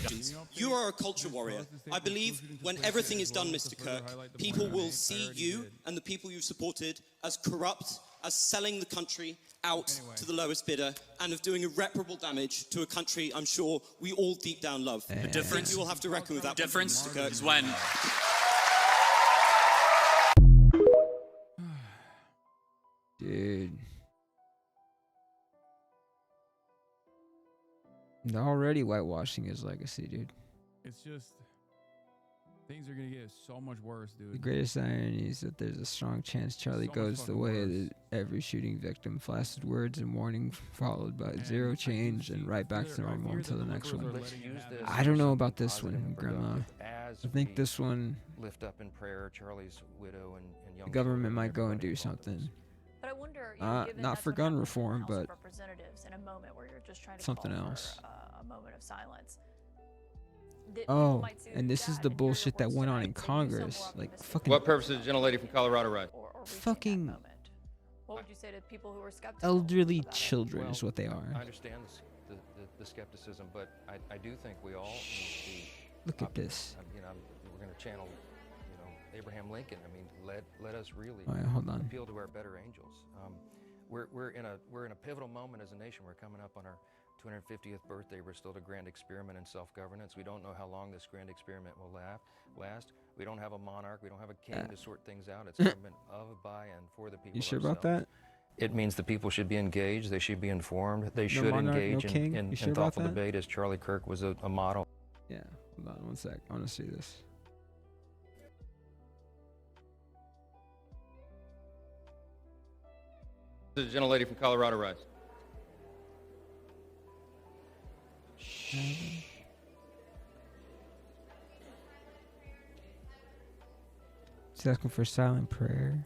You are a culture warrior. I believe when everything is done, Mr. Kirk, people will see you and the people you've supported as corrupt, as selling the country out to the lowest bidder, and of doing irreparable damage to a country I'm sure we all deep down love. The difference. You will have to reckon with that. Difference Mr. Kirk. is when. Dude. They're already whitewashing his legacy, dude. It's just things are gonna get so much worse, dude. The greatest irony is that there's a strong chance Charlie goes the way of every shooting victim. Flaccid words and warning followed by zero change and right back to normal until the next one. I don't know about this one, Grandma. I think this one, Lift up in prayer Charlie's widow and young the government might go and do something. But I wonder, Not for gun reform, but representatives in a moment where you're just trying to something call for, else. a moment of silence. People Oh, might see and this is the bullshit that went on in Congress. Like, fucking What purpose does the gentlelady from Colorado rise? fucking What would you say to people who are skeptical? elderly children is what they are. I understand the skepticism, but I do think we all need to. Look at this. You know, we're going to channel, Abraham Lincoln. I mean, let us really All right, hold on. appeal to our better angels. We're in a pivotal moment as a nation. We're coming up on our 250th birthday. We're still at a grand experiment in self-governance. We don't know how long this grand experiment will last. We don't have a monarch. We don't have a king to sort things out. It's government of, by, and for the people. You sure about ourselves. that? It means the people should be engaged. They should be informed. They No should monarch, no engage king? in You sure about thoughtful that? debate, as Charlie Kirk was a model. Yeah, hold on one sec. I want to see this. The gentlelady from Colorado rise. He's asking for silent prayer.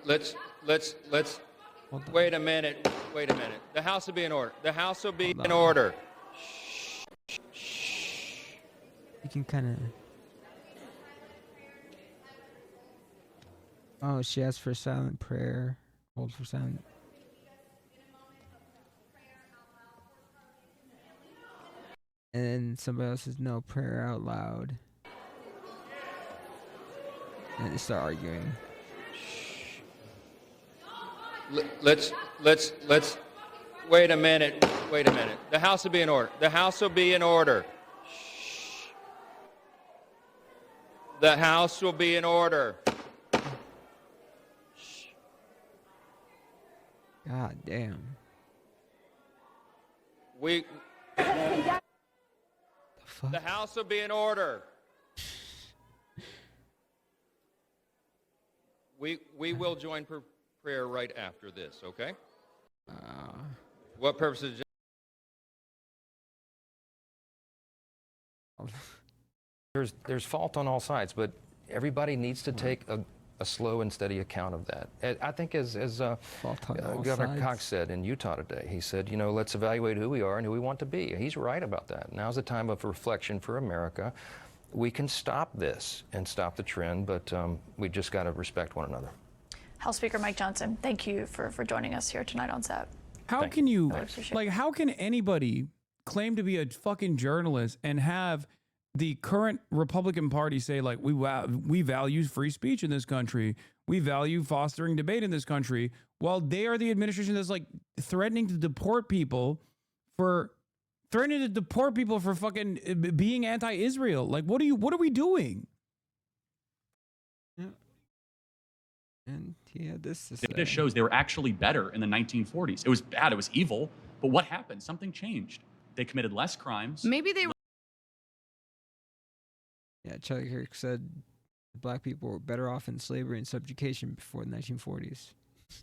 Let's wait a minute. Wait a minute. The House will be in order. The House will be in order. You can kind of. Oh, she asked for silent prayer. Hold for silent. And then somebody else says no prayer out loud. And they start arguing. Let's wait a minute. Wait a minute. The House will be in order. The House will be in order. The House will be in order. God damn. The House will be in order. We will join prayer right after this, okay? What purpose is There's fault on all sides, but everybody needs to take a slow and steady account of that. I think as Governor Cox said in Utah today, he said, let's evaluate who we are and who we want to be. He's right about that. Now's a time of reflection for America. We can stop this and stop the trend, but we just got to respect one another. House Speaker Mike Johnson, thank you for joining us here tonight on set. How can you, how can anybody claim to be a fucking journalist and have the current Republican Party say, like, we value free speech in this country, we value fostering debate in this country, while they are the administration that's like threatening to deport people for fucking being anti-Israel? Like, what are we doing? Yeah. And he had this to say. It just shows they were actually better in the 1940s. It was bad, it was evil, but what happened? Something changed. They committed less crimes. Maybe they were. Yeah, Charlie Kirk said black people were better off in slavery and subjugation before the 1940s. It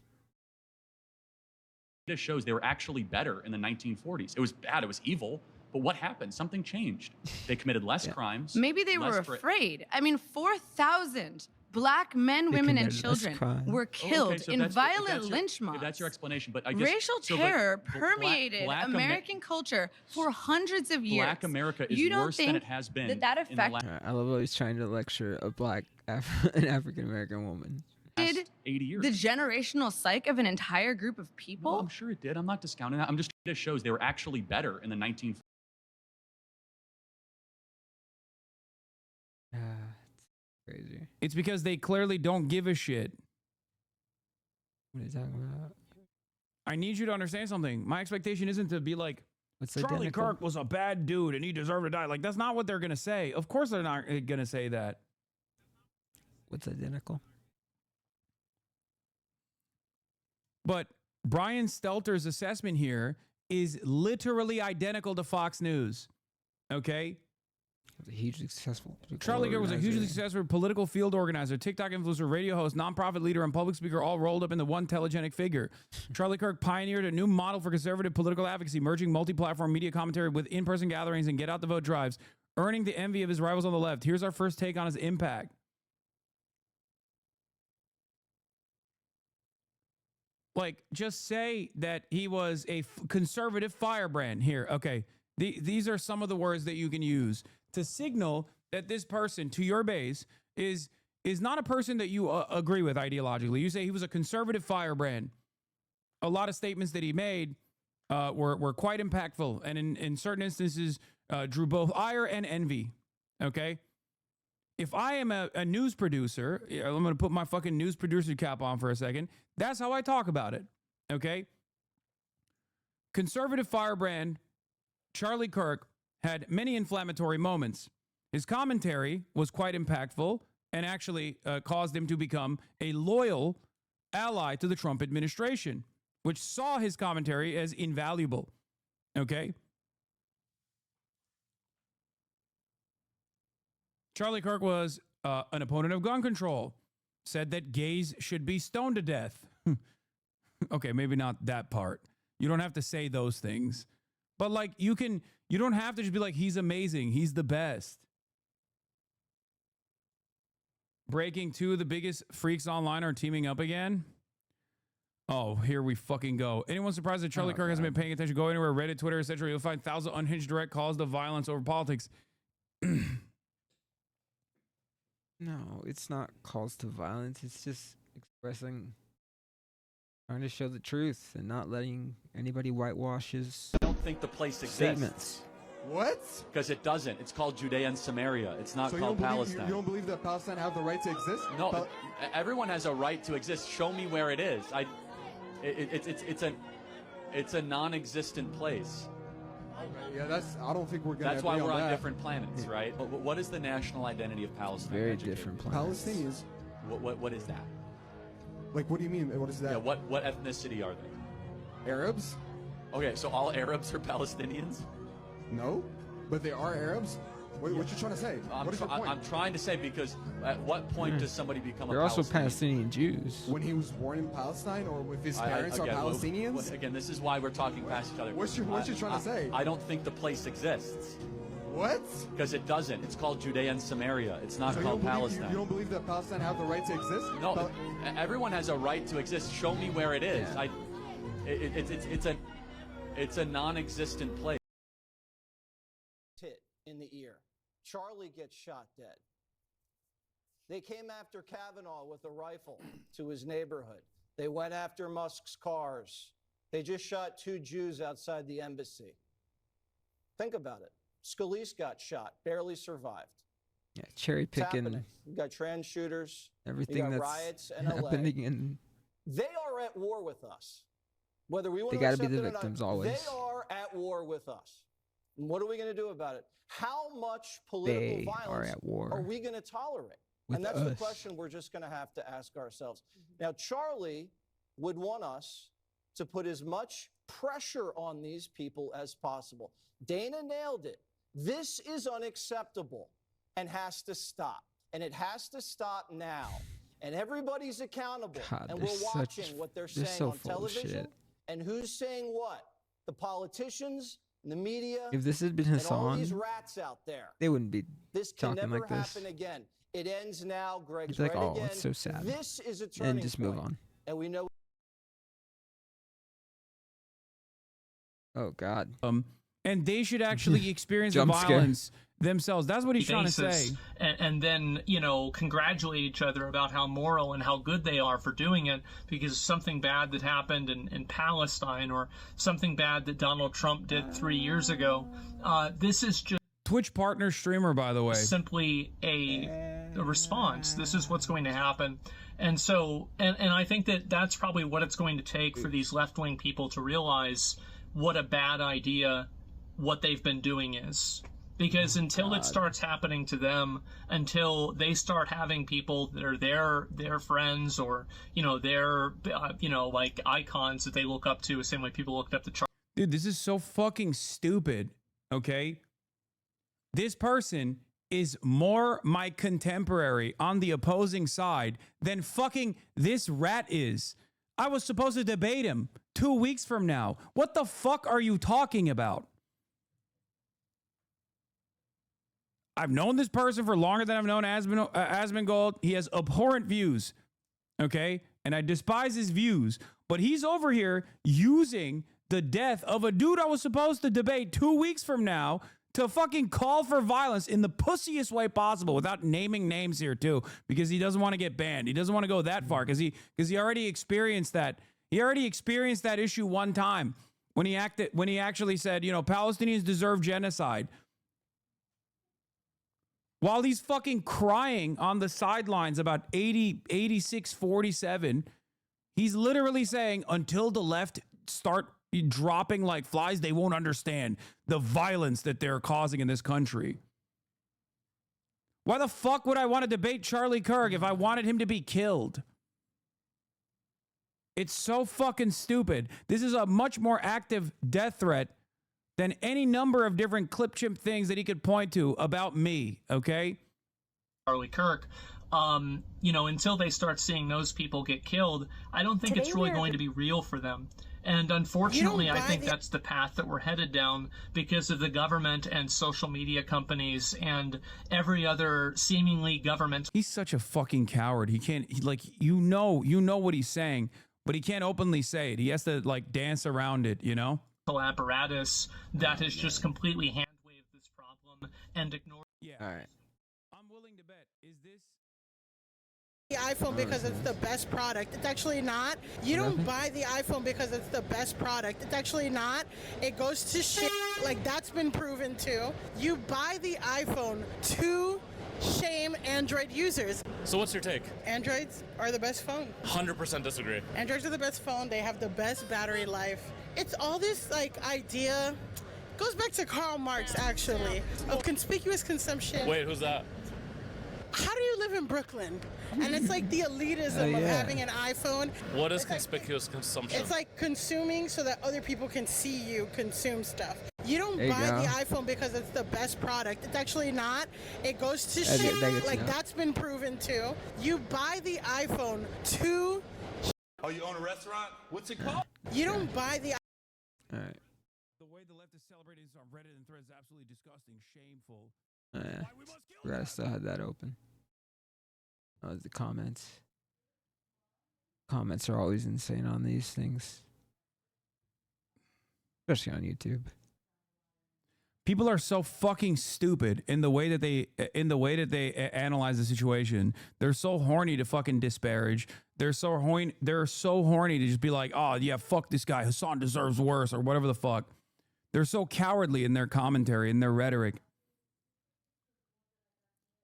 just shows they were actually better in the 1940s. It was bad, it was evil, But what happened? Something changed. They committed less crimes. Maybe they were afraid. I mean, 4,000 black men, women, and children were killed in violent lynch mobs. If that's your explanation, but I guess Racial terror permeated American culture for hundreds of years. Black America is You don't worse than think it has been. that in the last I love how he's trying to lecture a an African American woman. Did 80 years. the generational psyche of an entire group of people? Well, I'm sure it did. I'm not discounting that. I'm just it shows they were actually better in the 1940s. Crazy. It's because they clearly don't give a shit. What are you talking about? I need you to understand something. My expectation isn't to be like, Charlie identical? Kirk was a bad dude and he deserved to die. Like, that's not what they're going to say. Of course they're not going to say that. What's identical? But Brian Stelter's assessment here is literally identical to Fox News. Okay? A hugely successful. Charlie Kirk was a hugely successful political field organizer, TikTok influencer, radio host, nonprofit leader, and public speaker, all rolled up into one telegenic figure. Charlie Kirk pioneered a new model for conservative political advocacy, merging multi-platform media commentary with in-person gatherings and get-out-the-vote drives, earning the envy of his rivals on the left. Here's our first take on his impact. Like, just say that he was a conservative firebrand here. Okay, these are some of the words that you can use to signal that this person, to your base, is not a person that you agree with ideologically. You say he was a conservative firebrand. A lot of statements that he made were quite impactful, and in certain instances drew both ire and envy. Okay? If I am a news producer, I'm going to put my fucking news producer cap on for a second. That's how I talk about it. Okay? Conservative firebrand Charlie Kirk had many inflammatory moments. His commentary was quite impactful and actually caused him to become a loyal ally to the Trump administration, which saw his commentary as invaluable. Okay? Charlie Kirk was an opponent of gun control, said that gays should be stoned to death. Okay, maybe not that part. You don't have to say those things. But like you don't have to just be like, he's amazing, he's the best. Breaking 2 of the biggest freaks online are teaming up again. Oh, here we fucking go. Anyone surprised that Charlie Kirk hasn't been paying attention? Go anywhere, Reddit, Twitter, etc. You'll find thousands of unhinged direct calls to violence over politics. No, it's not calls to violence. It's just expressing, trying to show the truth and not letting anybody whitewash his I don't think the place exists. statements. What? Because it doesn't. It's called Judea and Samaria. It's not So called Palestine. You don't believe that Palestine have the right to exist? No, everyone has a right to exist. Show me where it is. It's a non-existent place. Okay, yeah, I don't think we're gonna. That's why agree we're on that. different planets, right? What is the national identity of Palestine? Very different planets. Palestinians. What is that? Like, what do you mean? What is that? Yeah, what ethnicity are they? Arabs? Okay, so all Arabs are Palestinians? No, but they are Arabs. What you trying to say? What is your point? I'm trying to say because at what point does somebody become They're a also Palestinian? Palestinian Jews. When he was born in Palestine, or if his parents are Palestinians? Again, this is why we're talking past each other. What you trying to say? I don't think the place exists. What? Because it doesn't. It's called Judea and Samaria. It's not So called Palestine. You don't believe that Palestine have the right to exist? No, everyone has a right to exist. Show me where it is. Yeah. It's a non-existent place. Hit in the ear. Charlie gets shot dead. They came after Kavanaugh with a rifle to his neighborhood. They went after Musk's cars. They just shot 2 Jews outside the embassy. Think about it. Scalise got shot, barely survived. Yeah, cherry It's picking happening. You got trans shooters. everything you got that's riots in LA. happening in. They are at war with us. Whether we want They to gotta accept be the it or not, victims always. They are at war with us. And what are we going to do about it? How much political They are violence at war are we going to tolerate? with And that's the us. question we're just going to have to ask ourselves. Now, Charlie would want us to put as much pressure on these people as possible. Dana nailed it. This is unacceptable and has to stop. And it has to stop now. And everybody's accountable. God, And they're we're watching what they're saying so on full of television. shit. And who's saying what? The politicians The media. If this had been and all these Hassan, rats out there. they wouldn't be This can talking never like this. happen again. It ends now. Greg's He's like, right oh, again. it's so sad. This is a turning And just move point. on. And we know. Oh God. And they should actually experience the Jump scare. violence themselves. That's what he's trying to basis, say. and then, you know, congratulate each other about how moral and how good they are for doing it, because something bad that happened in Palestine or something bad that Donald Trump did 3 years ago. This is just Twitch partner streamer, by the way. simply a response. This is what's going to happen. And so, and I think that that's probably what it's going to take for these left-wing people to realize what a bad idea what they've been doing is. Because until it starts happening to them, until they start having people that are their friends or, you know, their, you know, like icons that they look up to, the same way people looked up to Charlie. Dude, this is so fucking stupid, okay? This person is more my contemporary on the opposing side than fucking this rat is. I was supposed to debate him 2 weeks from now. What the fuck are you talking about? I've known this person for longer than I've known Asmongold. He has abhorrent views, okay? And I despise his views. But he's over here using the death of a dude I was supposed to debate 2 weeks from now to fucking call for violence in the pussiest way possible without naming names here too, because he doesn't want to get banned. He doesn't want to go that far because he already experienced that. He already experienced that issue one time when he actually said, you know, Palestinians deserve genocide. While he's fucking crying on the sidelines about 86-47, he's literally saying until the left start dropping like flies, they won't understand the violence that they're causing in this country. Why the fuck would I want to debate Charlie Kirk if I wanted him to be killed? It's so fucking stupid. This is a much more active death threat than any number of different clip chimp things that he could point to about me, okay? Charlie Kirk, you know, until they start seeing those people get killed, I don't think it's really going to be real for them. And unfortunately, I think that's the path that we're headed down because of the government and social media companies and every other seemingly government. He's such a fucking coward. He can't, you know what he's saying, but he can't openly say it. He has to like dance around it, you know? Apparatus that has just completely hand-waved this problem and ignored. Yeah. All right. I'm willing to bet. Is this the iPhone because it's the best product? It's actually not. You don't buy the iPhone because it's the best product. It's actually not. It goes to shit. Like that's been proven too. You buy the iPhone to shame Android users. So what's your take? Androids are the best phone. 100% disagree. Androids are the best phone. They have the best battery life. It's all this like idea, goes back to Karl Marx actually, of conspicuous consumption. Wait, who's that? How do you live in Brooklyn? And it's like the elitism of having an iPhone. What is conspicuous consumption? It's like consuming so that other people can see you consume stuff. You don't buy the iPhone because it's the best product. It's actually not. It goes to shit. Like that's been proven too. You buy the iPhone to. Oh, you own a restaurant? What's it called? You don't buy the. All right. the way the left is celebrating this on Reddit and threads is absolutely disgusting, shameful. I still had that open. That was the comments. Comments are always insane on these things, especially on YouTube. People are so fucking stupid in the way that they analyze the situation. They're so horny to fucking disparage. They're so horny to just be like, oh yeah, fuck this guy. Hassan deserves worse or whatever the fuck. They're so cowardly in their commentary and their rhetoric.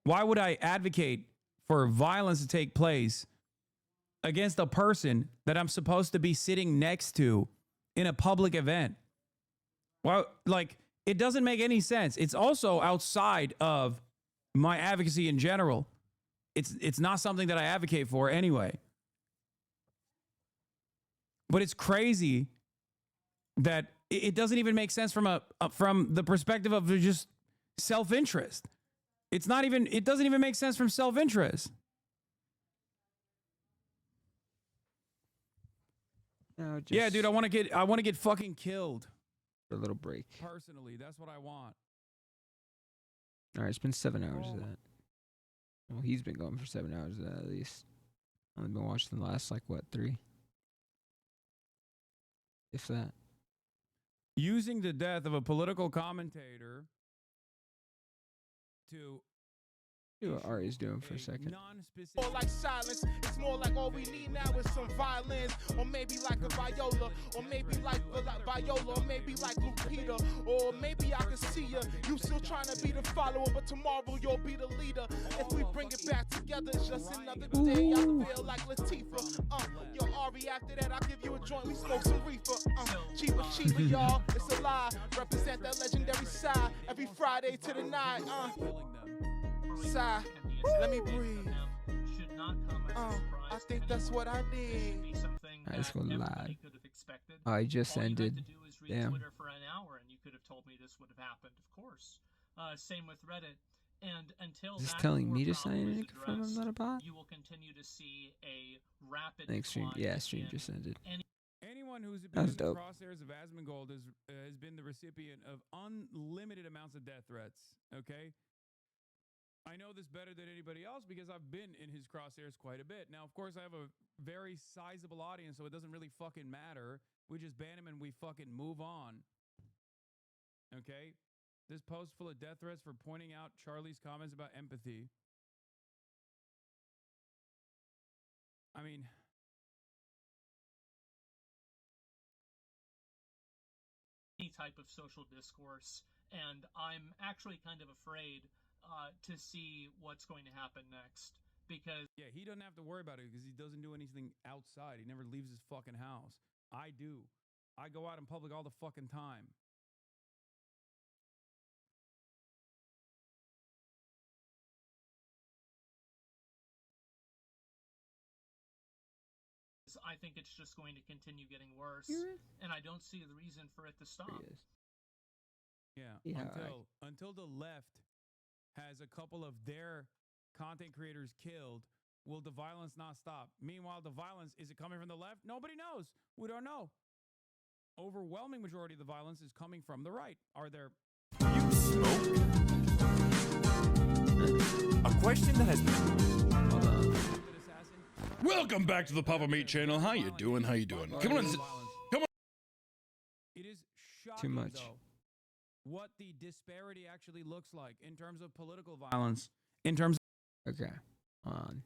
Why would I advocate for violence to take place against a person that I'm supposed to be sitting next to in a public event? Well, like, it doesn't make any sense. It's also outside of my advocacy in general. It's not something that I advocate for anyway. But it's crazy that it doesn't even make sense from the perspective of just self-interest. It doesn't even make sense from self-interest. No, yeah, dude, I want to get fucking killed. for a little break. Personally, that's what I want. All right, it's been 7 hours of that. Well, he's been going for 7 hours of that at least. I've been watching the last, like, what, 3? If that. Using the death of a political commentator to See what Ari's doing for a second. More like silence, it's more like all we need now is some violins, or maybe like a viola, or maybe like viola, or maybe like Lupita, or maybe I can see you still trying to be the follower, but tomorrow you'll be the leader. If we bring it back together, it's just another day. I feel like Latifah. Yo, Ari, after that, I'll give you a joint. We smoke some reefer. Cheaper, y'all. It's a lie. Represent that legendary side every Friday to the night. Sigh, let me breathe. I think that's what I need. I just went live. I just ended. Damn. Twitter for an hour, and you could have told me this would have happened. Of course. Same with Reddit. And until Just that telling core me to problem sign in is and confirm I'm addressed, not a bot? you will continue to see a rapid Thanks, stream. decline Yeah, stream in just ended. Anyone who's That been was in the dope. crosshairs of Asmongold has been the recipient of unlimited amounts of death threats. Okay, I know this better than anybody else because I've been in his crosshairs quite a bit. Now, of course, I have a very sizable audience, so it doesn't really fucking matter. We just ban him and we fucking move on. Okay, this post full of death threats for pointing out Charlie's comments about empathy. I mean, any type of social discourse, and I'm actually kind of afraid to see what's going to happen next, because yeah, he doesn't have to worry about it because he doesn't do anything outside. He never leaves his fucking house. I do. I go out in public all the fucking time. I think it's just going to continue getting worse, and I don't see the reason for it to stop. Yeah, until the left has a couple of their content creators killed, will the violence not stop? Meanwhile, the violence, is it coming from the left? Nobody knows. We don't know. Overwhelming majority of the violence is coming from the right. Are there... You smoke? A question that has been... Welcome back to the Papa Mate channel. How you doing? How you doing? Come on. Come on. It is shocking, Too much. though, what the disparity actually looks like in terms of political violence. In terms of... Okay. On.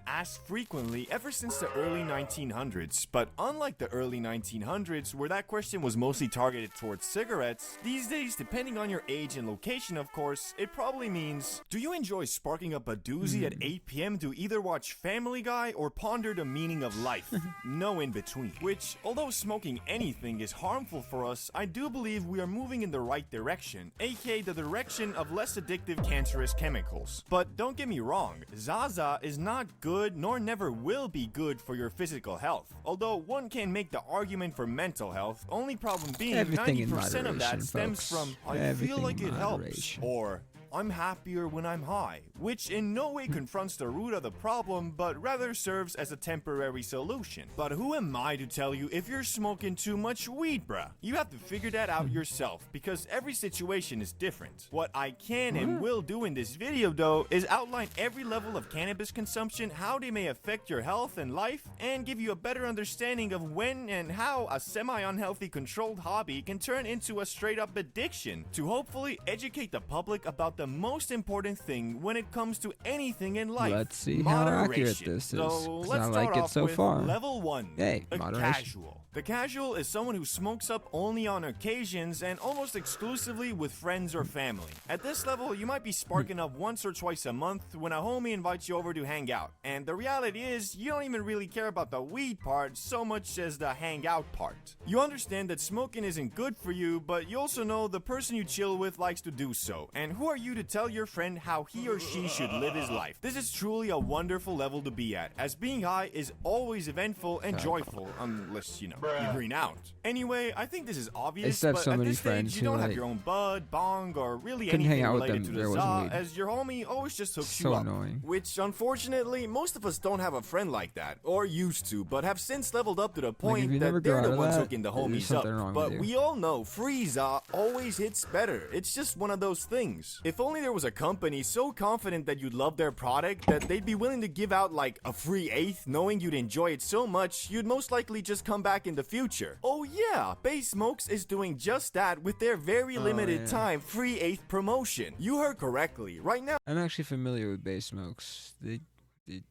Asked frequently ever since the early 1900s, but unlike the early 1900s where that question was mostly targeted towards cigarettes, these days, depending on your age and location of course, it probably means, do you enjoy sparking up a doozy at 8 p.m. to either watch Family Guy or ponder the meaning of life? No in between. Which, although smoking anything is harmful for us, I do believe we are moving in the right direction, aka the direction of less addictive cancerous chemicals. But don't get me wrong, Zaza is not good nor never will be good for your physical health. Although one can make the argument for mental health, only problem being Everything in 90% of that moderation, stems folks. from I Everything feel like in it helps, moderation. or I'm happier when I'm high, which in no way confronts the root of the problem, but rather serves as a temporary solution. But who am I to tell you if you're smoking too much weed, bruh? You have to figure that out yourself, because every situation is different. What I can and will do in this video, though, is outline every level of cannabis consumption, how they may affect your health and life, and give you a better understanding of when and how a semi-unhealthy controlled hobby can turn into a straight-up addiction, to hopefully educate the public about the most important thing when it comes to anything in life. Let's see how accurate moderation. this is. So 'cause let's I start like it off so with far. level 1, Hey, a moderation. casual. The casual is someone who smokes up only on occasions and almost exclusively with friends or family. At this level, you might be sparking up once or twice a month when a homie invites you over to hang out. And the reality is, you don't even really care about the weed part so much as the hang out part. You understand that smoking isn't good for you, but you also know the person you chill with likes to do so. And who are you to tell your friend how he or she should live his life. This is truly a wonderful level to be at, as being high is always eventful and joyful, unless, you green out. Anyway, I think this is obvious, have but so at many this stage, friends you who, don't have like, your own bud, bong, or really couldn't hang anything out with related them to if the there wasn't za, weed. as your homie always just hooks So you up. annoying. Which, unfortunately, most of us don't have a friend like that, or used to, but have since leveled up to the point if you never that they're grow the out of ones that, hooking the there's homies something wrong up. with But you. we all know free za always hits better. It's just one of those things. If only there was a company so confident that you'd love their product that they'd be willing to give out like a free eighth, knowing you'd enjoy it so much you'd most likely just come back in the future. Oh yeah, Bay Smokes is doing just that with their very limited time free eighth promotion. You heard correctly. Right now, I'm actually familiar with Bay Smokes. They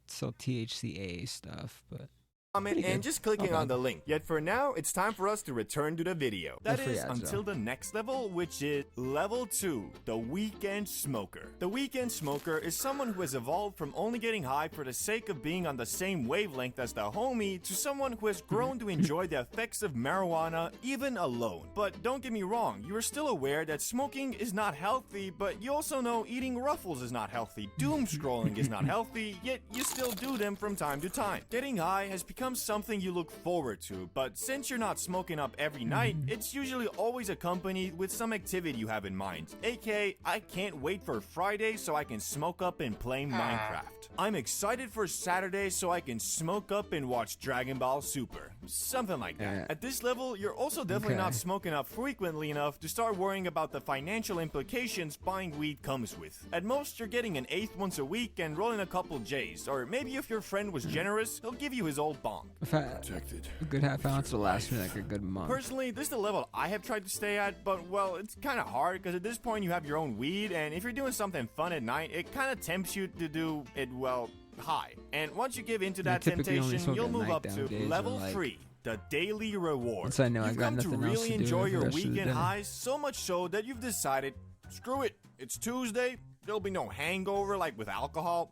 sell THCA stuff, but comment and just clicking Not on the link. Yet for now, it's time for us to return to the video. That free is ads, until the next level, which is level 2, the Weekend Smoker. The Weekend Smoker is someone who has evolved from only getting high for the sake of being on the same wavelength as the homie to someone who has grown to enjoy the effects of marijuana even alone. But don't get me wrong, you are still aware that smoking is not healthy, but you also know eating Ruffles is not healthy, doom scrolling is not healthy, yet you still do them from time to time. Getting high has become something you look forward to, but since you're not smoking up every night, it's usually always accompanied with some activity you have in mind, aka I can't wait for Friday so I can smoke up and play Minecraft. I'm excited for Saturday so I can smoke up and watch Dragon Ball Super. Something like that. At this level, you're also definitely not smoking up frequently enough to start worrying about the financial implications buying weed comes with. At most, you're getting an eighth once a week and rolling a couple J's, or maybe if your friend was generous, he'll give you his old bong. A good half ounce will last me like a good month. Personally, this is the level I have tried to stay at, but well, it's kind of hard because at this point you have your own weed, and if you're doing something fun at night, it kind of tempts you to do it, well, high. And once you give into that typically only temptation, smoke you'll at move night up to nowadays, or, level like, 3. The daily reward. Once I know I You've got come to nothing else really to do enjoy for the your rest of the weekend day. highs so much so that you've decided, screw it, it's Tuesday, there'll be no hangover like with alcohol.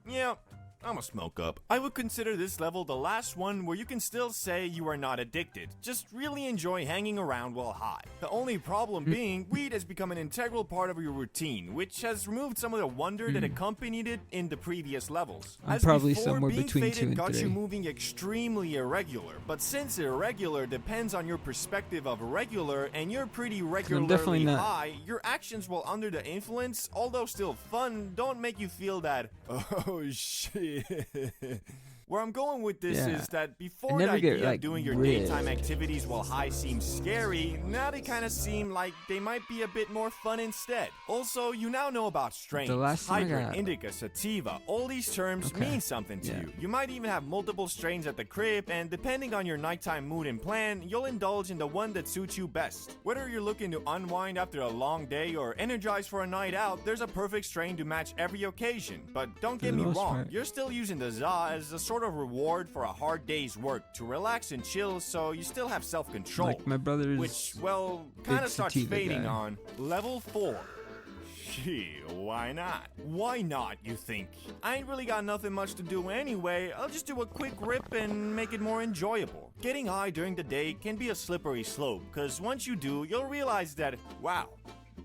Yeah, I'ma smoke up. I would consider this level the last one where you can still say you are not addicted, just really enjoy hanging around while high. The only problem being, weed has become an integral part of your routine, which has removed some of the wonder that accompanied it in the previous levels. I'm As probably before, somewhere being between faded 2 and got 3. you moving extremely irregular, but since irregular depends on your perspective of regular and you're pretty definitely regularly not. high, your actions while under the influence, although still fun, don't make you feel that, oh shit. Where I'm going with this Yeah. is that I before the never get, idea like, of doing your ripped. daytime activities while high seems scary, now they kind of seem like they might be a bit more fun instead. Also, you now know about strains, The last time I hybrid, got- indica, sativa. All these terms mean something to you. You might even have multiple strains at the crib, and depending on your nighttime mood and plan, you'll indulge in the one that suits you best. Whether you're looking to unwind after a long day or energize for a night out, there's a perfect strain to match every occasion. But don't get the me most wrong, part. you're still using the za as a sort of reward for a hard day's work to relax and chill, so you still have self-control. Like my brother's which, well, big kind of starts sativa fading guy. on level 4. Gee, why not? Why not, you think? I ain't really got nothing much to do anyway. I'll just do a quick rip and make it more enjoyable. Getting high during the day can be a slippery slope, because once you do, you'll realize that, wow,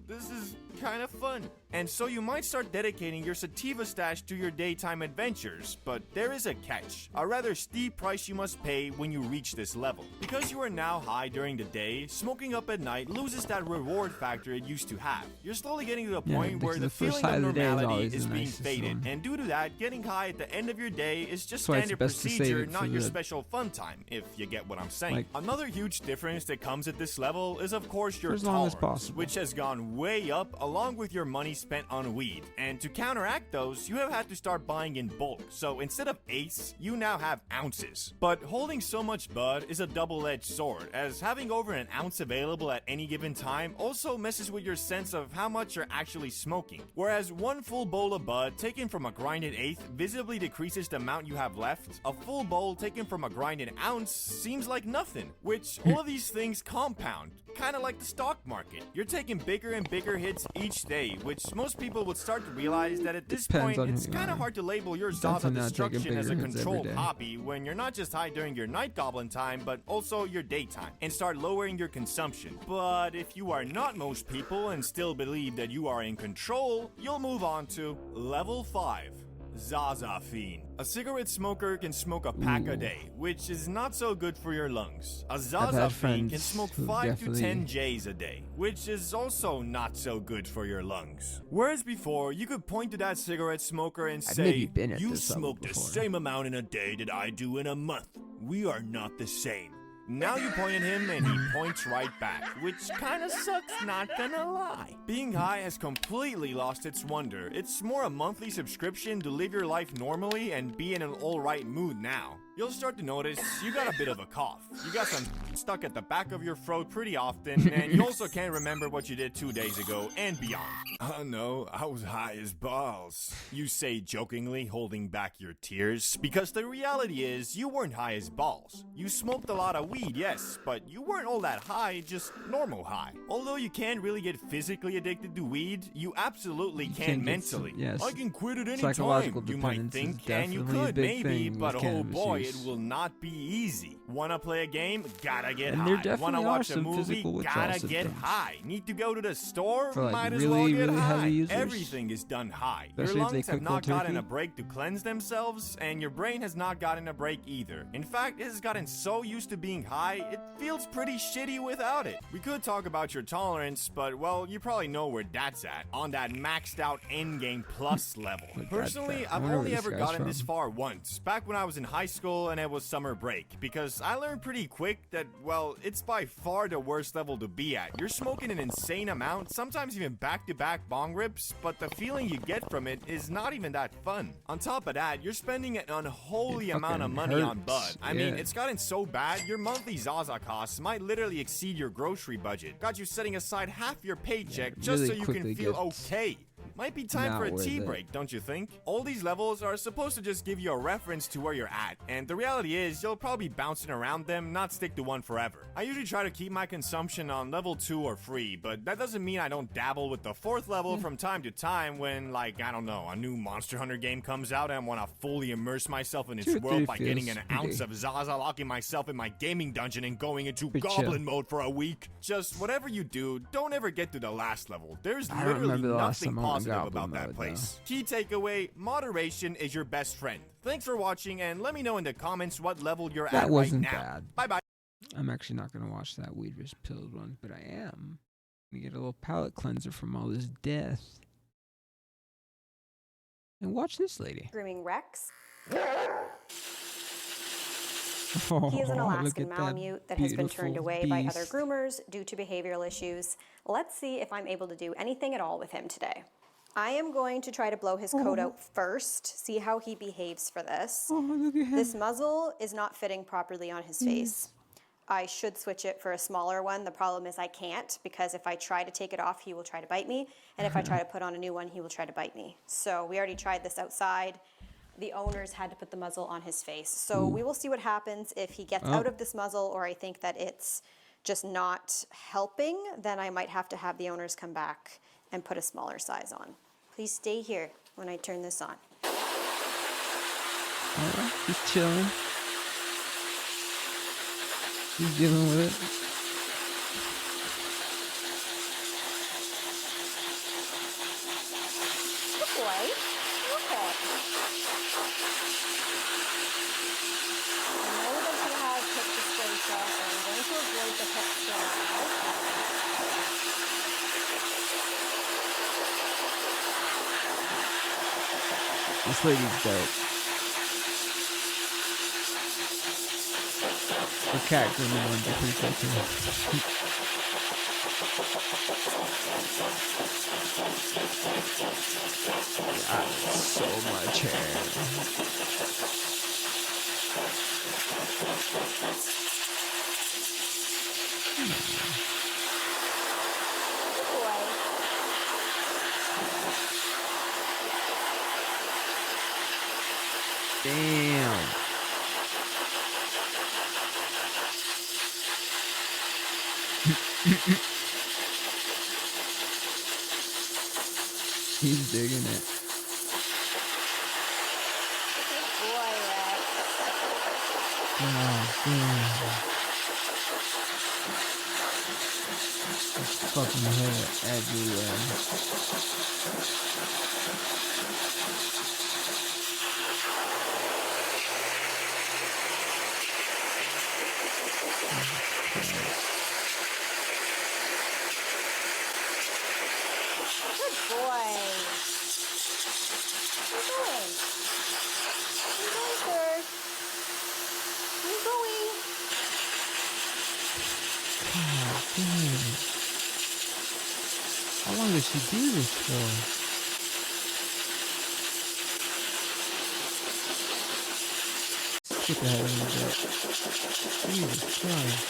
this is kind of fun. And so you might start dedicating your sativa stash to your daytime adventures, but there is a catch, a rather steep price you must pay when you reach this level. Because you are now high during the day, smoking up at night loses that reward factor it used to have. You're slowly getting to the Yeah, point where because the the first feeling high of of the day is normality always is the being nicest faded, one. and due to that, getting high at the end of your day is just That's why it's standard best to save procedure, it for not your the- special fun time, if you get what I'm saying. Like- Another huge difference that comes at this level is of course your For as long as tolerance, possible. which has gone way up along with your money spent on weed. And to counteract those, you have had to start buying in bulk. So instead of eighths, you now have ounces. But holding so much bud is a double-edged sword, as having over an ounce available at any given time also messes with your sense of how much you're actually smoking. Whereas one full bowl of bud taken from a grinded eighth visibly decreases the amount you have left, a full bowl taken from a grinded ounce seems like nothing, which all of these things compound. kind of like the stock market. You're taking bigger and bigger hits each day, which most people would start to realize that at this point, it's kind of hard to label your Zaza destruction as a controlled hobby when you're not just high during your night goblin time, but also your daytime, and start lowering your consumption. But if you are not most people and still believe that you are in control, you'll move on to level 5. Zaza Fiend. A cigarette smoker can smoke a pack a day, which is not so good for your lungs. A Zaza Fiend can smoke 5 to 10 J's a day, which is also not so good for your lungs. Whereas before, you could point to that cigarette smoker and say, you smoke the same amount in a day that I do in a month. We are not the same. Now you point at him and he points right back, which kinda sucks, not gonna lie. Being high has completely lost its wonder. It's more a monthly subscription to live your life normally and be in an alright mood now. You'll start to notice you got a bit of a cough. You got some stuck at the back of your throat pretty often, and you also can't remember what you did 2 days ago and beyond. Oh no, I was high as balls. You say jokingly, holding back your tears, because the reality is you weren't high as balls. You smoked a lot of weed, yes, but you weren't all that high, just normal high. Although you can't really get physically addicted to weed, you absolutely can mentally. Yes. I can quit at any Psychological time, you might dependence is think, and you definitely a could big maybe, thing but with oh cannabis boy, use. it will not be easy. Wanna play a game? Gotta get And there high. definitely Wanna are watch a some movie? physical withdrawal Gotta get symptoms. high. Need to go to the store? For, like, Might as really, well get really high. heavy users. Everything is done high. Especially if Your they lungs have cook not cold gotten turkey. a break to cleanse themselves, and your brain has not gotten a break either. In fact, it has gotten so used to being high, it feels pretty shitty without it. We could talk about your tolerance, but well, you probably know where that's at. On that maxed out endgame plus level. Personally, I've only ever gotten this far once, back when I was in high school and it was summer break, because I learned pretty quick that, well, it's by far the worst level to be at. You're smoking an insane amount, sometimes even back-to-back bong rips, but the feeling you get from it is not even that fun. On top of that, you're spending an unholy amount of money on bud. I mean, it's gotten so bad, your monthly Zaza costs might literally exceed your grocery budget. Got you setting aside half your paycheck just so you can feel okay. Might be time for a tea break, don't you think? All these levels are supposed to just give you a reference to where you're at, and the reality is you'll probably be bouncing around them, not stick to one forever. I usually try to keep my consumption on level 2 or 3, but that doesn't mean I don't dabble with the 4th level from time to time when, like, I don't know, a new Monster Hunter game comes out and I want to fully immerse myself in its 2 or 3 world by getting feels an ounce pretty- of Zaza, locking myself in my gaming dungeon and going into Pretty goblin chill. mode for a week. Just whatever you do, don't ever get to the last level. There's I don't literally remember the last nothing time I went positive goblin about that mode, place. Key takeaway, moderation is your best friend. Thanks for watching, and let me know in the comments what level you're That at wasn't right now. bad. Bye-bye. I'm actually not going to watch that weed versus pills one, but I am going to get a little palate cleanser from all this death. And watch this lady. Grooming Rex. Oh, He is an look Alaskan at that Malamute that has been turned beautiful away by other beast. groomers due to behavioral issues. Let's see if I'm able to do anything at all with him today. I am going to try to blow his coat out first, see how he behaves for this. Look at him. This muzzle is not fitting properly on his face. I should switch it for a smaller one. The problem is I can't, because if I try to take it off, he will try to bite me. And if I try to put on a new one, he will try to bite me. So we already tried this outside. The owners had to put the muzzle on his face. So we will see what happens if he gets out of this muzzle, or I think that it's just not helping, then I might have to have the owners come back and put a smaller size on. Please stay here when I turn this on. Alright, he's chilling. He's dealing with it. Good boy. Okay. I know that he has hip dysplasia, so I'm going to avoid the hips for now. This lady's dope. The cat grooming ones are pretty cool too. God, so much hair. Good boy. Damn. He's digging it. Oh, damn. Fucking hair everywhere. Good boy. Keep going. Keep going, sir. Keep going. God damn. How long does she do this for? Get the hell out of here. Jesus Christ.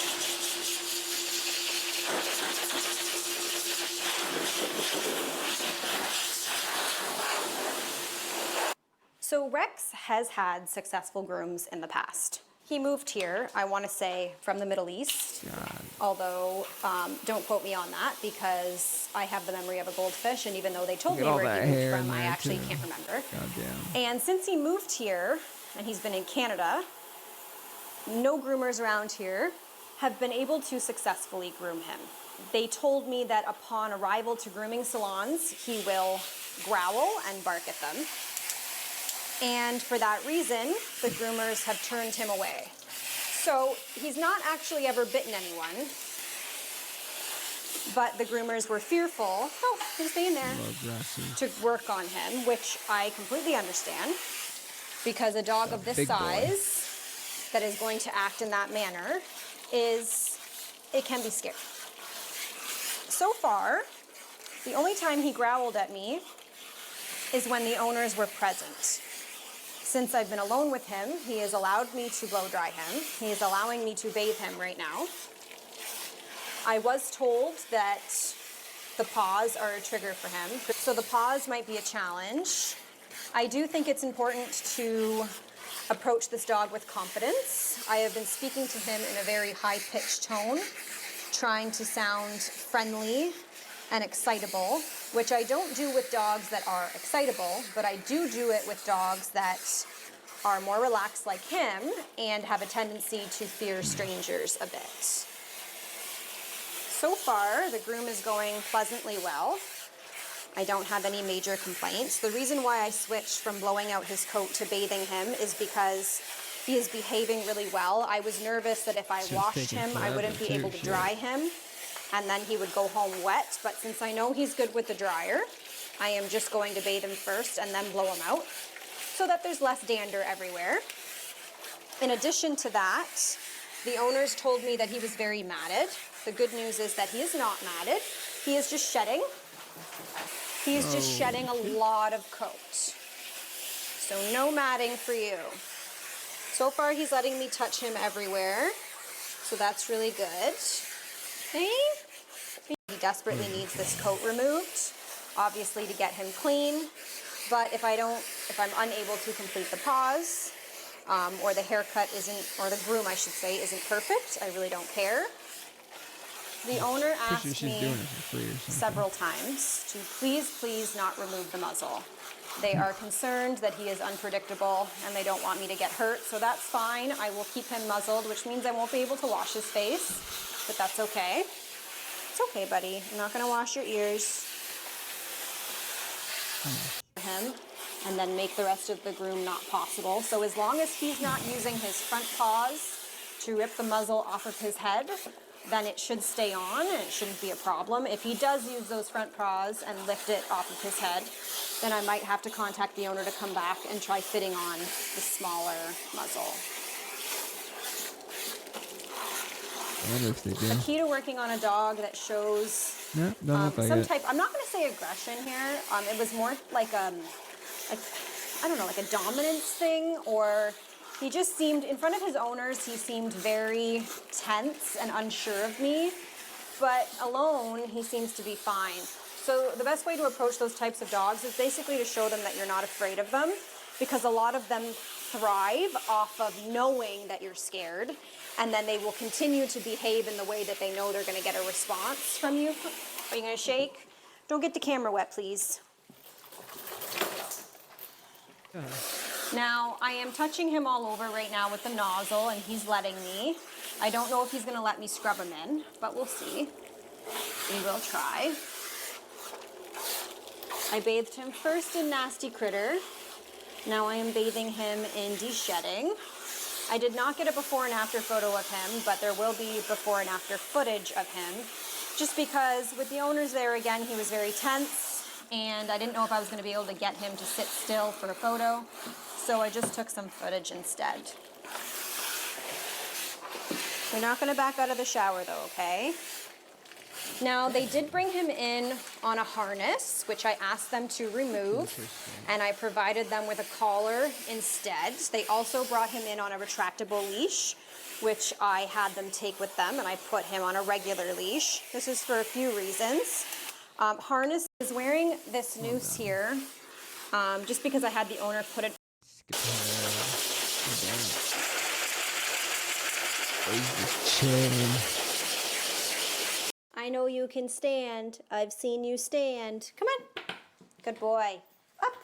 So Rex has had successful grooms in the past. He moved here, I want to say, from the Middle East. God. Although, don't quote me on that because I have the memory of a goldfish, and even though they told me all where that he moved hair from, in I there, actually too. can't remember. Goddamn. And since he moved here, and he's been in Canada, no groomers around here have been able to successfully groom him. They told me that upon arrival to grooming salons, he will growl and bark at them. And for that reason, the groomers have turned him away. So he's not actually ever bitten anyone, but the groomers were fearful, oh, he's staying there, to work on him, which I completely understand, because a dog of this size that is going to act in that manner it can be scary. So far, the only time he growled at me is when the owners were present. Since I've been alone with him, he has allowed me to blow dry him. He is allowing me to bathe him right now. I was told that the paws are a trigger for him, so the paws might be a challenge. I do think it's important to approach this dog with confidence. I have been speaking to him in a very high-pitched tone, trying to sound friendly and excitable, which I don't do with dogs that are excitable, but I do it with dogs that are more relaxed like him and have a tendency to fear strangers a bit. So far, the groom is going pleasantly well. I don't have any major complaints. The reason why I switched from blowing out his coat to bathing him is because he is behaving really well. I was nervous that if I washed him, I wouldn't be able to dry him, and then he would go home wet. But since I know he's good with the dryer, I am just going to bathe him first and then blow him out so that there's less dander everywhere. In addition to that, the owners told me that he was very matted. The good news is that he is not matted. He is just shedding. He is just shedding a lot of coat. So no matting for you. So far, he's letting me touch him everywhere. So that's really good. Okay. He desperately needs this coat removed, obviously to get him clean. But if I'm unable to complete the paws, or the haircut isn't, or the groom I should say, isn't perfect, I really don't care. The owner asked me several times to please not remove the muzzle. They are concerned that he is unpredictable and they don't want me to get hurt, so that's fine. I will keep him muzzled, which means I won't be able to wash his face, but that's okay. It's okay, buddy. I'm not gonna wash your ears. Him, and then make the rest of the groom not possible. So as long as he's not using his front paws to rip the muzzle off of his head, then it should stay on and it shouldn't be a problem. If he does use those front paws and lift it off of his head, then I might have to contact the owner to come back and try fitting on the smaller muzzle. I wonder if they do. The key to working on a dog that shows No, don't look like some it. type, I'm not going to say aggression here, it was more like I don't know, like a dominance thing, or he just seemed, in front of his owners, he seemed very tense and unsure of me, but alone, he seems to be fine. So the best way to approach those types of dogs is basically to show them that you're not afraid of them, because a lot of them thrive off of knowing that you're scared, and then they will continue to behave in the way that they know they're going to get a response from you. Are you going to shake? Don't get the camera wet, please. Now, I am touching him all over right now with the nozzle, and he's letting me. I don't know if he's going to let me scrub him in, but we'll see. We will try. I bathed him first in Nasty Critter. Now I am bathing him in De-shedding. I did not get a before and after photo of him, but there will be before and after footage of him. Just because with the owners there again, he was very tense, and I didn't know if I was going to be able to get him to sit still for a photo. So I just took some footage instead. We're not going to back out of the shower though, okay? Now, they did bring him in on a harness, which I asked them to remove, and I provided them with a collar instead. They also brought him in on a retractable leash, which I had them take with them, and I put him on a regular leash. This is for a few reasons. Harness is wearing this noose here, just because I had the owner put it. I know you can stand. I've seen you stand. Come on. Good boy. Up,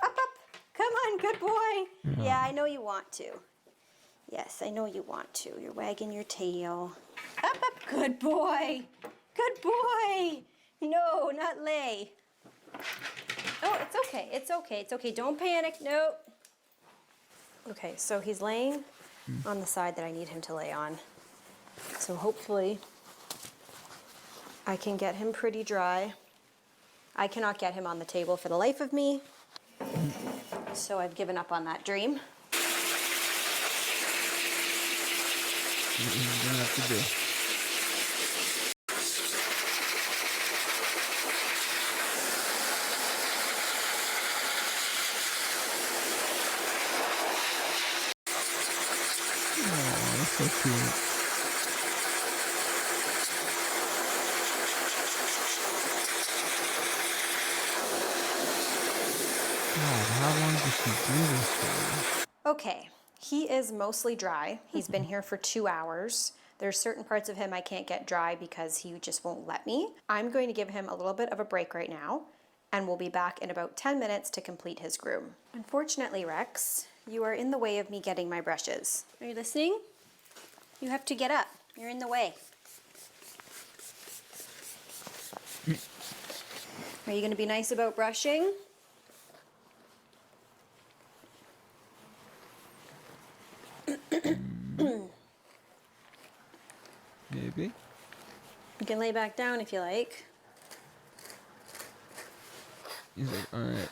up, up. Come on, good boy. Yeah, I know you want to. Yes, I know you want to. You're wagging your tail. Up, up. Good boy. Good boy. No, not lay. Oh, it's okay. It's okay. It's okay. Don't panic. No. Okay, so he's laying on the side that I need him to lay on. So hopefully I can get him pretty dry. I cannot get him on the table for the life of me, so I've given up on that dream. What are you gonna have to do? Oh, that's so cute. How long does she do this for? Okay, he is mostly dry. He's been here for 2 hours. There's certain parts of him I can't get dry because he just won't let me. I'm going to give him a little bit of a break right now, and we'll be back in about 10 minutes to complete his groom. Unfortunately, Rex, you are in the way of me getting my brushes. Are you listening? You have to get up. You're in the way. Are you going to be nice about brushing? Maybe. You can lay back down if you like. He's like, all right.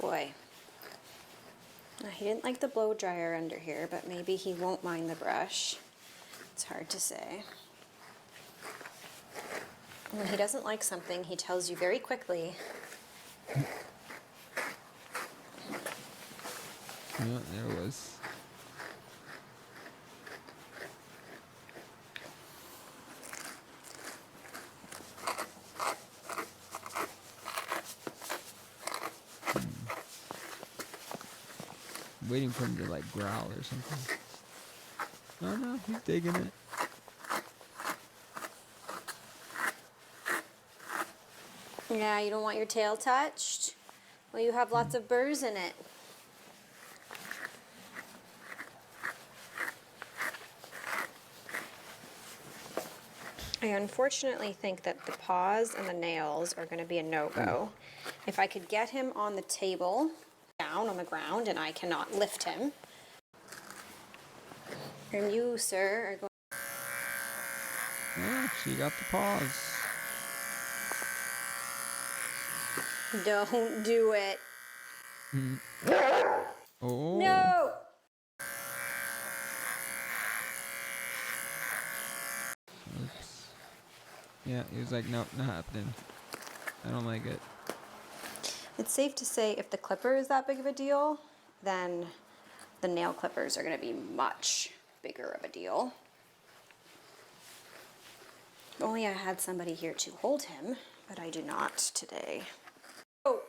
Boy. Now, he didn't like the blow dryer under here, but maybe he won't mind the brush. It's hard to say. When he doesn't like something, he tells you very quickly. Yeah, there it was. Waiting for him to like growl or something. Oh no, he's digging it. Yeah, you don't want your tail touched? Well, you have lots of burrs in it. I unfortunately think that the paws and the nails are going to be a no-go. If I could get him on the table, down on the ground, and I cannot lift him. And you, sir, are going... Yeah, she got the paws. Don't do it. Oh. No! Oops. Yeah, he was like, nope, not happening. I don't like it. It's safe to say if the clipper is that big of a deal, then the nail clippers are going to be much bigger of a deal. If only I had somebody here to hold him, but I do not today. Oh,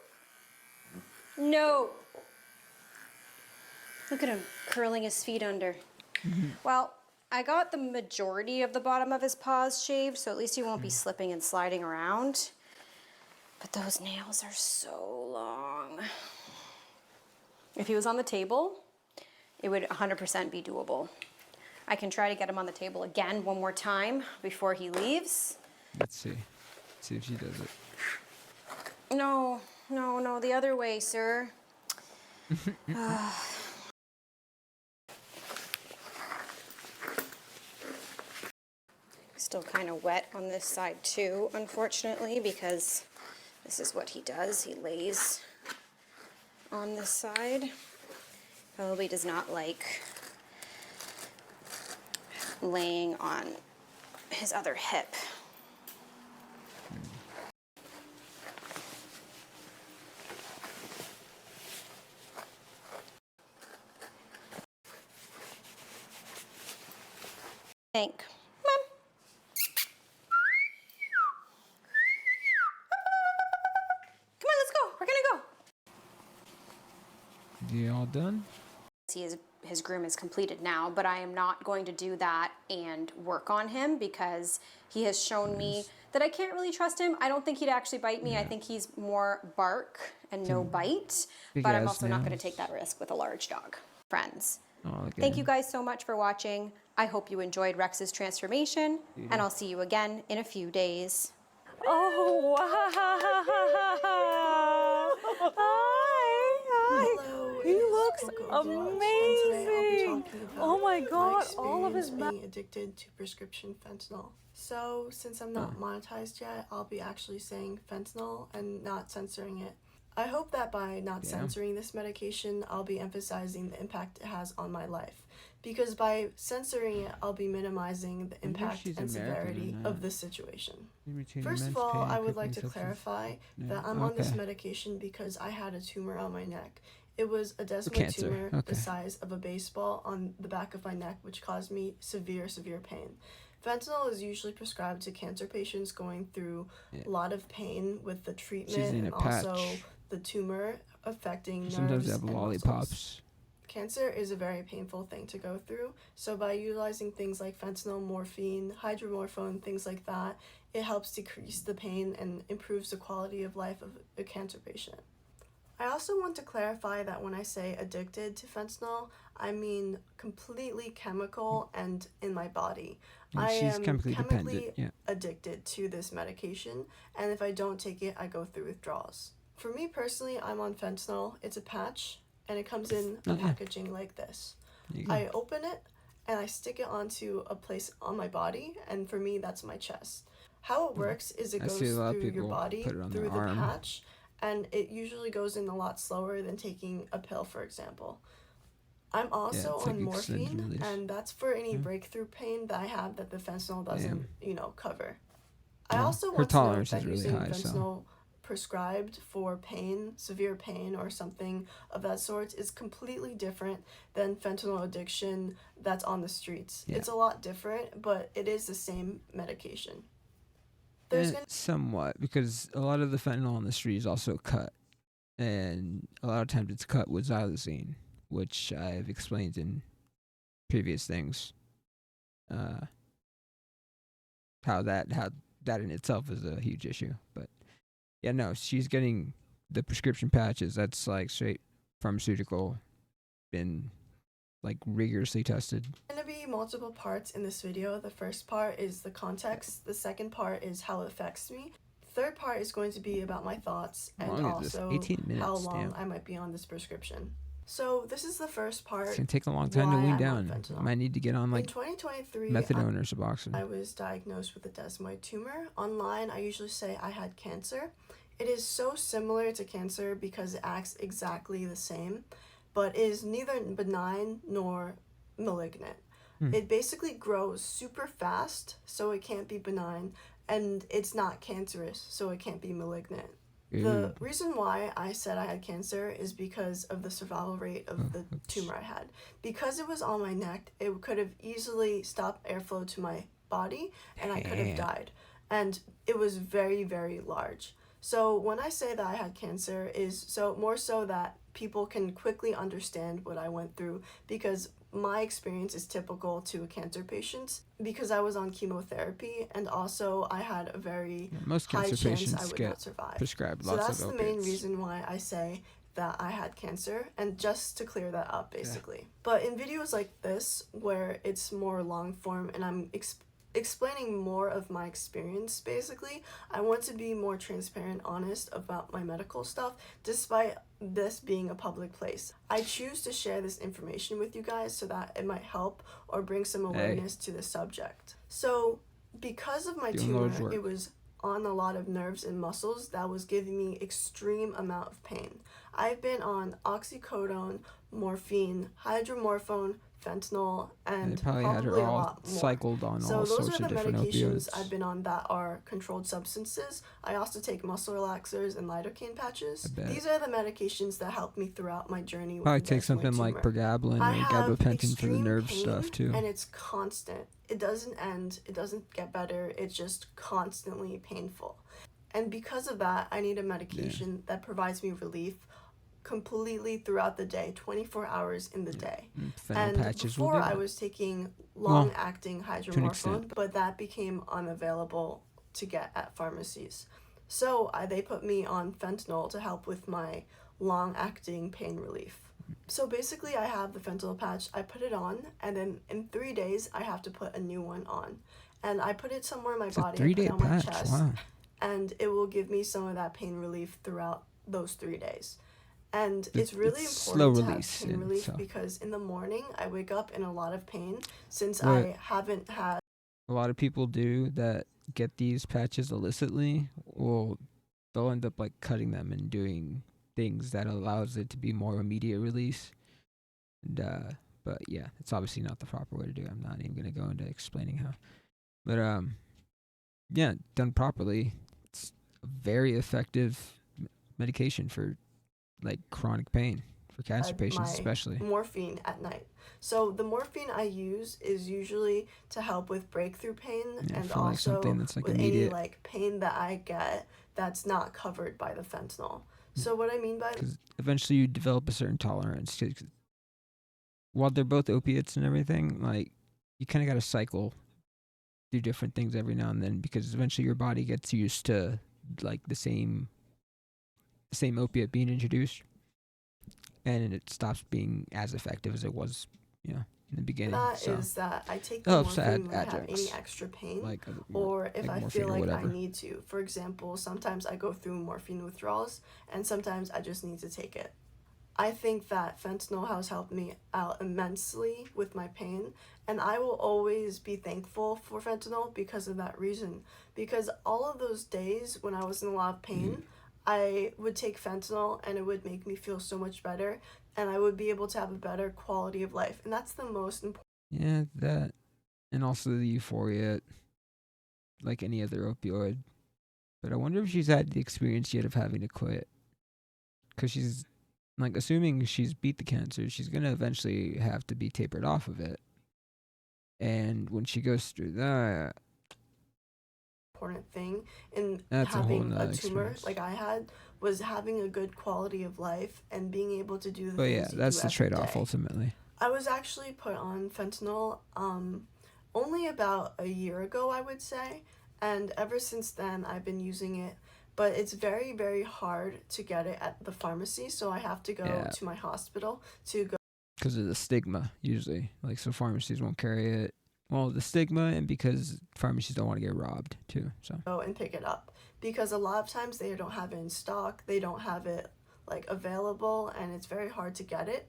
no. Look at him curling his feet under. Well, I got the majority of the bottom of his paws shaved, so at least he won't be slipping and sliding around. But those nails are so long. If he was on the table, it would 100% be doable. I can try to get him on the table again one more time before he leaves. Let's see. See if she does it. No, no, no, the other way, sir. Still kind of wet on this side too, unfortunately, because this is what he does. He lays on this side. Probably does not like laying on his other hip. Hank. Come on. Come on, let's go. We're gonna go. You all done? His groom is completed now, but I am not going to do that and work on him because he has shown me that I can't really trust him. I don't think he'd actually bite me. I think he's more bark and no bite, but I'm also not going to take that risk with a large dog. Friends, thank you guys so much for watching. I hope you enjoyed Rex's transformation, and I'll see you again in a few days. Oh, wow. Hi. Hello, He looks amazing. Oh my God, all of his being addicted to prescription fentanyl. So, since I'm not monetized yet, I'll be actually saying fentanyl and not censoring it. I hope that by not censoring this medication, I'll be emphasizing the impact it has on my life. Because by censoring it, I'll be minimizing the impact and severity of this situation. First of all, I would like to clarify that I'm on this medication because I had a tumor on my neck. It was a desmoid tumor the size of a baseball on the back of my neck, which caused me severe pain. Fentanyl is usually prescribed to cancer patients going through a lot of pain with the treatment and also the tumor affecting nerves Sometimes they have and lollipops. muscles. Cancer is a very painful thing to go through, so by utilizing things like fentanyl, morphine, hydromorphone, things like that, it helps decrease the pain and improves the quality of life of a cancer patient. I also want to clarify that when I say addicted to fentanyl, I mean completely chemical and in my body. I am chemically addicted to this medication, and if I don't take it, I go through withdrawals. For me personally, I'm on fentanyl. It's a patch, and it comes in a packaging like this. I open it, and I stick it onto a place on my body, and for me, that's my chest. How it works is it goes through your body, through the patch, and it usually goes in a lot slower than taking a pill, for example. I'm also on morphine, and that's for any breakthrough pain that I have that the fentanyl doesn't, cover. I also want to note that using fentanyl prescribed for pain, severe pain, or something of that sort is completely different than fentanyl addiction that's on the streets. It's a lot different, but it is the same medication. Somewhat, because a lot of the fentanyl on the street is also cut, and a lot of times it's cut with xylazine, which I've explained in previous things. How that in itself is a huge issue, but yeah, no, she's getting the prescription patches. That's like straight pharmaceutical, been like rigorously tested. There's going to be multiple parts in this video. The first part is the context. The second part is how it affects me. The third part is going to be about my thoughts and also 18 minutes, how long I might be on this prescription. So this is the first part. It's gonna take a long time to wean down. Might need to get on like in 2023, methadone or Suboxone. I was diagnosed with a desmoid tumor. Online, I usually say I had cancer. It is so similar to cancer because it acts exactly the same, but it is neither benign nor malignant. It basically grows super fast, so it can't be benign, and it's not cancerous, so it can't be malignant. The reason why I said I had cancer is because of the survival rate of the tumor I had. Because it was on my neck, it could have easily stopped airflow to my body and I could have died. And it was very, very large. So when I say that I had cancer is more so that people can quickly understand what I went through, because my experience is typical to a cancer patient's, because I was on chemotherapy and also I had a very most high cancer chance patients I would get not survive. prescribed So lots that's of the main opiates. reason why I say that I had cancer, and just to clear that up basically. But in videos like this where it's more long form and I'm explaining more of my experience basically, I want to be more transparent, honest about my medical stuff despite this being a public place. I choose to share this information with you guys so that it might help or bring some awareness to the subject. So because of my tumor, it was on a lot of nerves and muscles that was giving me extreme amount of pain. I've been on oxycodone, morphine, hydromorphone, fentanyl, and probably had her probably a all lot more. cycled on So all those sorts are of the different medications opioids. I've been on that are controlled substances. I also take muscle relaxers and lidocaine patches. These are the medications that help me throughout my journey with Probably the take something desmoid like tumor. pregabalin I or have gabapentin for the extreme nerve pain, stuff too. and it's constant. It doesn't end. It doesn't get better. It's just constantly painful. And because of that, I need a medication that provides me relief completely throughout the day, 24 hours in the day. Fentanyl patches will before do I that. was taking long-acting hydromorphone, extent. but that became unavailable to get at pharmacies. So they put me on fentanyl to help with my long-acting pain relief. So basically I have the fentanyl patch, I put it on, and then in 3 days I have to put a new one on. And I put it somewhere in my body, I put 3-day it on my patch, chest, wow. and it will give me some of that pain relief throughout those 3 days. And it's really it's important slow to release, have pain and relief so- because in the morning I wake up in a lot of pain since What I haven't had a lot of people do that get these patches illicitly, they'll end up like cutting them and doing things that allows it to be more immediate release. And but yeah, it's obviously not the proper way to do it. I'm not even gonna go into explaining how. But yeah, done properly, it's a very effective medication for like chronic pain for cancer patients my especially. morphine at night. So the morphine I use is usually to help with breakthrough pain and for, like, also something that's, like, with immediate. any like pain that I get that's not covered by the fentanyl. So what I mean by Because eventually you develop a certain tolerance. 'Cause while they're both opiates and everything, like you kind of got to cycle through different things every now and then, because eventually your body gets used to like the same opiate being introduced, and it stops being as effective as it was, in the beginning. that So is that I take it the helps to morphine add when I have adjuncts, any extra pain like or if like I morphine feel or like I whatever. need to. For example, sometimes I go through morphine withdrawals and sometimes I just need to take it. I think that fentanyl has helped me out immensely with my pain, and I will always be thankful for fentanyl because of that reason. Because all of those days when I was in a lot of pain, I would take fentanyl and it would make me feel so much better, and I would be able to have a better quality of life. And that's the most important. Yeah, that, and also the euphoria, like any other opioid. But I wonder if she's had the experience yet of having to quit, because she's like, assuming she's beat the cancer, she's gonna eventually have to be tapered off of it. And when she goes through that, Important thing in That's a whole having a nother tumor experience. like I had was having a good quality of life and being able to do the but things yeah, you that's do the every trade-off day. ultimately. I was actually put on fentanyl only about a year ago, I would say, and ever since then I've been using it, but it's very, very hard to get it at the pharmacy, so I have to go Yeah. to my hospital to go Because of the stigma, usually. Like, so pharmacies won't carry it. Well, the stigma, and because pharmacies don't want to get robbed, too. So and pick it up, because a lot of times they don't have it in stock, they don't have it like available, and it's very hard to get it.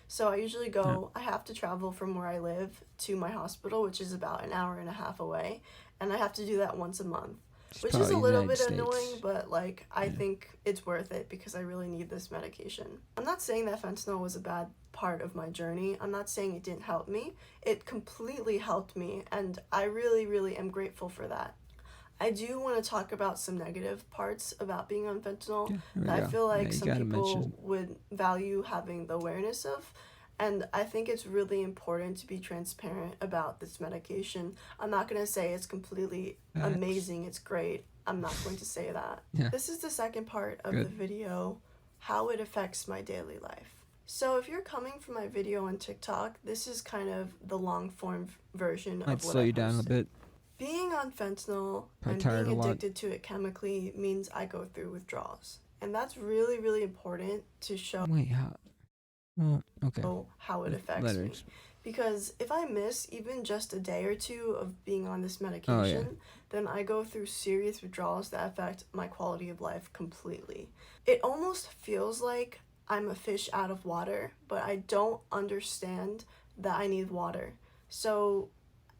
So I usually go, I have to travel from where I live to my hospital, which is about an hour and a half away, and I have to do that once a month, which is a probably little United bit annoying, States. but like I think it's worth it because I really need this medication. I'm not saying that fentanyl was a bad part of my journey. I'm not saying it didn't help me. It completely helped me, and I really, really am grateful for that. I do want to talk about some negative parts about being on fentanyl Yeah, there we that I go. feel like Yeah, you some gotta people mention. would value having the awareness of. And I think it's really important to be transparent about this medication. I'm not going to say it's completely amazing, it's great. I'm not going to say that. Yeah. This is the second part of Good. the video, how it affects my daily life. So if you're coming from my video on TikTok, this is kind of the long form version Might of what slow I you down a posted. bit. Being on fentanyl Probably and tired being a lot. addicted to it chemically means I go through withdrawals. And that's really, really important to show Wait, how? Well, okay. how it affects Let her me. exp- Because if I miss even just a day or two of being on this medication, Oh, yeah. then I go through serious withdrawals that affect my quality of life completely. It almost feels like I'm a fish out of water, but I don't understand that I need water. So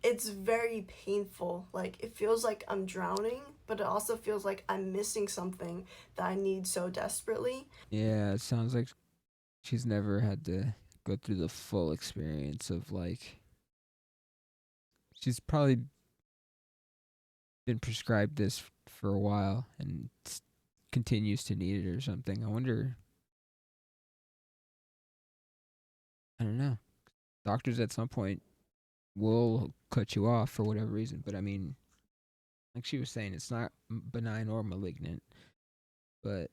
it's very painful. Like, it feels like I'm drowning, but it also feels like I'm missing something that I need so desperately. Yeah, it sounds like she's never had to go through the full experience of like. She's probably been prescribed this for a while and continues to need it or something. I wonder. I don't know. Doctors at some point will cut you off for whatever reason, but I mean, like she was saying, it's not benign or malignant, but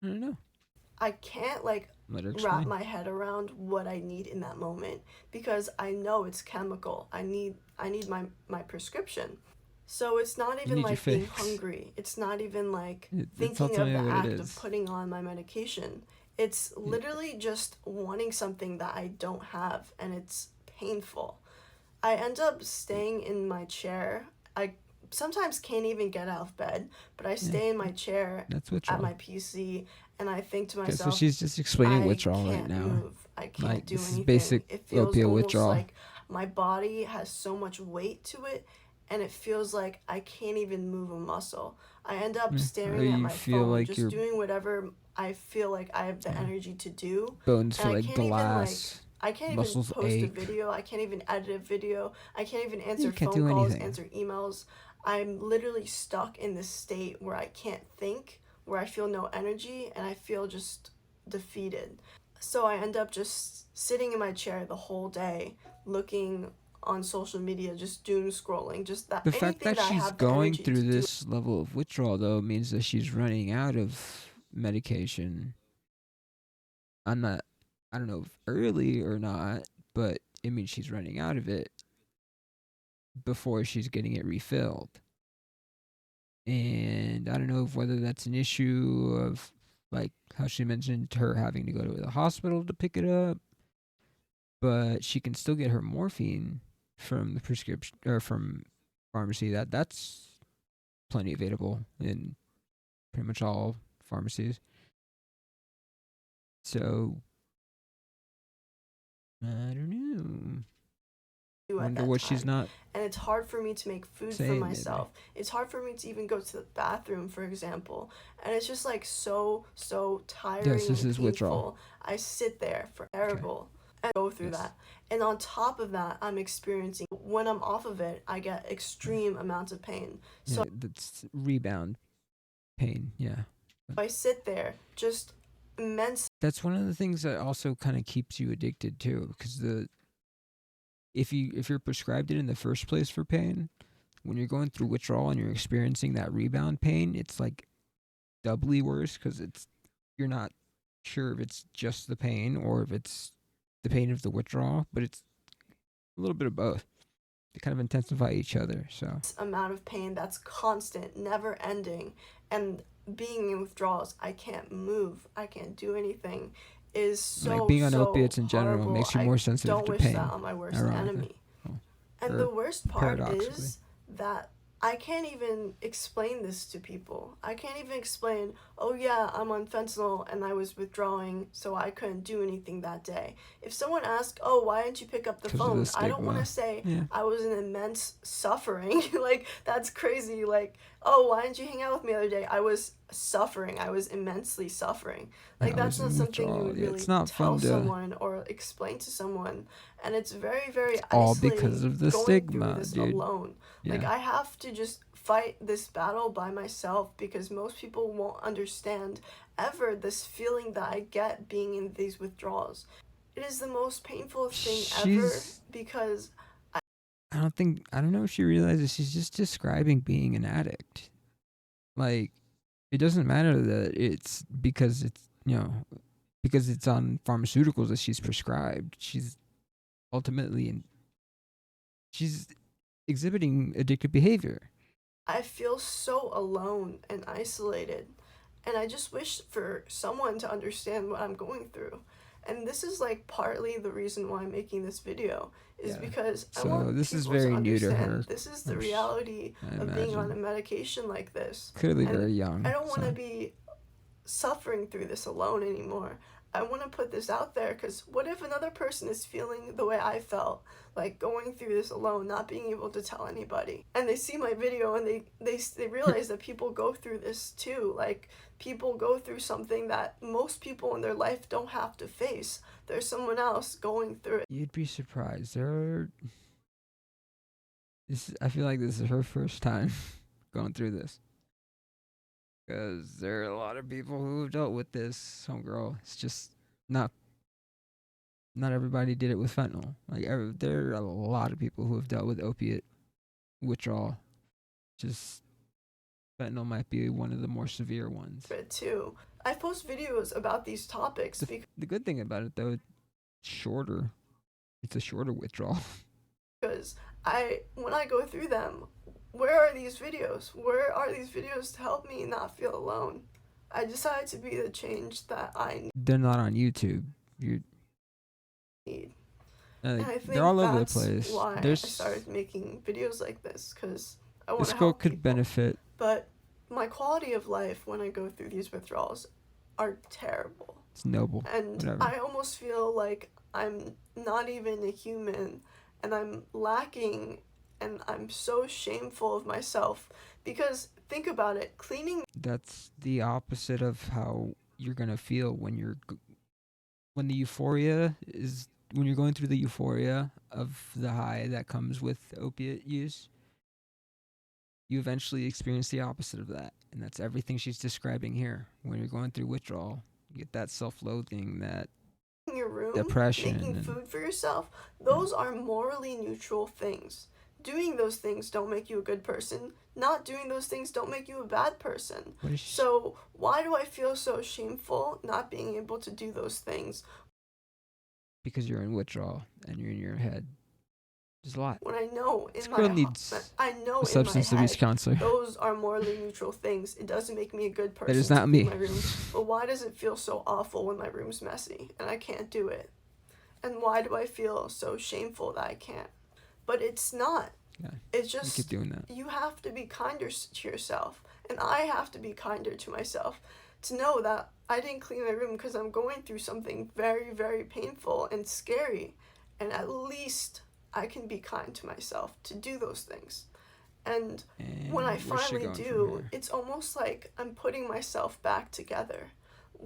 I don't know. I can't like Let her wrap explain. my head around what I need in that moment because I know it's chemical. I need my prescription. So it's not even need your like being fix. hungry. It's not even like It's thinking of ultimately the what it act of is. putting on my medication. It's literally just wanting something that I don't have, and it's painful. I end up staying in my chair. I sometimes can't even get out of bed, but I stay in my chair That's at withdrawal. my PC, and I think to Okay, myself, so she's just explaining I withdrawal right can't now. move. I can't Like, do this is anything. basic It feels opiate almost withdrawal. like my body has so much weight to it, and it feels like I can't even move a muscle. I end up Or staring at you my feel phone, like just your doing whatever I feel like I have the energy to do. bones And feel I like can't even glass. I can't even Muscles post ache. a video. I can't even edit a video. I can't even answer can't phone do calls, anything. answer emails. I'm literally stuck in this state where I can't think, where I feel no energy, and I feel just defeated. So I end up just sitting in my chair the whole day, looking on social media, just doom scrolling, just that The fact anything that I she's have the going energy through to do. this level of withdrawal, though, means that she's running out of medication. I don't know if early or not, but it means she's running out of it before she's getting it refilled. And I don't know whether that's an issue of, like, how she mentioned her having to go to the hospital to pick it up, but she can still get her morphine from the prescription or from pharmacy. That's plenty available in pretty much all pharmacies. So I don't know. At Wonder that what she's time. not. And it's hard for me to make food for saying, maybe. myself. It's hard for me to even go to the bathroom, for example. And it's just like so tiring Yes, this and is painful. withdrawal. I sit there for terrible and go through that. And on top of that, I'm experiencing when I'm off of it, I get extreme amounts of pain. So Yeah, that's rebound pain. Yeah. I sit there just immense. That's one of the things that also kind of keeps you addicted too, because if you're prescribed it in the first place for pain, when you're going through withdrawal and you're experiencing that rebound pain, it's like doubly worse because you're not sure if it's just the pain or if it's the pain of the withdrawal, but it's a little bit of both. They kind of intensify each other. So Amount of pain that's constant, never ending, and being in withdrawals, I can't move, I can't do anything, is so like being on so opiates in general horrible. makes you I more sensitive don't to wish pain. that on my worst ironically. enemy. Oh, And or the worst part paradoxically. is that I can't even explain this to people. I can't even explain, oh yeah, I'm on fentanyl and I was withdrawing, so I couldn't do anything that day. If someone asks, oh, why didn't you pick up the 'Cause of phone? the I don't want to stigma. say Yeah. I was in immense suffering. Like, that's crazy. Like, oh, why didn't you hang out with me the other day? I was suffering. I was immensely suffering. Like, I that's was not in something you withdrawal. would Yeah, really it's not tell fun to. someone or explain to someone. And it's very, very All isolating because of the going through stigma, this dude. alone. Like, Yeah. I have to just fight this battle by myself because most people won't understand ever this feeling that I get being in these withdrawals. It is the most painful thing ever She's. because I don't know if she realizes she's just describing being an addict. Like, it doesn't matter that it's because because it's on pharmaceuticals that she's prescribed. She's ultimately she's exhibiting addictive behavior. I feel so alone and isolated, and I just wish for someone to understand what I'm going through. And this is like partly the reason why I'm making this video is because I So want this is people very to new to understand her. this is the reality I of being on a imagine. medication like this. Clearly And very young, I don't want to so. be suffering through this alone anymore. I want to put this out there because what if another person is feeling the way I felt, like going through this alone, not being able to tell anybody, and they see my video and they realize that people go through this too. Like, people go through something that most people in their life don't have to face. There's someone else going through it. You'd be surprised. I feel like this is her first time going through this. Because there are a lot of people who have dealt with this, homegirl. It's just not everybody did it with fentanyl. Like, there are a lot of people who have dealt with opiate withdrawal. Just fentanyl might be one of the more severe ones. Too. I post videos about these topics The good thing about it, though, it's shorter. It's a shorter withdrawal. because when I go through them, where are these videos? Where are these videos to help me not feel alone? I decided to be the change that I They're not on YouTube. You need. And I think they're all over the that's place. why I started making videos like this, because I want This to girl help could people. benefit. But my quality of life when I go through these withdrawals are terrible. It's noble. And Whatever. I almost feel like I'm not even a human, and I'm lacking, and I'm so shameful of myself. Because think about it, cleaning. That's the opposite of how you're gonna feel when you're when you're going through the euphoria of the high that comes with opiate use. You eventually experience the opposite of that, and that's everything she's describing here. When you're going through withdrawal, you get that self-loathing, that in your room, depression, making and food for yourself, those are morally neutral things. Doing those things don't make you a good person. Not doing those things don't make you a bad person. So why do I feel so shameful not being able to do those things because you're in withdrawal and you're in your head. There's a lot. when I know This in girl my needs I know a substance in my abuse head counselor. those are morally neutral things. It doesn't make me a good person. That is not to me. clean my room. But why does it feel so awful when my room's messy and I can't do it? And why do I feel so shameful that I can't? But it's not. Yeah, It's you just keep doing that. you have to be kinder to yourself, and I have to be kinder to myself to know that I didn't clean my room because I'm going through something very, very painful and scary, and at least I can be kind to myself to do those things. And when I where's she finally going from do, here? it's almost like I'm putting myself back together.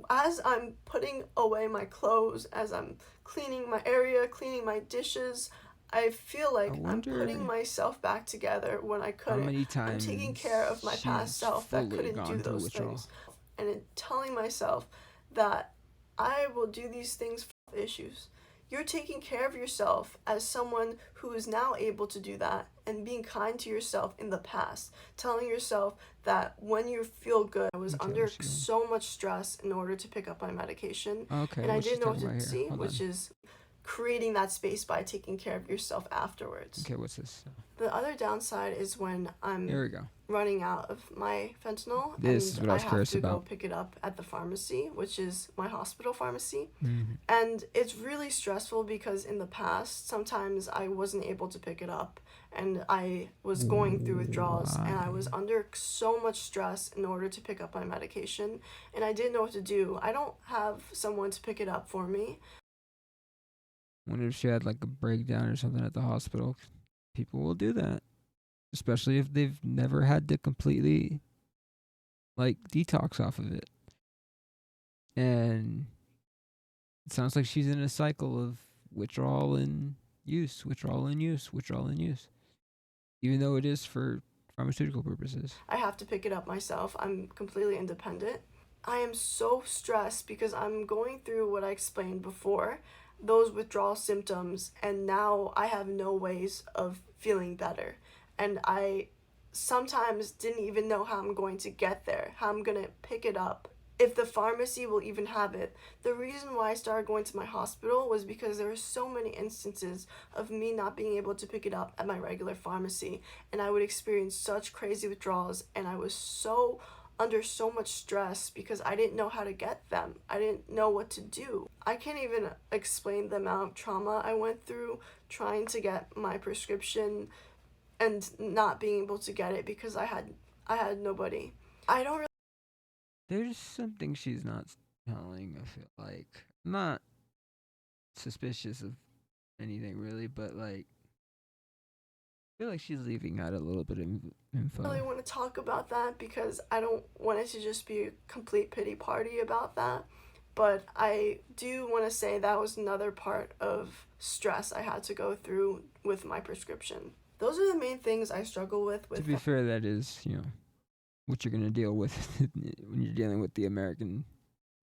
As I'm putting away my clothes, as I'm cleaning my area, cleaning my dishes, I feel like I'm putting myself back together when I couldn't. many I'm taking care of my times past she's self that fully couldn't gone do through those withdrawal? things. And telling myself that I will do these things for issues. You're taking care of yourself as someone who is now able to do that and being kind to yourself in the past. Telling yourself that when you feel good, I was under so much stress in order to pick up my medication. Okay, and I what's she didn't know what talking to about here? see, Hold which on. is creating that space by taking care of yourself afterwards. Okay, what's this? The other downside is when I'm Here we go. running out of my fentanyl This is and what I I was have curious to go about. pick it up at the pharmacy, which is my hospital pharmacy. Mhm. And it's really stressful because in the past, sometimes I wasn't able to pick it up and I was going through withdrawals and I was under so much stress in order to pick up my medication and I didn't know what to do. I don't have someone to pick it up for me. Wonder if she had like a breakdown or something at the hospital. People will do that, especially if they've never had to completely like detox off of it. And it sounds like she's in a cycle of withdrawal and use, withdrawal and use, withdrawal and use. Even though it is for pharmaceutical purposes. I have to pick it up myself. I'm completely independent. I am so stressed because I'm going through what I explained before, those withdrawal symptoms, and now I have no ways of feeling better. And I sometimes didn't even know how I'm going to get there, how I'm going to pick it up, if the pharmacy will even have it. The reason why I started going to my hospital was because there were so many instances of me not being able to pick it up at my regular pharmacy, and I would experience such crazy withdrawals, and I was so under so much stress because I didn't know how to get them. I didn't know what to do. I can't even explain the amount of trauma I went through trying to get my prescription and not being able to get it because I had nobody. I don't really. There's something she's not telling, I feel like. I'm not suspicious of anything really, but like I feel like she's leaving out a little bit of info. I really want to talk about that because I don't want it to just be a complete pity party about that. But I do want to say that was another part of stress I had to go through with my prescription. Those are the main things I struggle with. To be fair, that is, what you're going to deal with when you're dealing with the American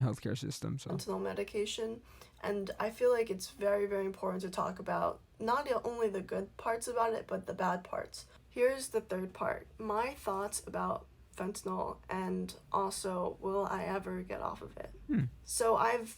healthcare system. So fentanyl medication, and I feel like it's very, very important to talk about not only the good parts about it, but the bad parts. Here's the third part: my thoughts about fentanyl, and also will I ever get off of it. So I've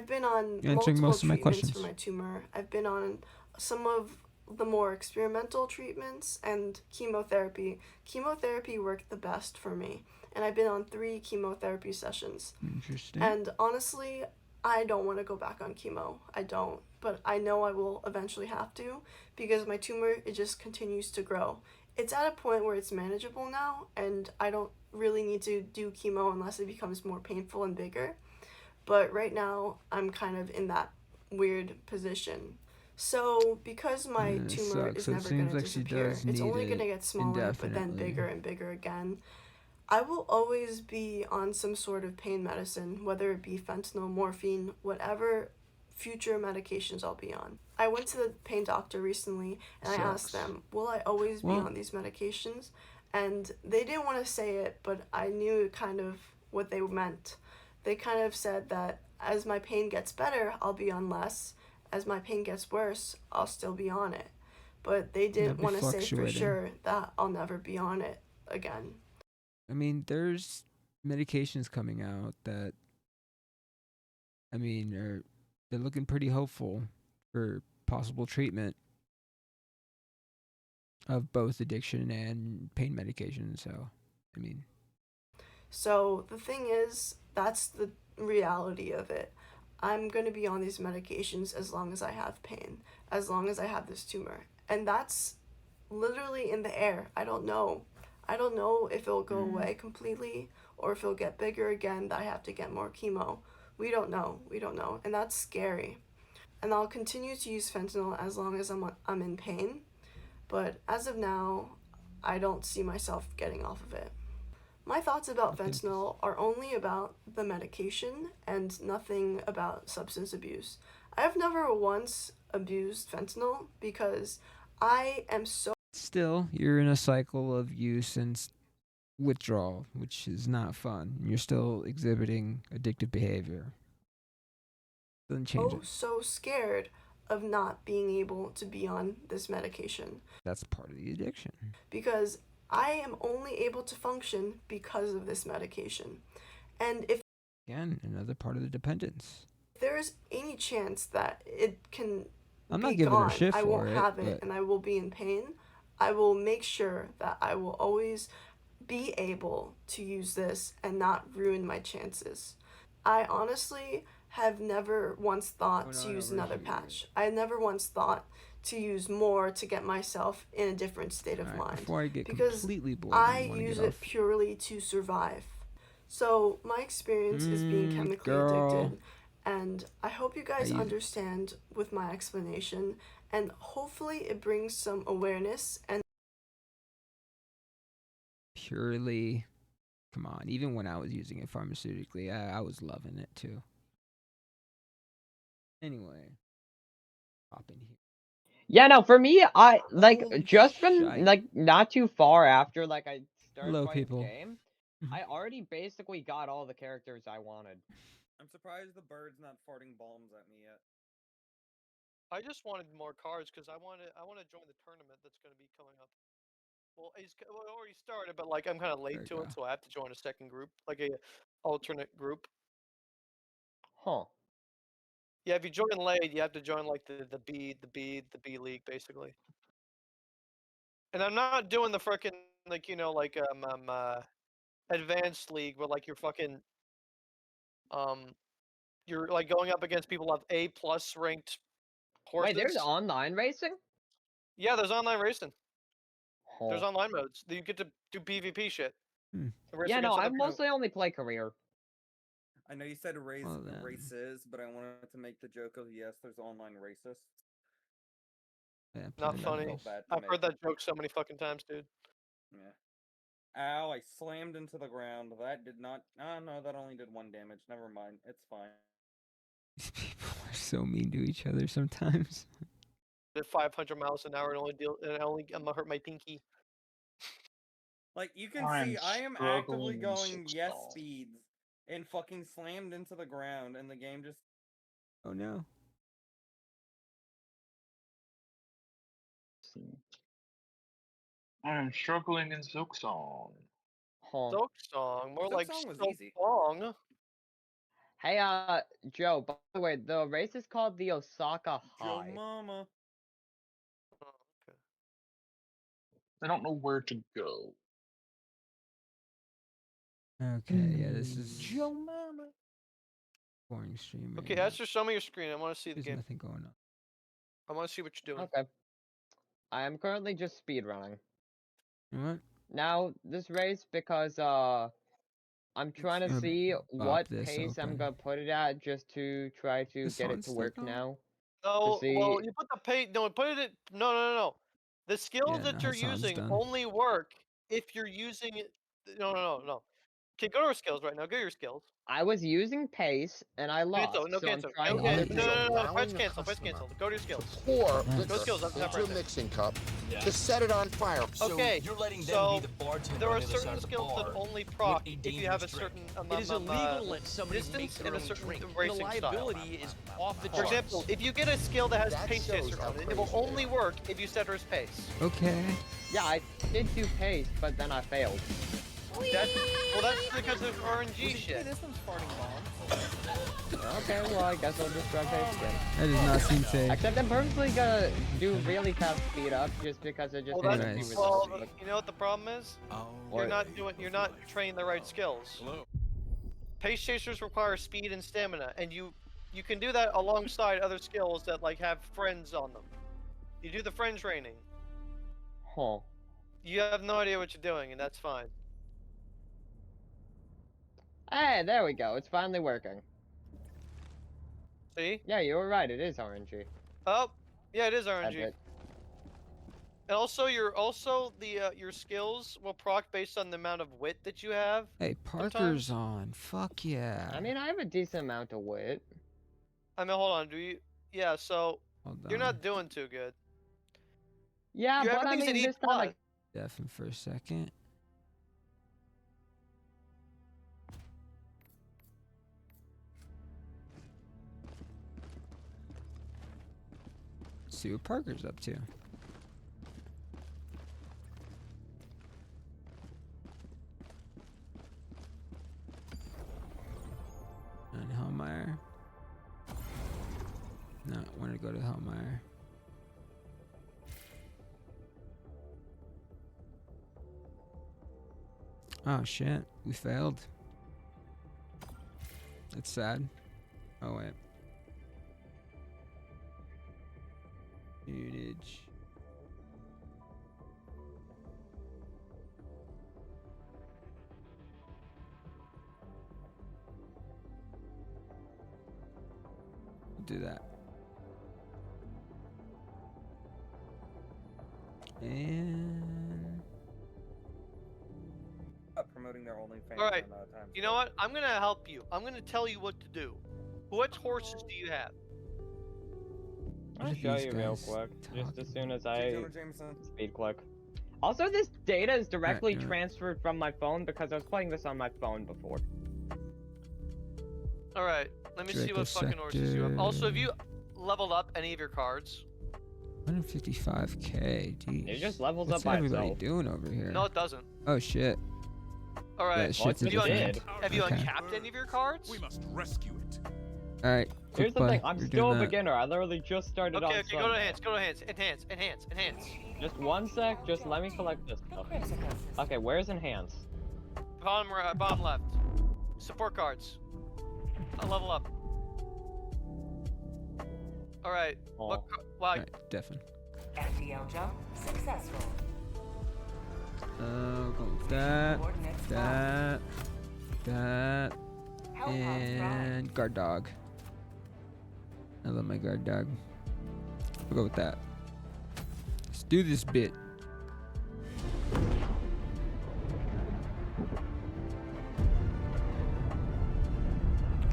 been on multiple treatments for my tumor. I've been on some of the more experimental treatments and chemotherapy. Chemotherapy worked the best for me, and I've been on 3 chemotherapy sessions. Interesting. And honestly, I don't want to go back on chemo. I don't, but I know I will eventually have to because my tumor, it just continues to grow. It's at a point where it's manageable now, and I don't really need to do chemo unless it becomes more painful and bigger. But right now, I'm kind of in that weird position. So because my tumor is never going to disappear, it's only going to get smaller, but then bigger and bigger again. I will always be on some sort of pain medicine, whether it be fentanyl, morphine, whatever future medications I'll be on. I went to the pain doctor recently, and I asked them, will I always be on these medications? And they didn't want to say it, but I knew kind of what they meant. They kind of said that as my pain gets better, I'll be on less. As my pain gets worse, I'll still be on it. But they didn't want to say for sure that I'll never be on it again. I mean, there's medications coming out that, I mean, they're looking pretty hopeful for possible treatment of both addiction and pain medication. So, I mean. So the thing is, that's the reality of it. I'm going to be on these medications as long as I have pain, as long as I have this tumor. And that's literally in the air. I don't know. I don't know if it'll go away completely or if it'll get bigger again that I have to get more chemo. We don't know. We don't know. And that's scary. And I'll continue to use fentanyl as long as I'm in pain. But as of now, I don't see myself getting off of it. My thoughts about fentanyl are only about the medication and nothing about substance abuse. I have never once abused fentanyl because I am so... Still, you're in a cycle of use and withdrawal, which is not fun. You're still exhibiting addictive behavior. Doesn't change it. So scared of not being able to be on this medication. That's part of the addiction. Because I am only able to function because of this medication. And if... Again, another part of the dependence. If there is any chance that it can I'm be not giving gone, her shit for I won't it, have it, but... and I will be in pain, I will make sure that I will always be able to use this and not ruin my chances. I honestly have never once thought to use another patch. I never once thought to use more to get myself in a different state of mind. Before I get because completely bored, I use it purely to survive. So my experience is being chemically addicted, and I hope you guys understand with my explanation, and hopefully it brings some awareness and purely Come on, even when I was using it pharmaceutically, I was loving it too. Anyway, hop in here. Yeah, no, for me, I like Holy just from shite. like not too far after like I started Hello, playing people. the game, I already basically got all the characters I wanted. I'm surprised the bird's not farting bombs at me yet. I just wanted more cards because I want to join the tournament that's going to be coming up. Well, it already started, but like I'm kind of late to it, so I have to join a second group, like a alternate group. Huh. Yeah, if you join late, you have to join like the B league basically. And I'm not doing the frickin' like like advanced league where like you're like going up against people who have A+ ranked horses. Wait, there's online racing? Yeah, there's online racing. There's Huh. online modes. You get to do PvP shit. Race Yeah, no, against I other people. mostly only play career. I know you said Well, then. races, but I wanted to make the joke of yes, there's online racists. Yeah, Not funny. I've heard that joke so many fucking times, dude. Yeah. Ow, I slammed into the ground. That did not... Oh, no, that only did 1 damage. Never mind. It's fine. These people are so mean to each other sometimes. At 500 miles an hour and only I'm gonna hurt my pinky. Like, you can I'm see, I am actively struggling going yes so. speeds and fucking slammed into the ground, and the game just... Oh, no. I'm struggling in Silksong. Silksong, more like Silksong was easy. Silksong. Hey, Joe, by the way, the race is called the Osaka Joe High. Mama. Oh, okay. I don't know where to go. Okay, yeah, this is Joe Mama. boring stream. Okay, Esther, show me your screen. I want to see the There's game. nothing going on. I want to see what you're doing. Okay. I am currently just speedrunning. What? Now, this race, because, I'm trying to see what pace I'm gonna put it at just to try to This get it one's to still work going? now. No, see- well, you put the pay. No, put it. No. The skills Yeah, that no, you're Hassan's using done. only work if you're using it. No. Okay, go to our skills right now. Go to your skills. I was using pace, and I lost, Cancel. No, so cancel. I'm trying Okay, to... no. Press cancel. Press cancel. Go to your skills. Pour Go liquor skills. That's into right a mixing cup to set it on fire. Okay, so there are certain skills that only proc if you have a certain It is illegal to let somebody distance make their and a own certain drink. And the racing liability is off the For charts. example, if you get a skill that has That pace shows chaser how on it, it will crazy they only work if you set her as pace. Okay. Yeah, I did do pace, but then I failed. That's because of RNG shit. This one's farting bombs. Okay, well, I guess I'll just try pace again. That does not seem safe. Except I'm purposely gonna do really fast speed up just because it just Well, makes me Anyways. well, resist. you know what the problem is? What? You're not training the right skills. Pace chasers require speed and stamina, and you can do that alongside other skills that like have friends on them. You do the friend training. Huh. You have no idea what you're doing, and that's fine. Hey, there we go. It's finally working. See? Yeah, you were right. It is RNG. Oh, yeah, it is RNG. Edit. And also, your skills will proc based on the amount of wit that you have. Hey, Parker's on. Fuck yeah. I mean, I have a decent amount of wit. I mean, hold on. Do you? Yeah. So Hold you're on. not doing too good. Yeah, You but have I things mean, that this time, like, Deafen for a second. See what Parker's up to. And Hellmeyer. No, I wanted to go to Hellmeyer. Oh shit, we failed. That's sad. Oh wait. Unage. Do that. And promoting their OnlyFans. All right. on, Times You know what? I'm gonna help you. I'm gonna tell you what to do. What horses do you have? I'll show you real quick, just as soon as I Jonah Jameson. speed click. Also, this data is directly transferred from my phone because I was playing this on my phone before. All right. Let me see what fucking horses you have. Also, have you leveled up any of your cards? 155k. Jeez. It just levels What's up by everybody itself. doing over here? No, it doesn't. Oh shit. All right. That shit's Have you, different. have you Okay. uncapped any of your cards? We must rescue it. All right. Here's the thing, I'm You're still a doing that. beginner. I literally just started on Okay, go to Sunday. enhance, go to enhance, enhance, enhance, enhance. Just one sec, just let me collect this stuff. Okay, where's enhance? Bottom right, bottom left. Support cards. Level up. All right. What? Wow. Alright, deafened. FTL jump successful. Go with that, and guard dog. I love my guard dog. We'll go with that. Let's do this bit.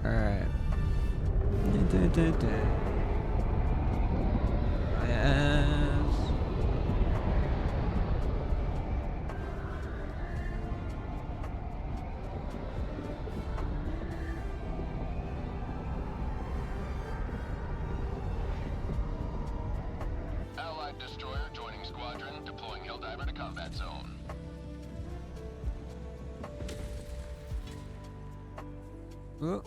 Alright. Yes. Allied destroyer joining squadron, deploying Helldiver to combat zone. Oh,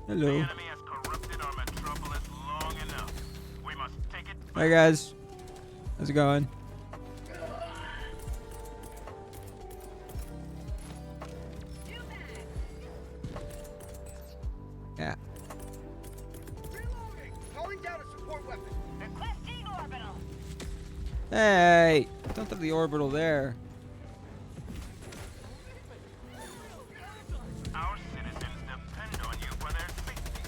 hello. Hi guys. How's it going? Yeah. Calling down a support weapon. Requesting orbital. Hey, don't have the orbital there. Our citizens depend on you for their safety.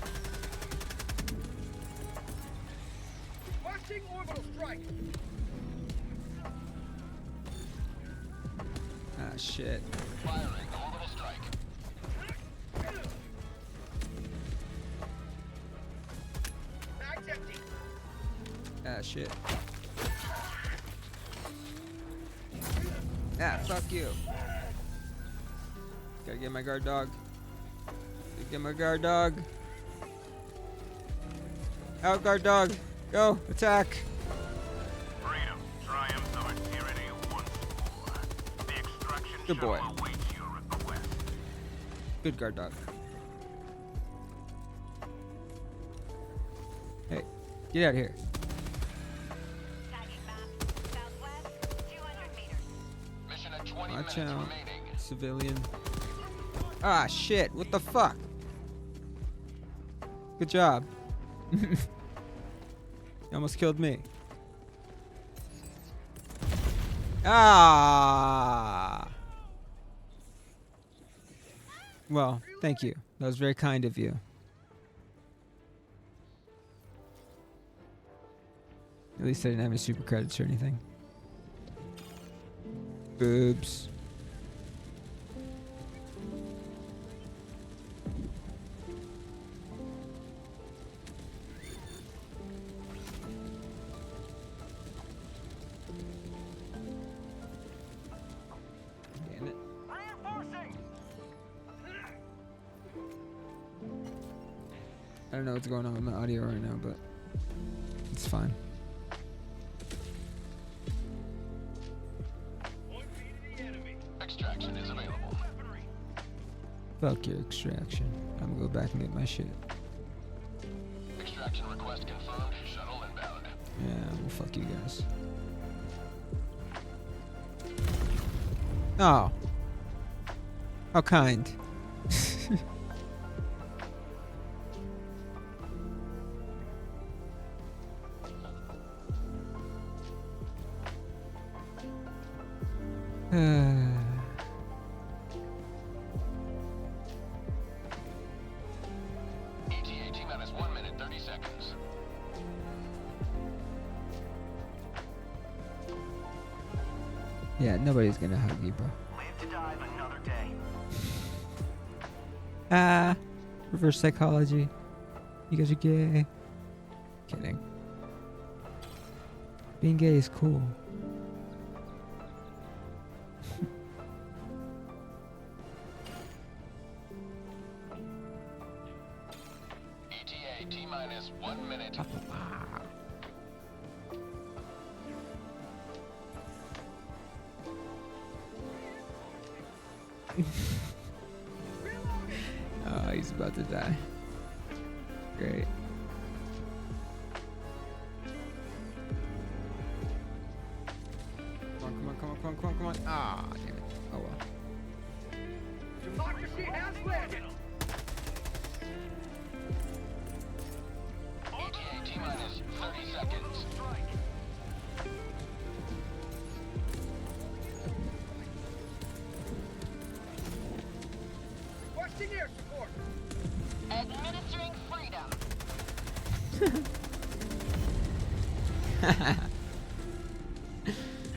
Launching orbital strike. Ah, shit. Firing orbital strike. Mag's empty. Ah, shit. Ah, fuck you. Gotta get my guard dog. Gotta get my guard dog. Out, guard dog. Go, attack. Freedom triumphs over tyranny once more. The extraction Good boy. shuttle awaits your request. Good guard dog. Hey, get out of here. Mission at 20 Watch minutes out, remaining. civilian. Ah, shit. What the fuck? Good job. You almost killed me. Ah. Well, thank you. That was very kind of you. At least I didn't have any super credits or anything. Boobs. Damn it. I don't know what's going on with my audio right now, but it's fine. Extraction is available. Fuck your extraction. I'm gonna go back and get my shit. Extraction request confirmed. Shuttle inbound. Yeah, well, fuck you guys. Oh. How kind. ETA T-minus 1 minute 30 seconds. Yeah, nobody's gonna hug you, bro. Live to dive another day. Reverse psychology. You guys are gay. Kidding. Being gay is cool. ETA T-minus 1 minute. Oh, he's about to die. Great. Come on. Ah, damn it. Oh well. Democracy has landed. ETA T-minus 30 seconds. Requesting air support. Administering freedom.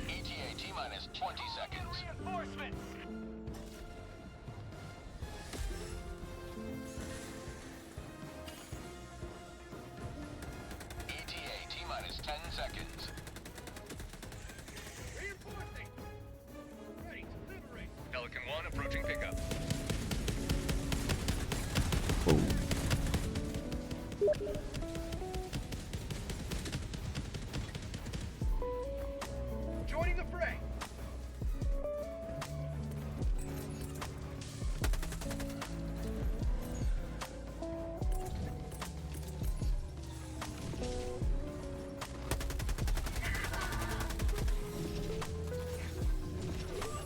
ETA T-minus 20 seconds. Reinforcements. ETA T-minus 10 seconds. Reinforcing. Ready to liberate. Pelican 1 approaching pickup. Joining the fray.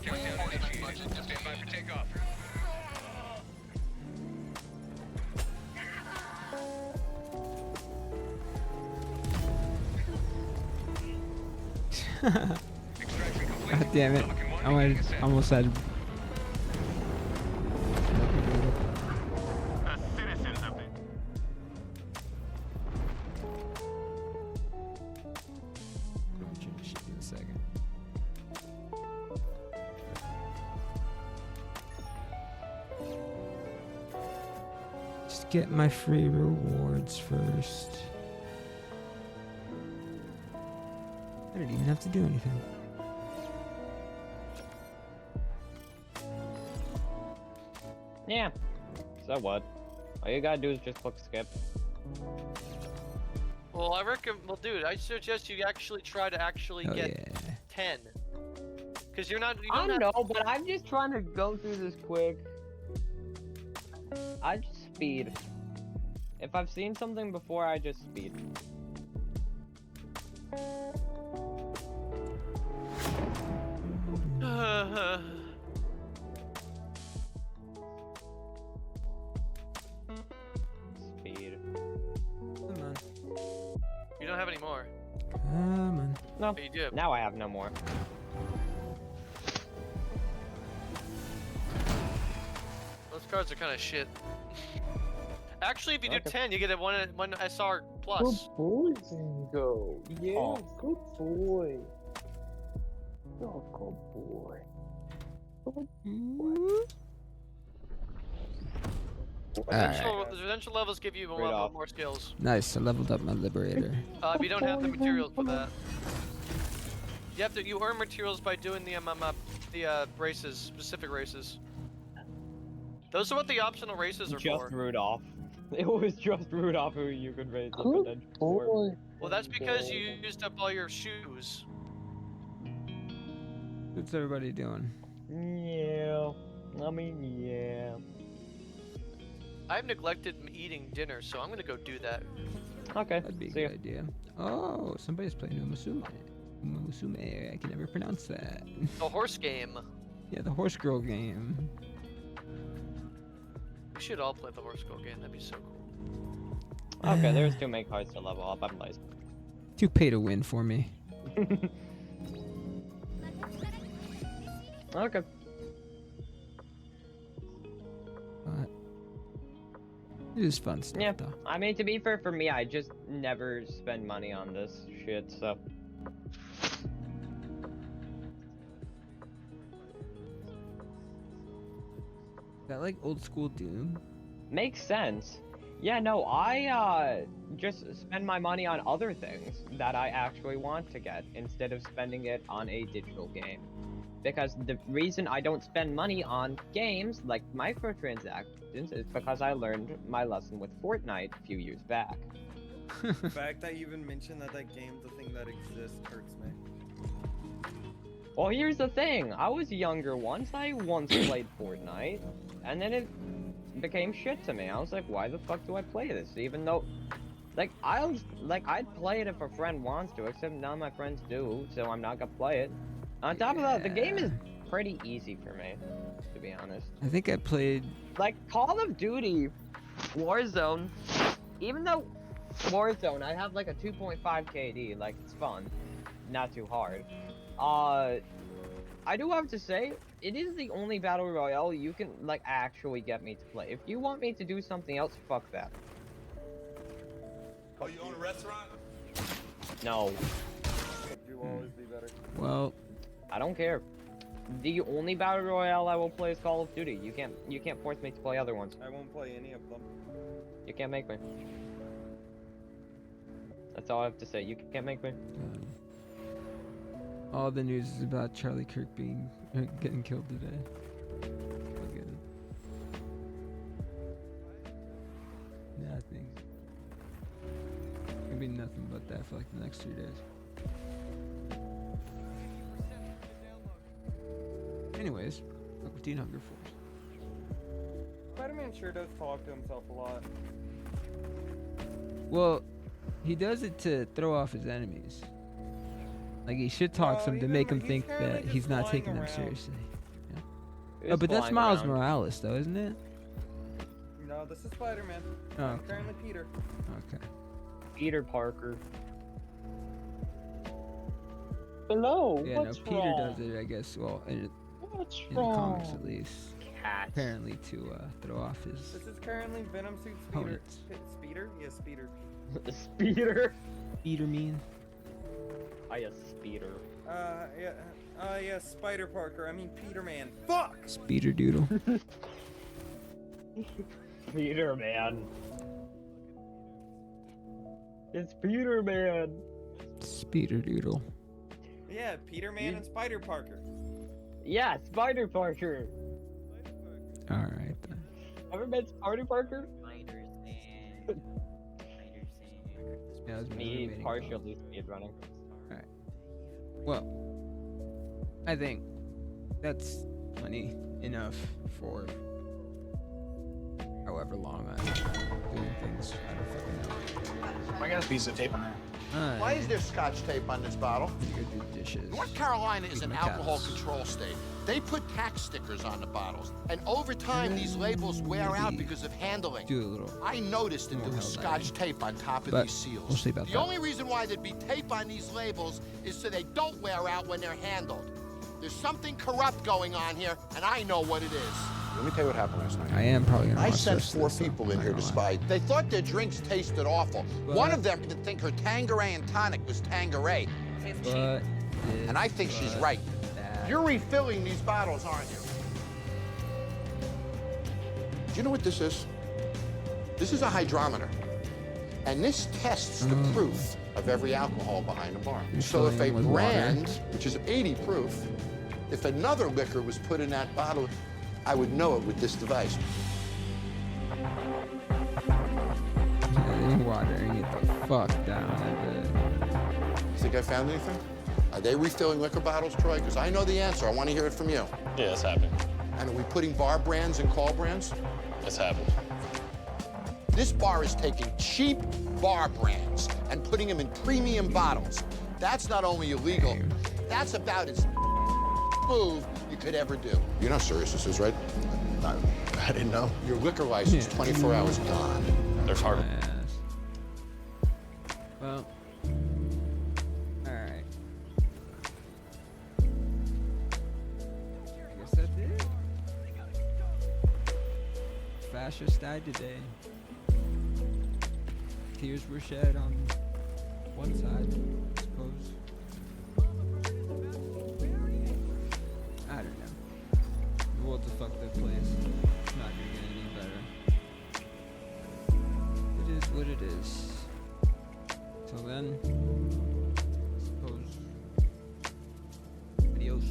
Countdown initiated. Stand by for takeoff. God damn it. I almost had. The citizens of the Change in a second. Just get my free rewards first. I didn't even have to do anything. Yeah. So what? All you gotta do is just click skip. Well, well, dude, I suggest you actually try to Oh, get yeah. 10. Because you I don't have... know, but I'm just trying to go through this quick. I just speed. If I've seen something before, I just speed. Speed. Come on. You don't have any more. Come on. No. But you do. Now I have no more. Those cards are kind of shit. Actually, if you do Okay. 10, you get a one SR plus. Good boy, Zingo. Yeah, good boy. Oh, good boy. Residential levels give you a Straight lot off. more skills. Nice, I leveled up my Liberator. If you don't have the materials for that. You earn materials by doing the races, specific races. Those are what the optional races are Just for. Rudolph. It was just Rudolph who you could raise the Good potential boy. for. Well, that's because you used up all your shoes. What's everybody doing? Yeah. I mean, yeah. I've neglected eating dinner, so I'm gonna go do that. Okay. That'd be a See ya. good idea. Oh, somebody's playing Umusume. Umusume, I can never pronounce that. The horse game. Yeah, the horse girl game. We should all play the horse girl game. That'd be so cool. Okay, there's too many cards to level up. I'm lazy. Too pay to win for me. Okay. But it is fun stuff, Yeah. though. I mean, to be fair, for me, I just never spend money on this shit, so. Is that like old school Doom? Makes sense. Yeah, no, I just spend my money on other things that I actually want to get instead of spending it on a digital game. Because the reason I don't spend money on games like microtransactions is because I learned my lesson with Fortnite a few years back. The fact that you even mentioned that game's a thing that exists hurts me. Well, here's the thing. I was younger once. I once played Fortnite, and then it became shit to me. I was like, why the fuck do I play this? Even though, like, I'd play it if a friend wants to, except none of my friends do, so I'm not gonna play it. On top of that, the game is pretty easy for me, to be honest. I think I played... Like, Call of Duty, Warzone, even though Warzone, I have like a 2.5 KD, like, it's fun, not too hard. I do have to say, it is the only battle royale you can, like, actually get me to play. If you want me to do something else, fuck that. Oh, you own a restaurant? No. PUBG will always be better. Well, I don't care. The only battle royale I will play is Call of Duty. You can't force me to play other ones. I won't play any of them. You can't make me. That's all I have to say. You can't make me. All the news is about Charlie Kirk getting killed today. Fucking nothing. Gonna be nothing but that for like the next 3 days. Anyways, Uncle Teen Hunger Force. Spider-Man sure does talk to himself a lot. Well, he does it to throw off his enemies. Like, he should talk some to make him think that he's not taking them seriously. Yeah. Oh, but that's Miles Morales, though, isn't it? No, this is Spider-Man. Oh, I'm okay. currently Peter. Okay. Peter Parker. Hello. Yeah, no, Peter does it, I guess. Well, in the comics at least. Apparently to throw off his. This is currently Venom Suit Speeder. Opponents. Speeder? Yeah, Speeder. Speeder. Speeder mean? Yes, Speeder. Yeah, Spider Parker. I mean Peter Man. Fuck! Speeder Doodle. Peter Man. It's Peter Man. Speeder Doodle. Yeah, Peter Man and Spider Parker. Yeah, Spider Parker. Alright then. Ever met Spider Parker? Yeah, it was Me partially speedrunning. Alright. Well, I think that's plenty enough for however long I'm doing things. I don't fucking know. I got a piece of tape on there. Alright. Why is there Scotch tape on this bottle? You go do dishes. North Carolina is an my alcohol cats. control state. They put tax stickers on the bottles, and over time these labels wear out because of handling. Do a little. I noticed that there was hell Scotch tape on top of But these seals. we'll see about the that. only reason why there'd be tape on these labels is so they don't wear out when they're handled. There's something corrupt going on here, and I know what it is. Let me tell you what happened last night. I am probably gonna I watch sent this 4 this, people in I'm here not to gonna lie. spy. They thought their drinks tasted awful. But- One of them didn't think her Tanqueray and tonic was Tanqueray. But And I think she's right. You're refilling these bottles, aren't you? Do you know what this is? This is a hydrometer. And this tests the proof of every alcohol behind the bar. You're So if a filling it with water. brand, which is 80 proof, if another liquor was put in that bottle, I would know it with this device. Yeah, they're watering it the fuck down. You think I found anything? Are they refilling liquor bottles, Troy? Because I know the answer. I want to hear it from you. Yeah, it's happening. And are we putting bar brands in call brands? It's happening. This bar is taking cheap bar brands and putting them in premium bottles. That's not only illegal, that's about as move you could ever do. You're not serious, this is right? I didn't know. Your liquor license, 24 hours gone. There's hard. Well. Alright. I guess that's it. Fascists died today. Tears were shed on one side, I suppose. I don't know. The world's a fucked up place. It's not gonna get any better. Till then, suppose. Adios.